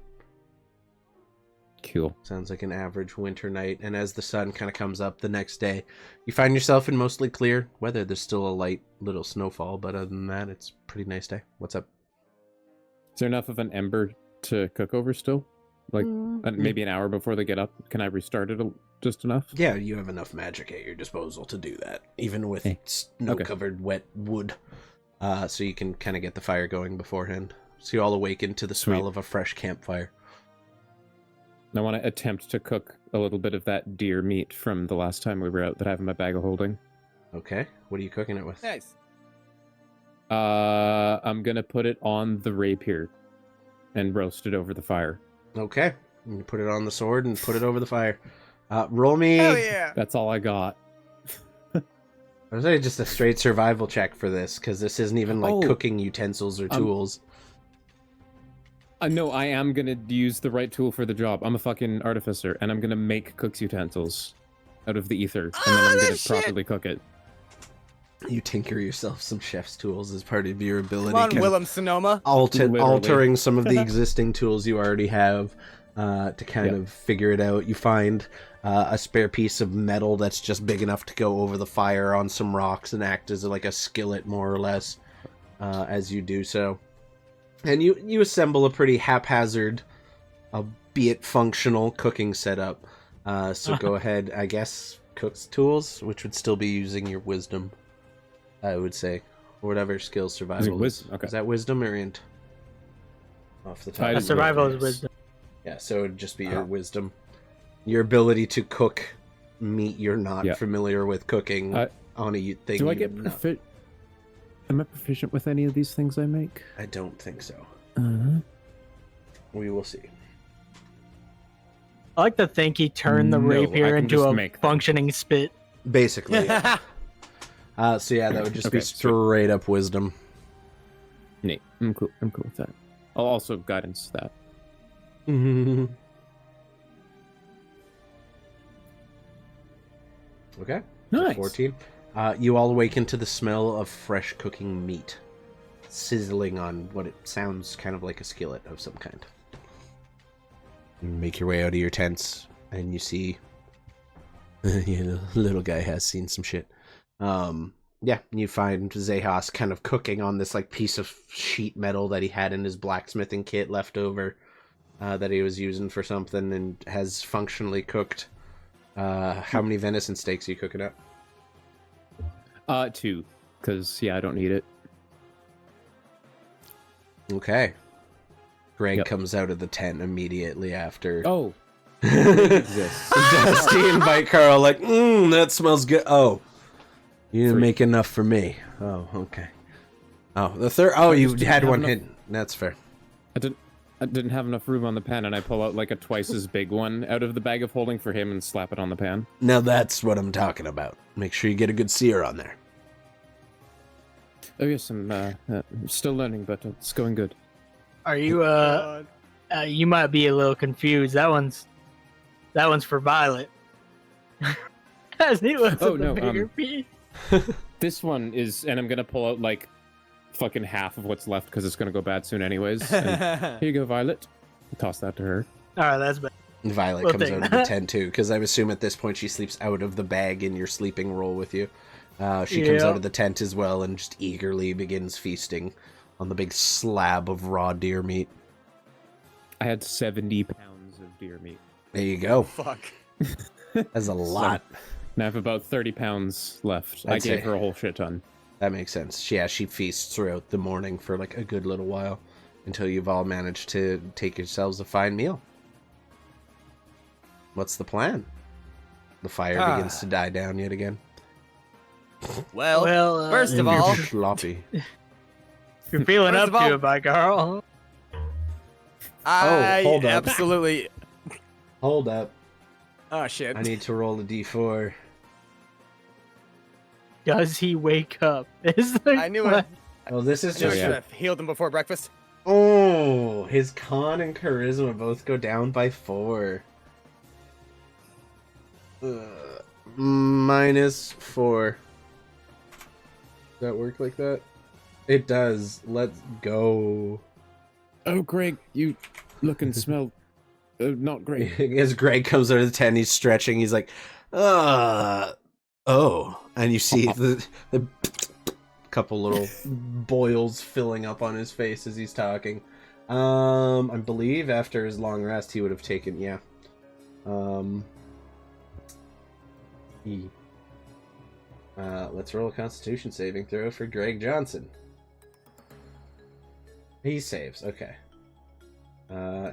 Cool. Sounds like an average winter night. And as the sun kind of comes up the next day, you find yourself in mostly clear weather. There's still a light little snowfall, but other than that, it's a pretty nice day. What's up? Is there enough of an ember to cook over still? Like maybe an hour before they get up? Can I restart it just enough? Yeah, you have enough magic at your disposal to do that, even with Hey. snow-covered wet wood. So you can kind of get the fire going beforehand. So you all awaken to the smell Sweet. of a fresh campfire. I want to attempt to cook a little bit of that deer meat from the last time we were out that I have in my bag of holding. Okay, what are you cooking it with? Nice. I'm gonna put it on the rapier and roast it over the fire. Okay, you put it on the sword and put it over the fire. Roll me. Hell yeah. That's all I got. I was saying just a straight survival check for this, because this isn't even like Oh. cooking utensils or tools. No, I am gonna use the right tool for the job. I'm a fucking artificer, and I'm gonna make cook's utensils out of the ether, and then I'm gonna this shit! properly cook it. You tinker yourself some chef's tools as part of your ability. Come on, kind of Willem Sonoma. Literally. altering some of the existing tools you already have to kind of figure it out. You find a spare piece of metal that's just big enough to go over the fire on some rocks and act as like a skillet, more or less, as you do so. And you assemble a pretty haphazard, albeit functional, cooking setup. So go ahead, I guess, cook's tools, which would still be using your wisdom, I would say. Or whatever skill survival is. Okay. Is that wisdom or int? Off the top. Survival is wisdom. Yeah, so it would just be your wisdom. Your ability to cook meat you're not familiar with cooking on a thing. Do I get Am I proficient with any of these things I make? I don't think so. Uh-huh. We will see. I like to think he turned the rapier into a functioning spit. Basically, yeah. So yeah, that would just be straight up wisdom. Neat. I'm cool with that. I'll also guidance that. Okay. Nice. 14. You all awaken to the smell of fresh cooking meat, sizzling on what it sounds kind of like a skillet of some kind. You make your way out of your tents, and you see, the little guy has seen some shit. Yeah, you find Xechas kind of cooking on this like piece of sheet metal that he had in his blacksmithing kit left over, that he was using for something, and has functionally cooked. How many venison steaks are you cooking up? 2, because I don't need it. Okay. Greg comes out of the tent immediately after. Oh, Dusty and Bite Carl like, that smells good. Oh, you didn't make enough for me. Oh, okay. Oh, the third. Oh, you had one hidden. That's fair. I didn't have enough room on the pan, and I pull out like a twice as big one out of the bag of holding for him and slap it on the pan. Now that's what I'm talking about. Make sure you get a good sear on there. Oh yes, I'm still learning, but it's going good. Are you you might be a little confused. That one's for Violet. As he looks at the bigger piece. This one is, and I'm gonna pull out like fucking half of what's left because it's gonna go bad soon anyways. And here you go, Violet. I'll toss that to her. All right, that's bad. Violet comes out of the tent too, because I assume at this point she sleeps out of the bag in your sleeping roll with you. She comes out of the tent as well and just eagerly begins feasting on the big slab of raw deer meat. I had 70 pounds of deer meat. There you go. Fuck. That's a lot. And I have about 30 pounds left. I gave her a whole shit ton. That makes sense. Yeah, she feasts throughout the morning for like a good little while until you've all managed to take yourselves a fine meal. What's the plan? The fire begins to die down yet again. Well, first of all, sloppy. You're feeling up to it, by Carl. Hold up. Absolutely. Hold up. Oh shit! I need to roll a d4. Does he wake up? I knew it. Oh, this is I just. should have healed him before breakfast. Oh, his con and charisma both go down by 4. -4. Does that work like that? It does. Let's go. Oh, Greg, you look and smell not great. As Greg comes out of the tent, he's stretching. He's like, oh. And you see the couple little boils filling up on his face as he's talking. I believe after his long rest, he would have taken, let's roll a Constitution saving throw for Greg Johnson. He saves, okay.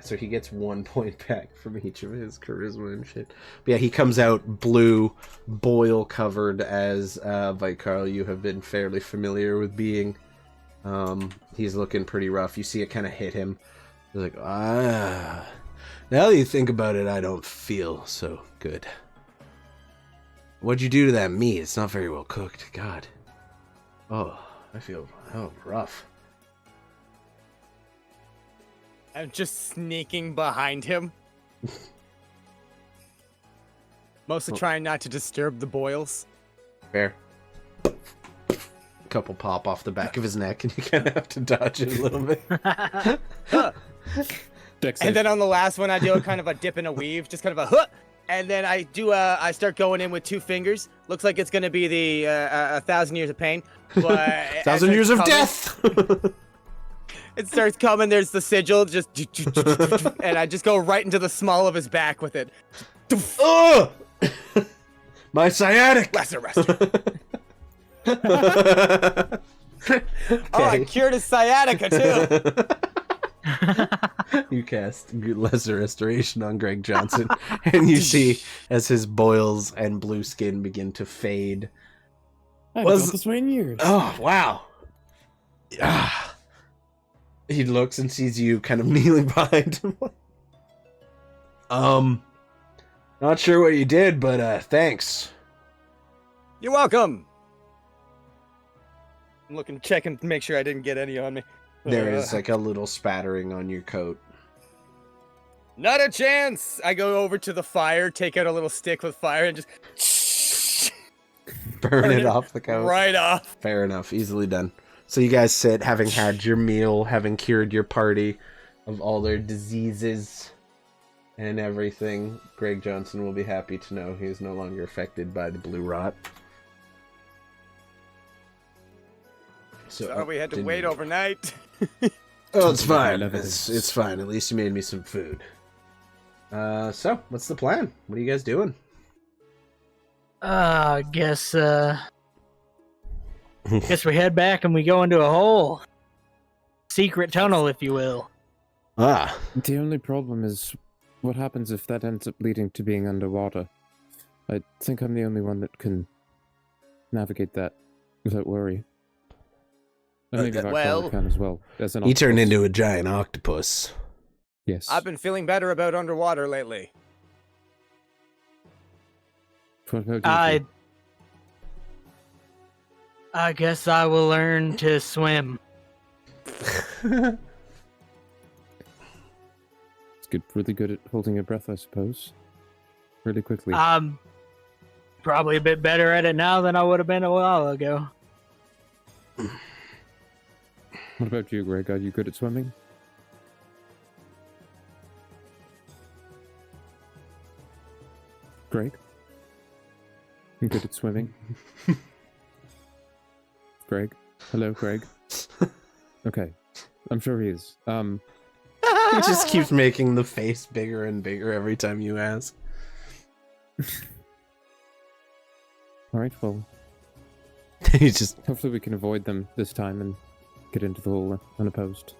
So he gets 1 point back from each of his charisma and shit. But yeah, he comes out blue, boil covered, as Vicarl, you have been fairly familiar with being. He's looking pretty rough. You see it kind of hit him. He's like, now that you think about it, I don't feel so good. What'd you do to that meat? It's not very well cooked. God. Oh, I feel rough. I'm just sneaking behind him. Mostly trying not to disturb the boils. Fair. couple pop off the back of his neck, and you kind of have to dodge it a little bit. And then on the last one, I do a kind of a dip and a weave, just kind of a huh. And then I start going in with 2 fingers. Looks like it's gonna be the 1,000 years of pain, but 1,000 years of death. It starts coming. There's the sigil, just and I just go right into the small of his back with it. Oh, my sciatic. Lesser restoration. Oh, I cured his sciatica too. You cast lesser restoration on Greg Johnson, and you see as his boils and blue skin begin to fade. I haven't felt this way in years. Oh, wow. He looks and sees you kind of kneeling behind him. Not sure what you did, but thanks. You're welcome. I'm looking to check and make sure I didn't get any on me. There is like a little spattering on your coat. Not a chance! I go over to the fire, take out a little stick with fire, and just Burn it off the coat. right off. Fair enough. Easily done. So you guys sit, having had your meal, having cured your party of all their diseases and everything. Greg Johnson will be happy to know he is no longer affected by the blue rot. So we had to wait overnight. Oh, it's fine. It's fine. At least you made me some food. So, what's the plan? What are you guys doing? I guess we head back and we go into a whole secret tunnel, if you will. Ah. The only problem is what happens if that ends up leading to being underwater. I think I'm the only one that can navigate that without worry. And maybe well, can as well. As an He turned octopus. into a giant octopus. Yes. I've been feeling better about underwater lately. What about you? I guess I will learn to swim. It's good, really good at holding your breath, I suppose. Really quickly. I'm probably a bit better at it now than I would have been a while ago. What about you, Greg? Are you good at swimming? Greg? You good at swimming? Greg? Hello, Greg? Okay. I'm sure he is. He just keeps making the face bigger and bigger every time you ask. Alright, well, He just... hopefully we can avoid them this time and get into the hole unopposed.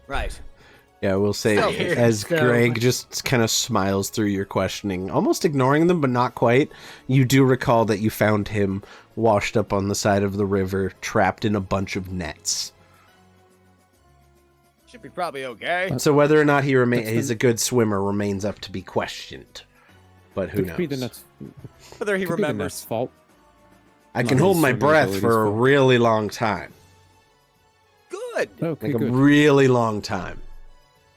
Right. Yeah, we'll say So- as Greg just kind of smiles through your questioning, almost ignoring them, but not quite. You do recall that you found him washed up on the side of the river, trapped in a bunch of nets. Should be probably okay. So whether or not he's That's a good swimmer remains up to be questioned. But who It could be the knows? Nets, Whether he could be the Nets' remembers. fault. I Not can his hold my swimming breath abilities for a fault. really long time. Good. Okay, Like a good. really long time.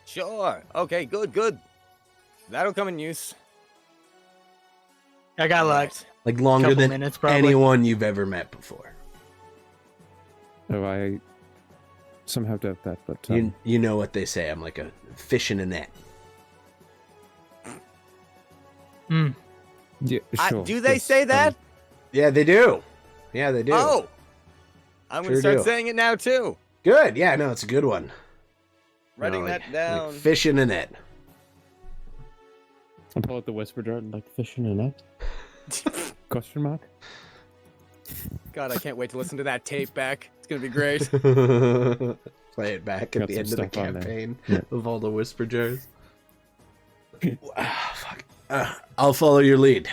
Sure. Okay, good. That'll come in use. I got like Like longer couple than minutes, probably. anyone you've ever met before. Oh, I somehow doubt that, but You know what they say. I'm like a fish in a net. yeah, sure. Do they yes, say that? Yeah, they do. Yeah, they do. Oh. I'm going Sure to start do. saying it now, too. Good. Yeah, no, it's a good one. Writing like, that down. Like fish in a net. I'll pull out the whisper jar and like fish in a net? Question mark? God, I can't wait to listen to that tape back. It's going to be great. Play it back at Got the some end of the stuff on there. campaign Yeah. of all the whisper jars. Fuck. I'll follow your lead.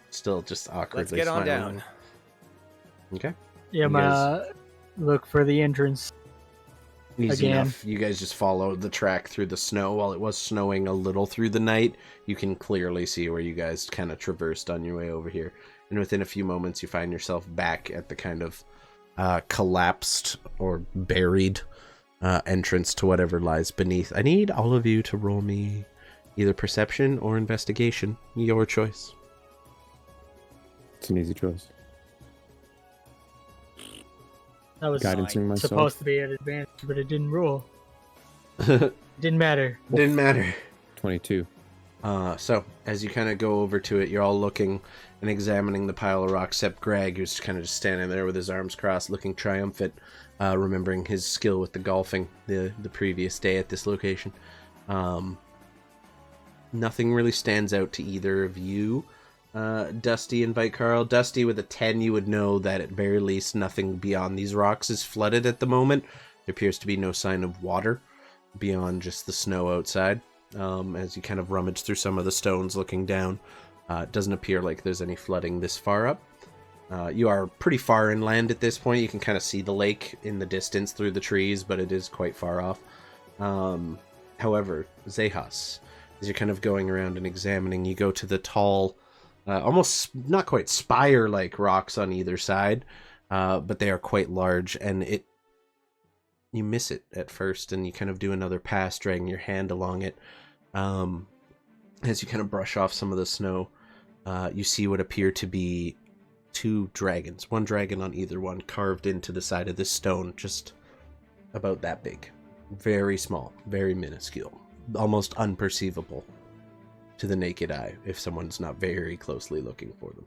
Still just awkwardly Let's get on smiling. down. Okay. Yeah, You my look for the entrance. Easy Again. enough. You guys just follow the track through the snow. While it was snowing a little through the night, you can clearly see where you guys kind of traversed on your way over here. And within a few moments, you find yourself back at the kind of collapsed or buried entrance to whatever lies beneath. I need all of you to roll me either perception or investigation. Your choice. It's an easy choice. That was Guidancing myself. supposed to be an advantage, but it didn't roll. Didn't matter. Didn't matter. 22. So, as you kind of go over to it, you're all looking and examining the pile of rocks, except Greg, who's kind of just standing there with his arms crossed, looking triumphant, remembering his skill with the golfing the previous day at this location. Nothing really stands out to either of you, Dusty and Vite Carl. Dusty, with a 10, you would know that at very least nothing beyond these rocks is flooded at the moment. There appears to be no sign of water beyond just the snow outside. As you kind of rummage through some of the stones looking down, it doesn't appear like there's any flooding this far up. You are pretty far inland at this point. You can kind of see the lake in the distance through the trees, but it is quite far off. However, Xechas, as you're kind of going around and examining, you go to the tall, almost not quite spire-like rocks on either side, but they are quite large, and you miss it at first, and you kind of do another pass, dragging your hand along it. As you kind of brush off some of the snow, you see what appear to be 2 dragons. One dragon on either one, carved into the side of this stone, just about that big. Very small, very minuscule, almost unperceivable to the naked eye if someone's not very closely looking for them.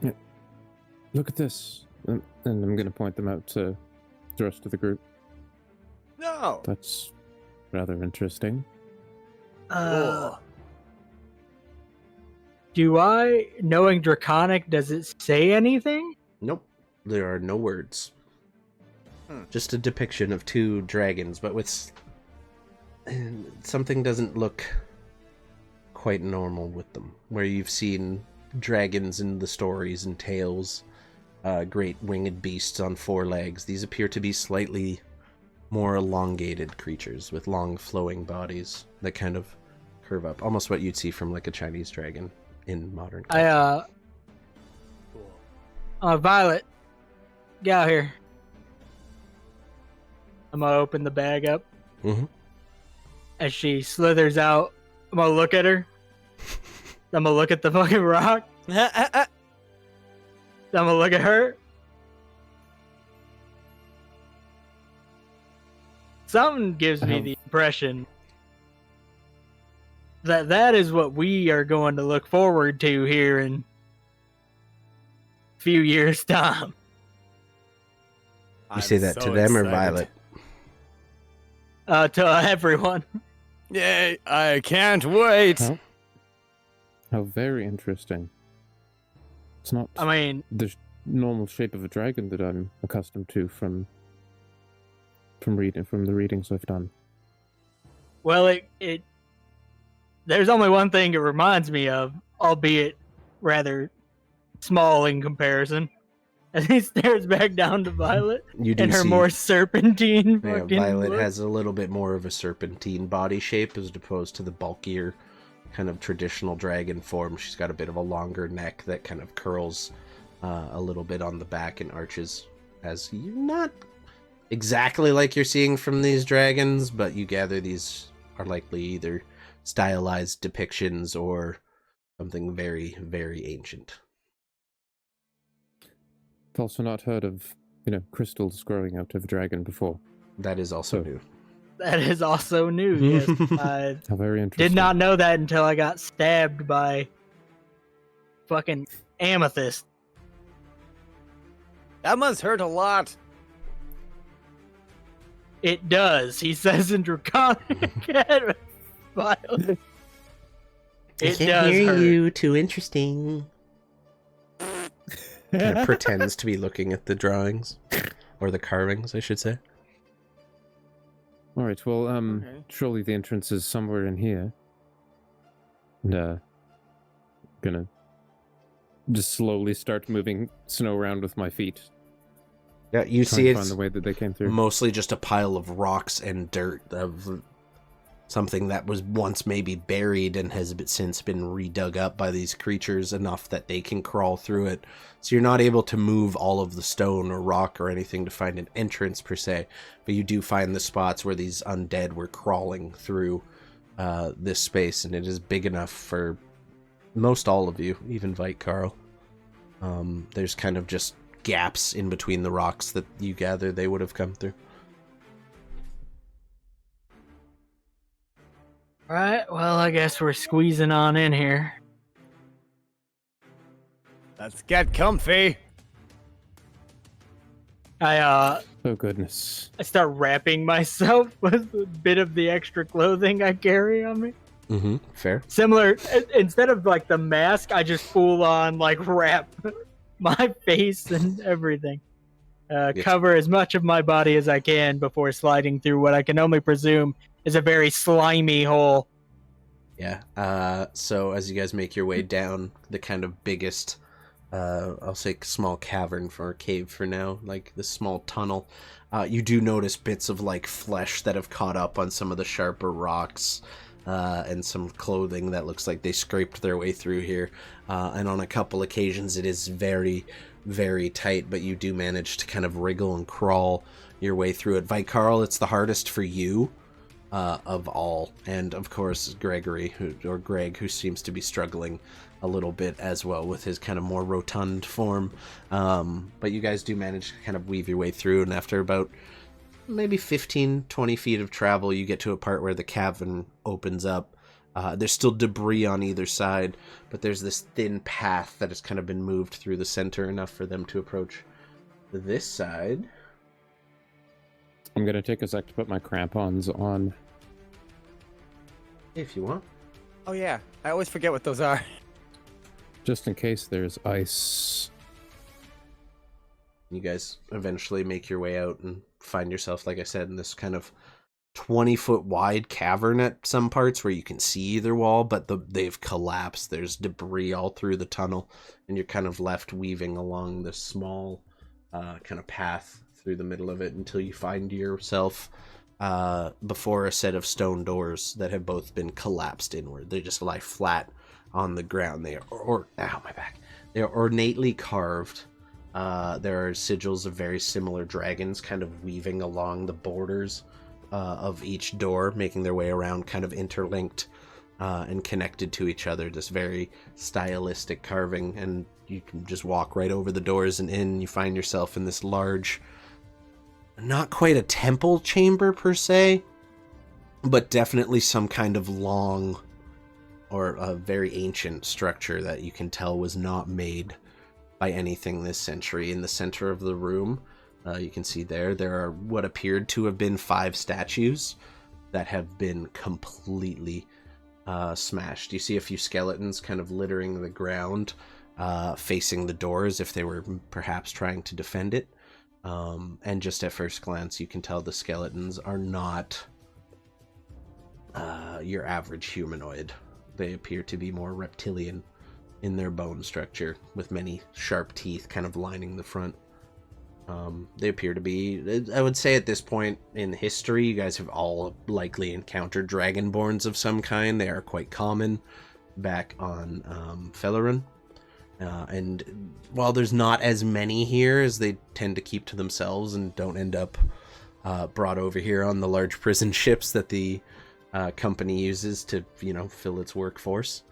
Yeah. Look at this. And I'm going to point them out to the rest of the group. No. That's rather interesting. Do I, knowing Draconic, does it say anything? Nope, there are no words. Just a depiction of 2 dragons, but with something doesn't look quite normal with them. Where you've seen dragons in the stories and tales, great winged beasts on 4 legs, these appear to be slightly more elongated creatures with long flowing bodies that kind of curve up, almost what you'd see from like a Chinese dragon in modern culture. Violet, get out here. I'm gonna open the bag up. Mm-hmm. As she slithers out, I'm gonna look at her. I'm gonna look at the fucking rock. I'm gonna look at her. Something gives me the impression that is what we are going to look forward to here in a few years' time. You say that to them or Violet? To everyone. Yay, I can't wait. How very interesting. It's not the normal shape of a dragon that I'm accustomed to from the readings I've done. Well, it there's only one thing it reminds me of, albeit rather small in comparison. As he stares back down to Violet You do and her see, more serpentine. yeah, fucking Violet look. has a little bit more of a serpentine body shape as opposed to the bulkier kind of traditional dragon form. She's got a bit of a longer neck that kind of curls a little bit on the back and arches, as you're not exactly like you're seeing from these dragons, but you gather these are likely either stylized depictions or something very, very ancient. I've also not heard of, crystals growing out of a dragon before. That is also new. That is also new, yes. I How very interesting. did not know that until I got stabbed by fucking amethyst. That must hurt a lot. It does, he says in Draconic. Violet. It does hurt. you. Too interesting. Kind of pretends to be looking at the drawings. Or the carvings, I should say. All right, well, Okay. surely the entrance is somewhere in here. And, gonna just slowly start moving snow around with my feet. Yeah, you Trying see to it's find the way that they came through. mostly just a pile of rocks and dirt of something that was once maybe buried and has since been redug up by these creatures enough that they can crawl through it. So you're not able to move all of the stone or rock or anything to find an entrance per se, but you do find the spots where these undead were crawling through this space, and it is big enough for most all of you, even Vite Carl. There's kind of just gaps in between the rocks that you gather they would have come through. Right, well, I guess we're squeezing on in here. Let's get comfy. I Oh goodness. start wrapping myself with a bit of the extra clothing I carry on me. Mm-hmm. Fair. Similar, instead of like the mask, I just full on like wrap my face and everything. Yes. Cover as much of my body as I can before sliding through what I can only presume is a very slimy hole. Yeah. So as you guys make your way down the kind of biggest, I'll say small cavern for a cave for now, like the small tunnel, you do notice bits of like flesh that have caught up on some of the sharper rocks, and some clothing that looks like they scraped their way through here. And on a couple occasions it is very, very tight, but you do manage to kind of wriggle and crawl your way through it. Vicarl, it's the hardest for you of all, and of course Greg, who seems to be struggling a little bit as well with his kind of more rotund form. But you guys do manage to kind of weave your way through, and after about maybe 15-20 feet of travel, you get to a part where the cavern opens up. There's still debris on either side, but there's this thin path that has kind of been moved through the center enough for them to approach this side. I'm gonna take a sec to put my crampons on. If you want. Oh yeah, I always forget what those are. Just in case there's ice. You guys eventually make your way out and find yourself, like I said, in this kind of 20-foot wide cavern at some parts where you can see either wall, but they've collapsed. There's debris all through the tunnel, and you're kind of left weaving along this small kind of path through the middle of it until you find yourself before a set of stone doors that have both been collapsed inward. They just lie flat on the ground. They are my back. They are ornately carved. There are sigils of very similar dragons kind of weaving along the borders of each door, making their way around, kind of interlinked and connected to each other. This very stylistic carving, and you can just walk right over the doors and in. You find yourself in this large, not quite a temple chamber per se, but definitely some kind of long or a very ancient structure that you can tell was not made by anything this century. In the center of the room, you can see there are what appeared to have been 5 statues that have been completely smashed. You see a few skeletons kind of littering the ground, facing the door as if they were perhaps trying to defend it. And just at first glance, you can tell the skeletons are not your average humanoid. They appear to be more reptilian in their bone structure, with many sharp teeth kind of lining the front. They appear to be, I would say at this point in history, you guys have all likely encountered dragonborns of some kind. They are quite common back on Fellerin. And while there's not as many here, as they tend to keep to themselves and don't end up brought over here on the large prison ships that the company uses to, fill its workforce.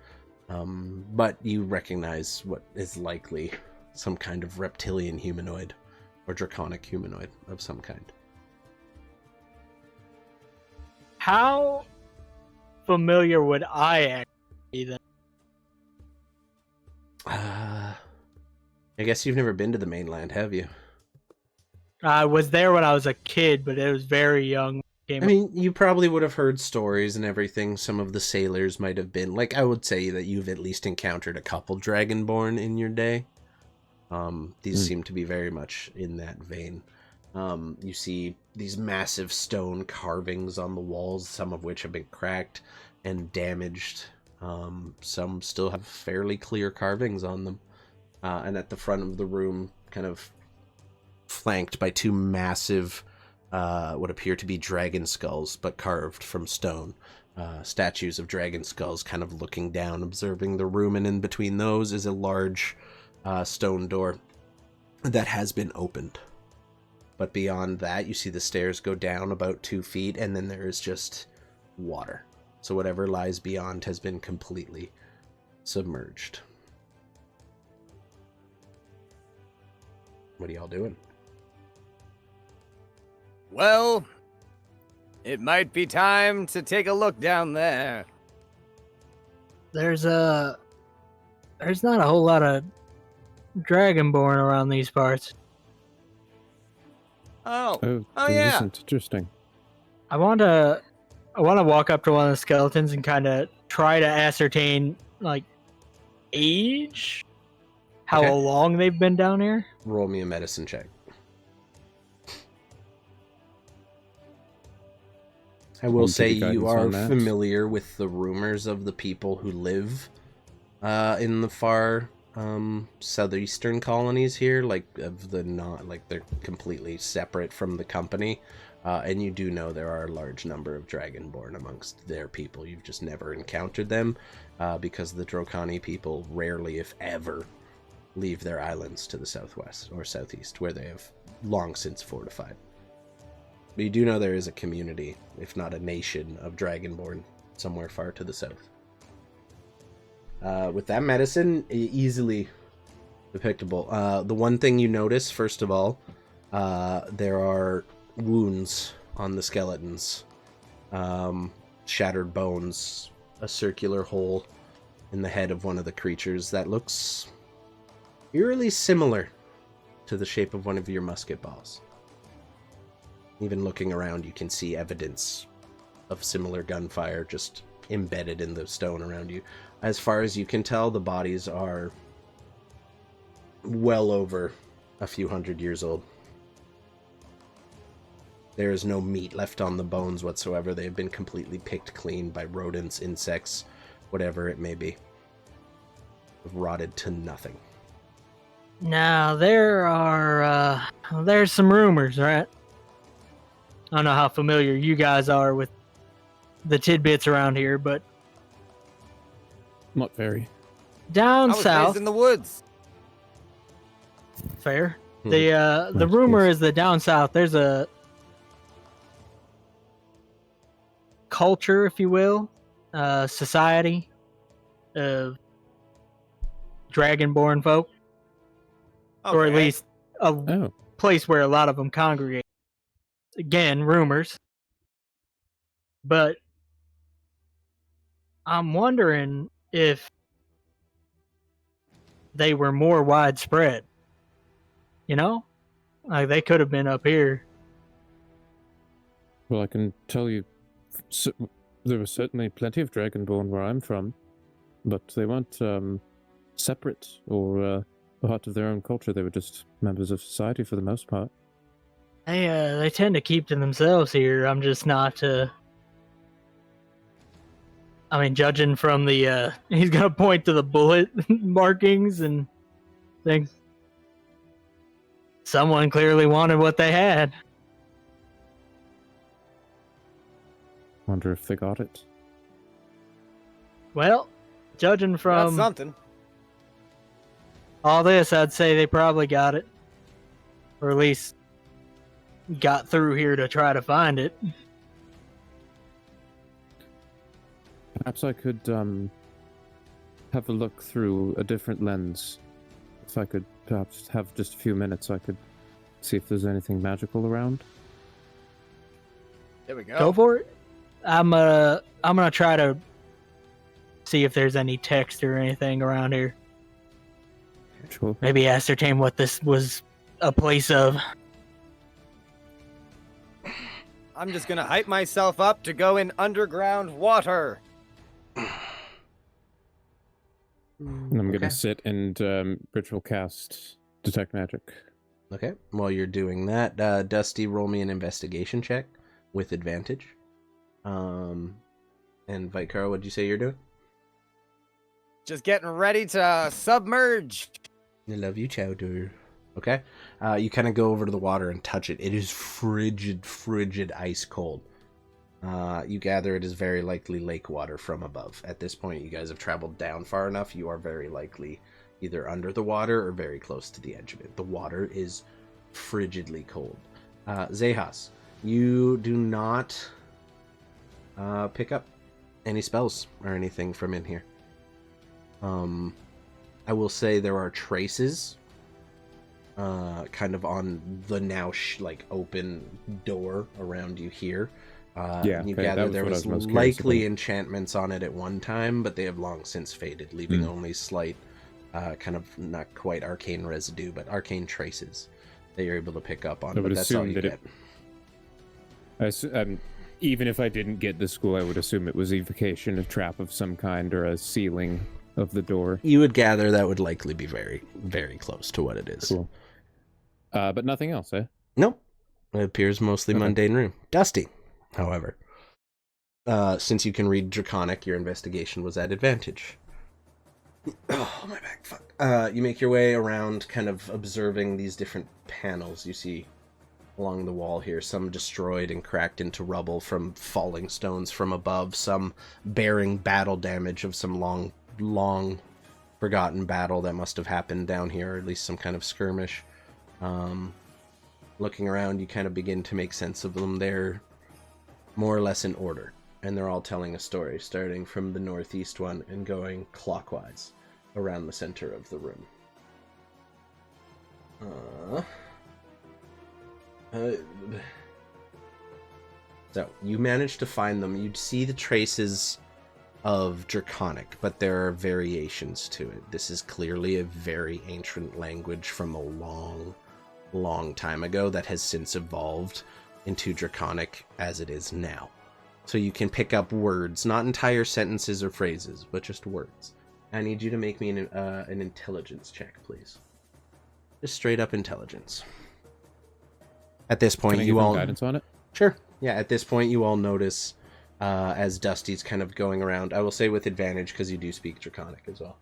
But you recognize what is likely some kind of reptilian humanoid or draconic humanoid of some kind. How familiar would I actually be then? I guess you've never been to the mainland, have you? I was there when I was a kid, but it was very young. I mean, you probably would have heard stories and everything. Some of the sailors might have been, like, I would say that you've at least encountered a couple dragonborn in your day. These seem to be very much in that vein. You see these massive stone carvings on the walls, some of which have been cracked and damaged. Some still have fairly clear carvings on them. And at the front of the room, kind of flanked by 2 massive, what appear to be dragon skulls, but carved from stone. Statues of dragon skulls kind of looking down, observing the room, and in between those is a large stone door that has been opened. But beyond that, you see the stairs go down about 2 feet, and then there is just water. So whatever lies beyond has been completely submerged. What are y'all doing? Well, it might be time to take a look down there. There's not a whole lot of dragonborn around these parts. Oh, Oh, yeah. isn't interesting. I want to walk up to one of the skeletons and kind of try to ascertain like age, how Okay. long they've been down here. Roll me a medicine check. I will I'll say give you you guidance are on that. familiar with the rumors of the people who live in the far southeastern colonies here, like of the not like they're completely separate from the company, and you do know there are a large number of dragonborn amongst their people. You've just never encountered them because the Drokani people rarely, if ever, leave their islands to the southwest or southeast, where they have long since fortified. But you do know there is a community, if not a nation, of dragonborn somewhere far to the south. With that medicine, easily depictable. The one thing you notice, first of all, there are wounds on the skeletons. Shattered bones, a circular hole in the head of one of the creatures that looks eerily similar to the shape of one of your musket balls. Even looking around, you can see evidence of similar gunfire just embedded in the stone around you. As far as you can tell, the bodies are well over a few hundred years old. There is no meat left on the bones whatsoever. They have been completely picked clean by rodents, insects, whatever it may be. Rotted to nothing. Now there's some rumors, right? I don't know how familiar you guys are with the tidbits around here, but Not very. down I was south, raised in the woods. fair. Hmm. The Nice, rumor yes. is that down south there's a culture, if you will, society of dragonborn folk, or at Okay. least a Oh, place where a lot of them congregate. Again, rumors. But I'm wondering if they were more widespread. You know? Like they could have been up here. well, I can tell you, there was certainly plenty of dragonborn where I'm from, but they weren't separate or part of their own culture. They were just members of society for the most part. They tend to keep to themselves here. I'm just not I mean, judging from the he's gonna point to the bullet markings and think someone clearly wanted what they had. Wonder if they got it. Well, judging That's from something. all this, I'd say they probably got it. Or at least got through here to try to find it. Perhaps I could have a look through a different lens. If I could perhaps have just a few minutes, I could see if there's anything magical around. There we go. Go for it. I'm gonna try to see if there's any text or anything around here. Sure. Maybe ascertain what this was a place of. I'm just gonna hype myself up to go in underground water. And I'm Okay. gonna sit and ritual cast detect magic. Okay. While you're doing that, Dusty, roll me an investigation check with advantage. And Vikaro, what'd you say you're doing? Just getting ready to submerge. I love you, Chowder. Okay. You kind of go over to the water and touch it. It is frigid, ice cold. You gather it is very likely lake water from above. At this point, you guys have traveled down far enough. You are very likely either under the water or very close to the edge of it. The water is frigidly cold. Xechas, you do not pick up any spells or anything from in here. I will say there are traces kind of on the now like open door around you here. Yeah, you okay, gather that was there what I was was most curious likely about. enchantments on it at one time, but they have long since faded, leaving Hmm. only slight, kind of not quite arcane residue, but arcane traces that you're able to pick up on. I would But that's all assume you that get. even if I didn't get the school, I would assume it was evocation, a trap of some kind, or a sealing of the door. You would gather that would likely be very, very close to what it is. Cool. But nothing else, eh? Nope. It appears mostly Okay. mundane room. Dusty, however. Since you can read Draconic, your investigation was at advantage. Oh, my back, fuck. You make your way around, kind of observing these different panels you see along the wall here. Some destroyed and cracked into rubble from falling stones from above. Some bearing battle damage of some long forgotten battle that must have happened down here, or at least some kind of skirmish. Looking around, you kind of begin to make sense of them. They're more or less in order, and they're all telling a story, starting from the northeast one and going clockwise around the center of the room. So, you managed to find them. You'd see the traces of Draconic, but there are variations to it. This is clearly a very ancient language from a long time ago that has since evolved into Draconic as it is now. So you can pick up words, not entire sentences or phrases, but just words. I need you to make me an intelligence check, please. Just straight up intelligence. At this point, Can I you give him all guidance on it? Sure. Yeah, at this point, you all notice as Dusty's kind of going around, I will say with advantage because you do speak Draconic as well,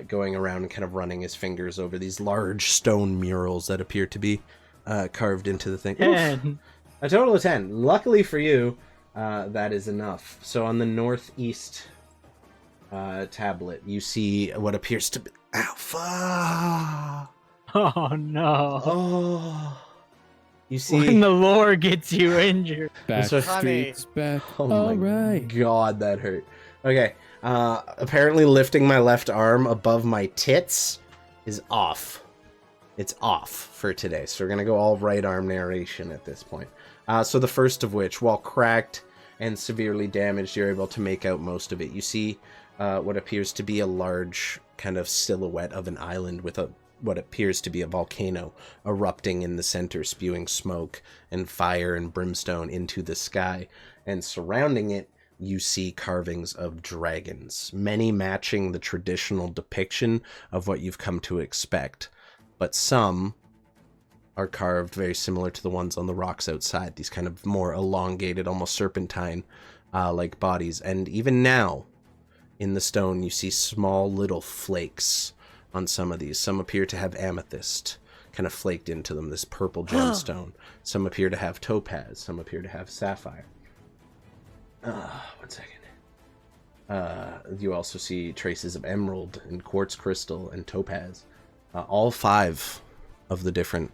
going around and kind of running his fingers over these large stone murals that appear to be carved into the thing. Oof. 10. A total of 10. Luckily for you, that is enough. So on the northeast tablet, you see what appears to be... Alpha! Oh no. Oh... You see... When the lore gets you injured. Back So- streets back. Oh All my right. god, that hurt. Okay, apparently lifting my left arm above my tits is off. It's off for today, so we're gonna go all right arm narration at this point. So the first of which, while cracked and severely damaged, you're able to make out most of it. You see what appears to be a large kind of silhouette of an island with what appears to be a volcano erupting in the center, spewing smoke and fire and brimstone into the sky. And surrounding it, you see carvings of dragons, many matching the traditional depiction of what you've come to expect. But some are carved very similar to the ones on the rocks outside, these kind of more elongated, almost serpentine like bodies. And even now, in the stone, you see small little flakes on some of these. Some appear to have amethyst kind of flaked into them, this purple gemstone. Some appear to have topaz. Some appear to have sapphire. 1 second. You also see traces of emerald and quartz crystal and topaz. All 5 of the different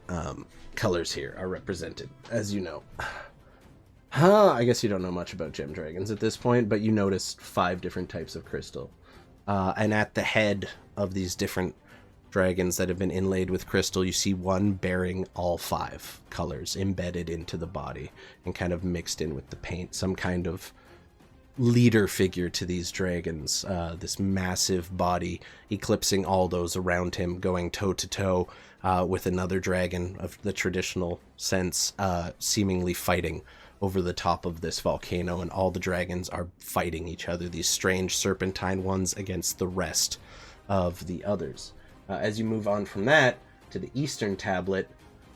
colors here are represented, as you know. I guess you don't know much about gem dragons at this point, but you noticed 5 different types of crystal. And at the head of these different dragons that have been inlaid with crystal, you see one bearing all 5 colors embedded into the body and kind of mixed in with the paint. Some kind of leader figure to these dragons. This massive body eclipsing all those around him, going toe to toe with another dragon of the traditional sense, seemingly fighting over the top of this volcano, and all the dragons are fighting each other, these strange serpentine ones against the rest of the others. As you move on from that to the eastern tablet,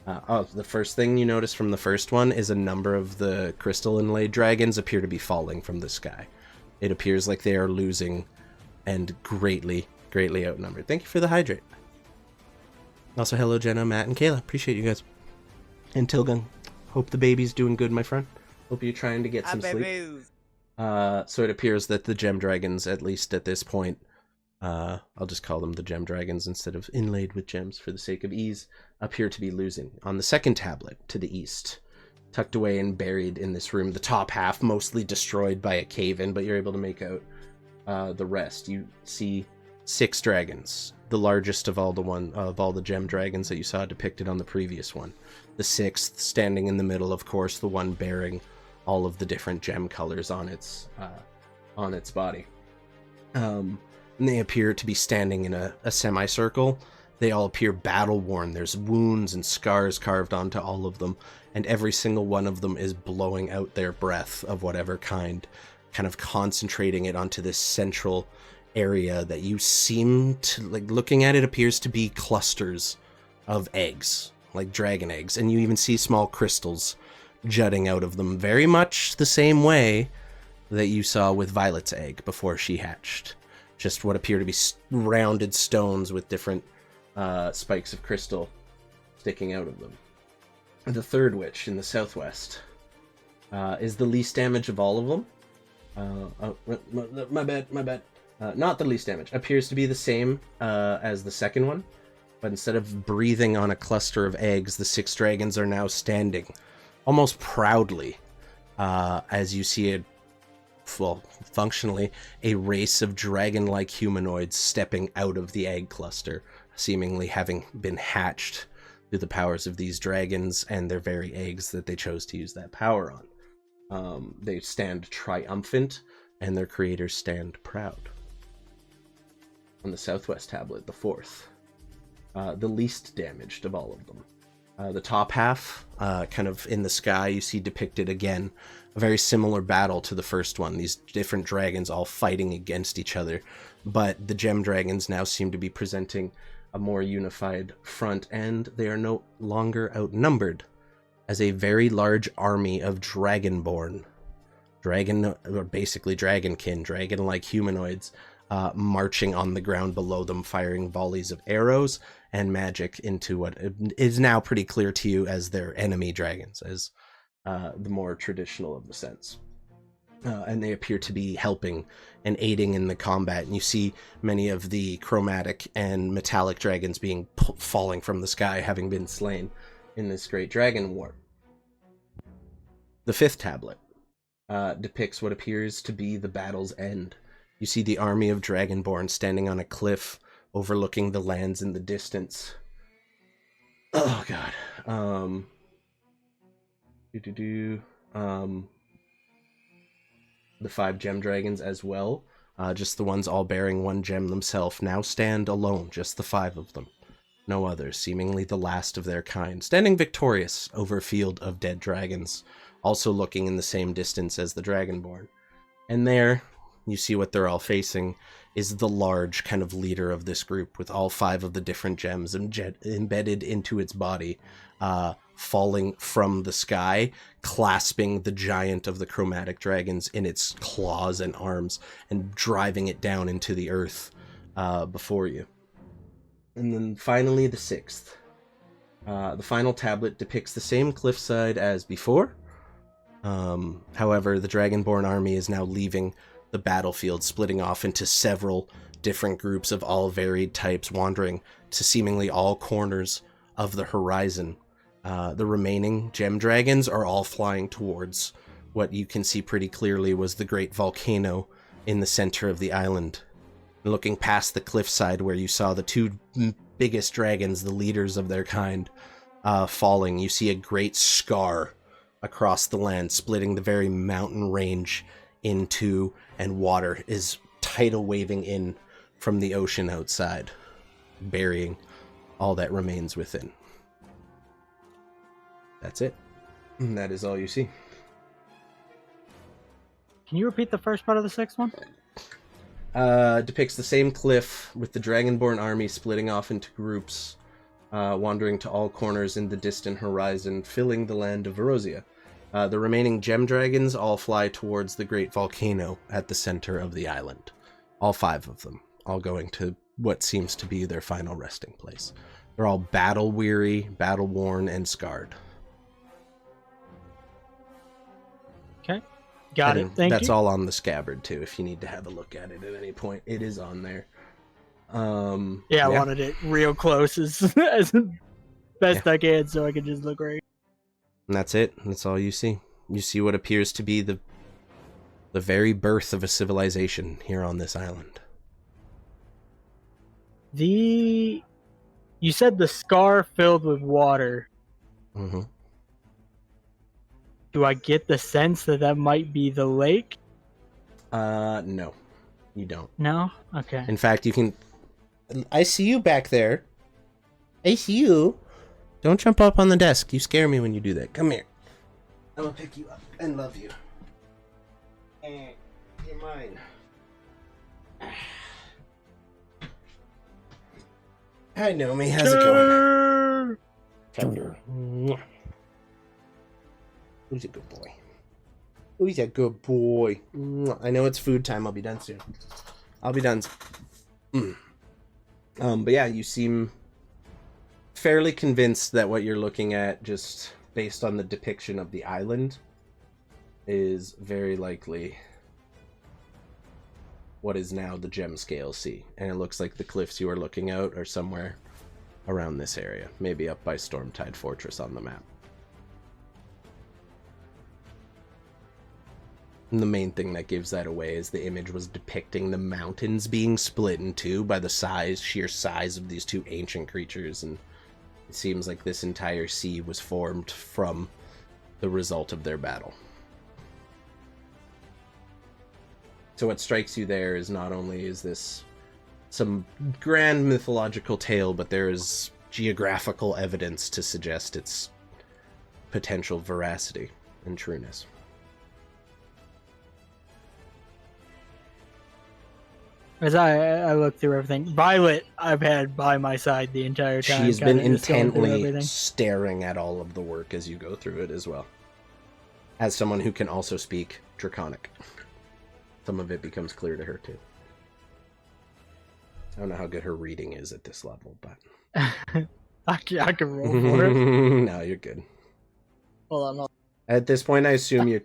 the first thing you notice from the first one is a number of the crystal inlaid dragons appear to be falling from the sky. It appears like they are losing and greatly outnumbered. Thank you for the hydrate. Also, hello Jenna, Matt, and Kayla. Appreciate you guys. And Tilgun. Hope the baby's doing good, my friend. Hope you're trying to get some sleep. So it appears that the gem dragons, at least at this point, I'll just call them the gem dragons instead of inlaid with gems for the sake of ease, appear to be losing. On the second tablet to the east, tucked away and buried in this room, the top half mostly destroyed by a cave-in, but you're able to make out the rest. You see 6 dragons, the largest of all the gem dragons that you saw depicted on the previous one. The 6th standing in the middle, of course, the one bearing all of the different gem colors on its body. And they appear to be standing in a semicircle. They all appear battle-worn. There's wounds and scars carved onto all of them, and every single one of them is blowing out their breath of whatever kind of concentrating it onto this central area that you seem to, like, looking at it, appears to be clusters of eggs, like dragon eggs, and you even see small crystals jutting out of them, very much the same way that you saw with Violet's egg before she hatched. Just what appear to be rounded stones with different spikes of crystal sticking out of them. The third witch in the southwest is the least damage of all of them. My bad. Not the least damage. Appears to be the same as the second one, but instead of breathing on a cluster of eggs, the 6 dragons are now standing almost proudly as you see it. Well, functionally, a race of dragon-like humanoids stepping out of the egg cluster, seemingly having been hatched through the powers of these dragons and their very eggs that they chose to use that power on. They stand triumphant, and their creators stand proud. On the southwest tablet, the 4th, the least damaged of all of them. The top half, kind of in the sky, you see depicted again a very similar battle to the first one. These different dragons all fighting against each other, but the gem dragons now seem to be presenting a more unified front, and they are no longer outnumbered, as a very large army of dragonborn, or basically dragonkin, dragon-like humanoids, marching on the ground below them, firing volleys of arrows and magic into what is now pretty clear to you as their enemy dragons, as the more traditional of the sense. And they appear to be helping and aiding in the combat, and you see many of the chromatic and metallic dragons falling from the sky, having been slain in this great dragon war. The 5th tablet depicts what appears to be the battle's end. You see the army of dragonborn standing on a cliff overlooking the lands in the distance. Oh god. The 5 gem dragons as well, just the ones all bearing 1 gem themselves, now stand alone, just the 5 of them. No others, seemingly the last of their kind, standing victorious over a field of dead dragons, also looking in the same distance as the dragonborn. And there, you see what they're all facing is the large kind of leader of this group, with all 5 of the different gems embedded into its body, falling from the sky, clasping the giant of the chromatic dragons in its claws and arms, and driving it down into the earth before you. And then finally the 6th. The final tablet depicts the same cliffside as before. However, the dragonborn army is now leaving the battlefield, splitting off into several different groups of all varied types, wandering to seemingly all corners of the horizon. The remaining gem dragons are all flying towards what you can see pretty clearly was the great volcano in the center of the island. Looking past the cliffside where you saw the 2 biggest dragons, the leaders of their kind, falling, you see a great scar across the land, splitting the very mountain range into, and water is tidal waving in from the ocean outside, burying all that remains within. That's it. And that is all you see. Can you repeat the first part of the 6th one? Depicts the same cliff with the dragonborn army splitting off into groups, wandering to all corners in the distant horizon, filling the land of Vorosia. The remaining gem dragons all fly towards the great volcano at the center of the island. All 5 of them, all going to what seems to be their final resting place. They're all battle-weary, battle-worn, and scarred. Okay. Got it. Thank you. That's all on the scabbard, too, if you need to have a look at it at any point. It is on there. I wanted it real close as best I can so I could just look right. And that's it. That's all you see. You see what appears to be the very birth of a civilization here on this island. You said the scar filled with water. Mm-hmm. Do I get the sense that that might be the lake? No, you don't. No? Okay. In fact, you can. I see you back there. I see you. Don't jump up on the desk. You scare me when you do that. Come here. I'm gonna pick you up and love you. You're mine. Hi, Nomi. How's it going? Who's a good boy? Who's a good boy? I know it's food time. I'll be done soon. But yeah, you seem fairly convinced that what you're looking at, just based on the depiction of the island, is very likely what is now the Gemscale Sea. And it looks like the cliffs you are looking out are somewhere around this area, maybe up by Stormtide Fortress on the map. And the main thing that gives that away is the image was depicting the mountains being split in two by the sheer size of these two ancient creatures, and it seems like this entire sea was formed from the result of their battle. So what strikes you there is not only is this some grand mythological tale, but there is geographical evidence to suggest its potential veracity and trueness. As I look through everything, Violet I've had by my side the entire time. She's been kinda just going through intently everything. staring at all of the work as you go through it as well. As someone who can also speak Draconic, some of it becomes clear to her too. I don't know how good her reading is at this level, but I can roll for it. no, you're good. Hold on. At this point, I assume you're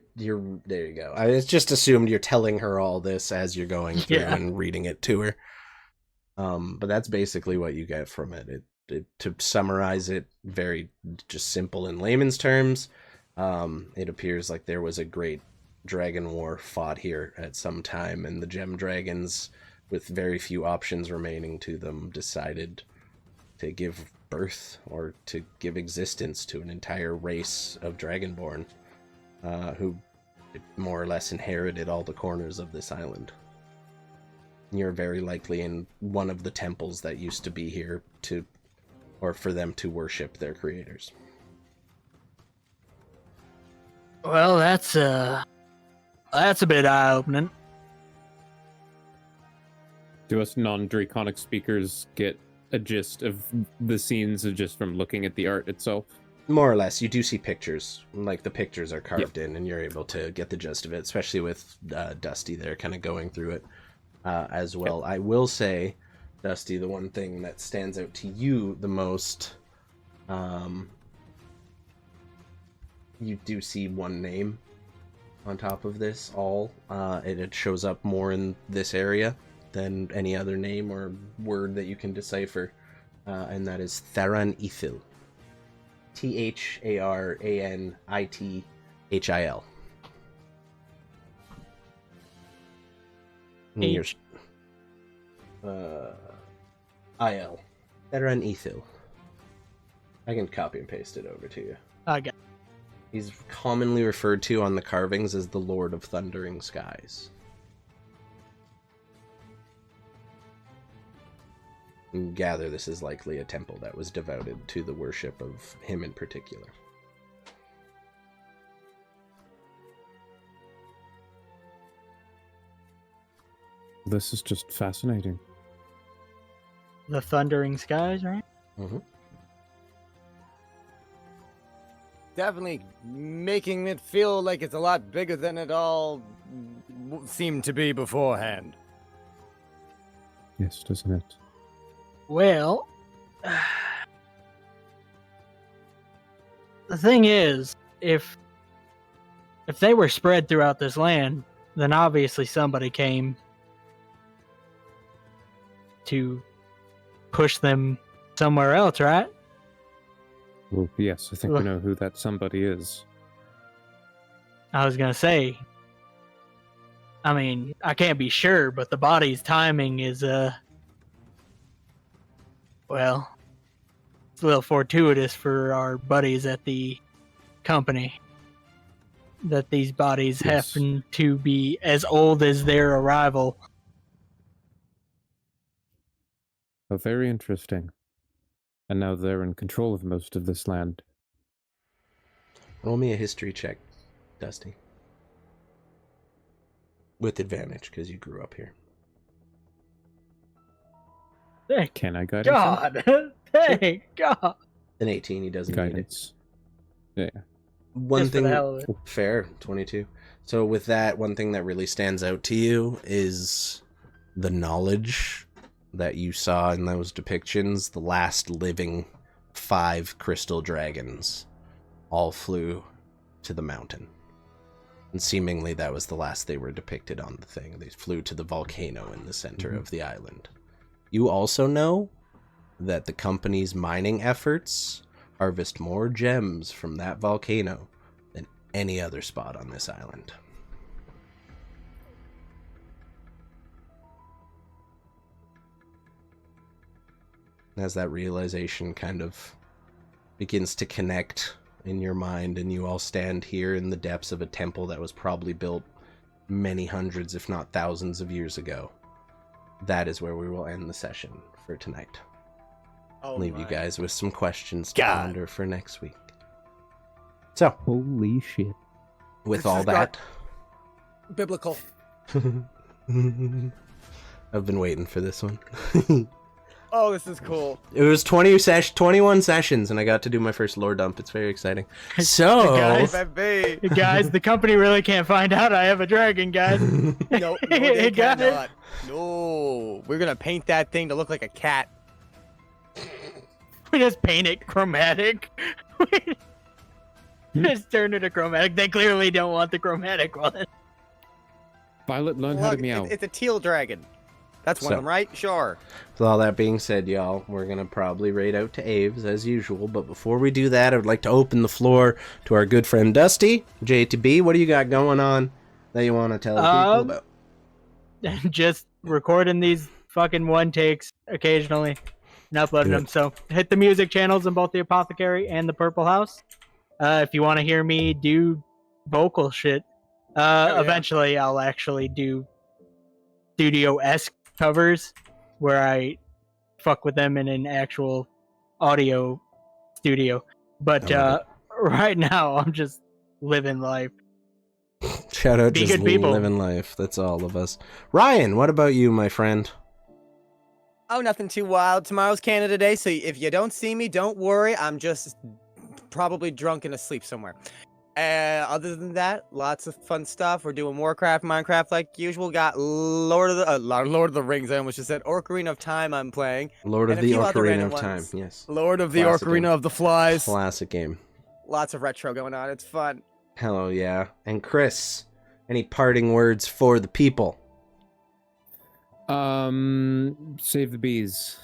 there. You go. I just assumed you're telling her all this as you're going through and reading it to her. But that's basically what you get from it. To summarize it, very just simple in layman's terms. It appears like there was a great dragon war fought here at some time, and the gem dragons, with very few options remaining to them, decided to give birth or to give existence to an entire race of dragonborn who more or less inherited all the corners of this island. You're very likely in one of the temples that used to be here for them to worship their creators. Well, that's a bit eye-opening. Do us non-draconic speakers get a gist of the scenes just from looking at the art itself? More or less. You do see pictures. Like, the pictures are carved in, and you're able to get the gist of it, especially with Dusty there kind of going through it as well. I will say, Dusty, the one thing that stands out to you the most, you do see one name on top of this all. It shows up more in this area than any other name or word that you can decipher, and that is Tharan Ithil. Tharanitithil. Il. Tharan Ithil. I can copy and paste it over to you. Okay. He's commonly referred to on the carvings as the Lord of Thundering Skies. And gather this is likely a temple that was devoted to the worship of him in particular. This is just fascinating. The Thundering Skies, right? Mm-hmm. Definitely making it feel like it's a lot bigger than it all seemed to be beforehand. Yes, doesn't it? Well, the thing is, if they were spread throughout this land, then obviously somebody came to push them somewhere else, right? Well, yes, I think we know who that somebody is. I was gonna say, I mean, I can't be sure, but the body's timing is Well, it's a little fortuitous for our buddies at the company that these bodies Yes. happen to be as old as their arrival. Oh, very interesting. And now they're in control of most of this land. Roll me a history check, Dusty. With advantage, because you grew up here. Thank Can I guide him? God. Thank God. An 18, he doesn't need it. Guidance. Yeah. One Just for thing, the hell of it. fair, 22. So with that, one thing that really stands out to you is the knowledge that you saw in those depictions. The last living 5 crystal dragons all flew to the mountain. And seemingly that was the last they were depicted on the thing. They flew to the volcano in the center of the island. You also know that the company's mining efforts harvest more gems from that volcano than any other spot on this island. As that realization kind of begins to connect in your mind, and you all stand here in the depths of a temple that was probably built many hundreds, if not thousands of years ago, that is where we will end the session for tonight. Oh Leave you my. guys with some questions to God. ponder for next week. So, Holy shit. with This all has that, Biblical. I've been waiting for this one. Oh, this is cool. It was 21 sessions, and I got to do my first lore dump. It's very exciting. So, Guys. Baby. Hey, guys, the company really can't find out I have a dragon, guys. No, Hey, they guys. cannot. No, we're gonna paint that thing to look like a cat. We just paint it chromatic. We just turn it to chromatic. They clearly don't want the chromatic one. Violet, learn how to Look, meow. it's a teal dragon. That's one So- of them, right? Sure. with all that being said, y'all, we're going to probably raid out to Aves as usual. But before we do that, I would like to open the floor to our good friend Dusty. JTB, what do you got going on that you want to tell people about? Just recording these fucking one takes occasionally and uploading Good. them. So hit the music channels in both the Apothecary and the Purple House. If you want to hear me do vocal shit, yeah. eventually I'll actually do studio-esque covers where I fuck with them in an actual audio studio. But I love right now I'm just living life. Shout out Be just good people. living life. That's all of us. Ryan, what about you, my friend? Oh, nothing too wild. Tomorrow's Canada Day, so if you don't see me, don't worry. I'm just probably drunk and asleep somewhere. Other than that, lots of fun stuff. We're doing Warcraft, Minecraft like usual. Got Lord of the Rings. I almost just said Ocarina of Time. I'm playing Lord And of a the few other Ocarina random of Time. ones. Yes. Lord of the Classic Ocarina game. of the Flies. Classic game. Lots of retro going on. It's fun. Hello, yeah. And Chris, any parting words for the people? Save the bees.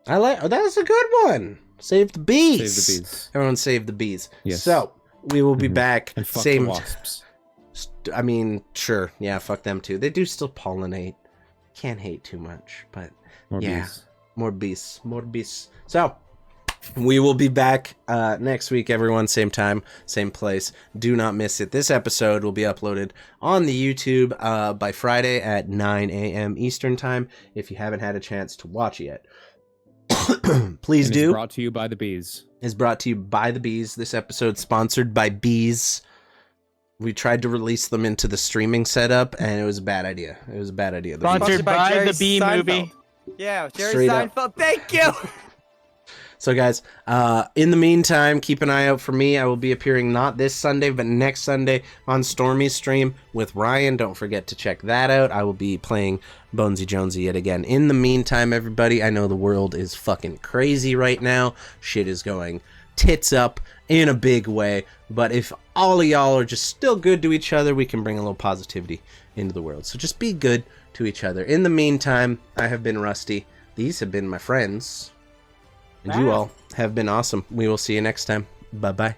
I like. Oh, that was a good one. Save the bees. Save the bees. Everyone save the bees. Yes. So we will be Mhm. back. And fuck same. the wasps. I mean, sure. Yeah, fuck them too. They do still pollinate. Can't hate too much, but More Yeah. bees. more bees. More bees. So we will be back next week, everyone. Same time, same place. Do not miss it. This episode will be uploaded on the YouTube by Friday at 9 a.m. Eastern time. If you haven't had a chance to watch it yet, please And it's do. brought to you by the bees. Is brought to you by the bees. This episode sponsored by bees. We tried to release them into the streaming setup, and it was a bad idea. It was a bad idea. The bees- Sponsored by Jerry the Bee Seinfeld. movie. Yeah, Jerry Straight up. Seinfeld. Thank you. So, guys, in the meantime, keep an eye out for me. I will be appearing not this Sunday, but next Sunday on Stormy's stream with Ryan. Don't forget to check that out. I will be playing Bonesy Jonesy yet again. In the meantime, everybody, I know the world is fucking crazy right now. Shit is going tits up in a big way. But if all of y'all are just still good to each other, we can bring a little positivity into the world. So just be good to each other. In the meantime, I have been Rusty. These have been my friends. And you all have been awesome. We will see you next time. Bye-bye.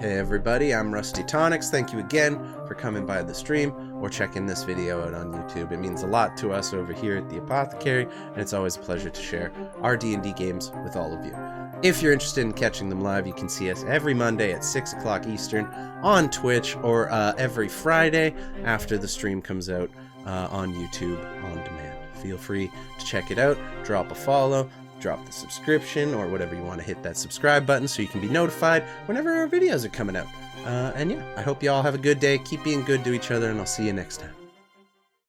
Hey everybody, I'm Rusty Tonics. Thank you again for coming by the stream or checking this video out on YouTube. It means a lot to us over here at the Apothecary, and it's always a pleasure to share our D&D games with all of you. If you're interested in catching them live, you can see us every Monday at 6 o'clock Eastern on Twitch, or every Friday after the stream comes out on YouTube on demand. Feel free to check it out, drop a follow, drop the subscription, or whatever you want to hit that subscribe button so you can be notified whenever our videos are coming out. And yeah, I hope you all have a good day. Keep being good to each other, and I'll see you next time.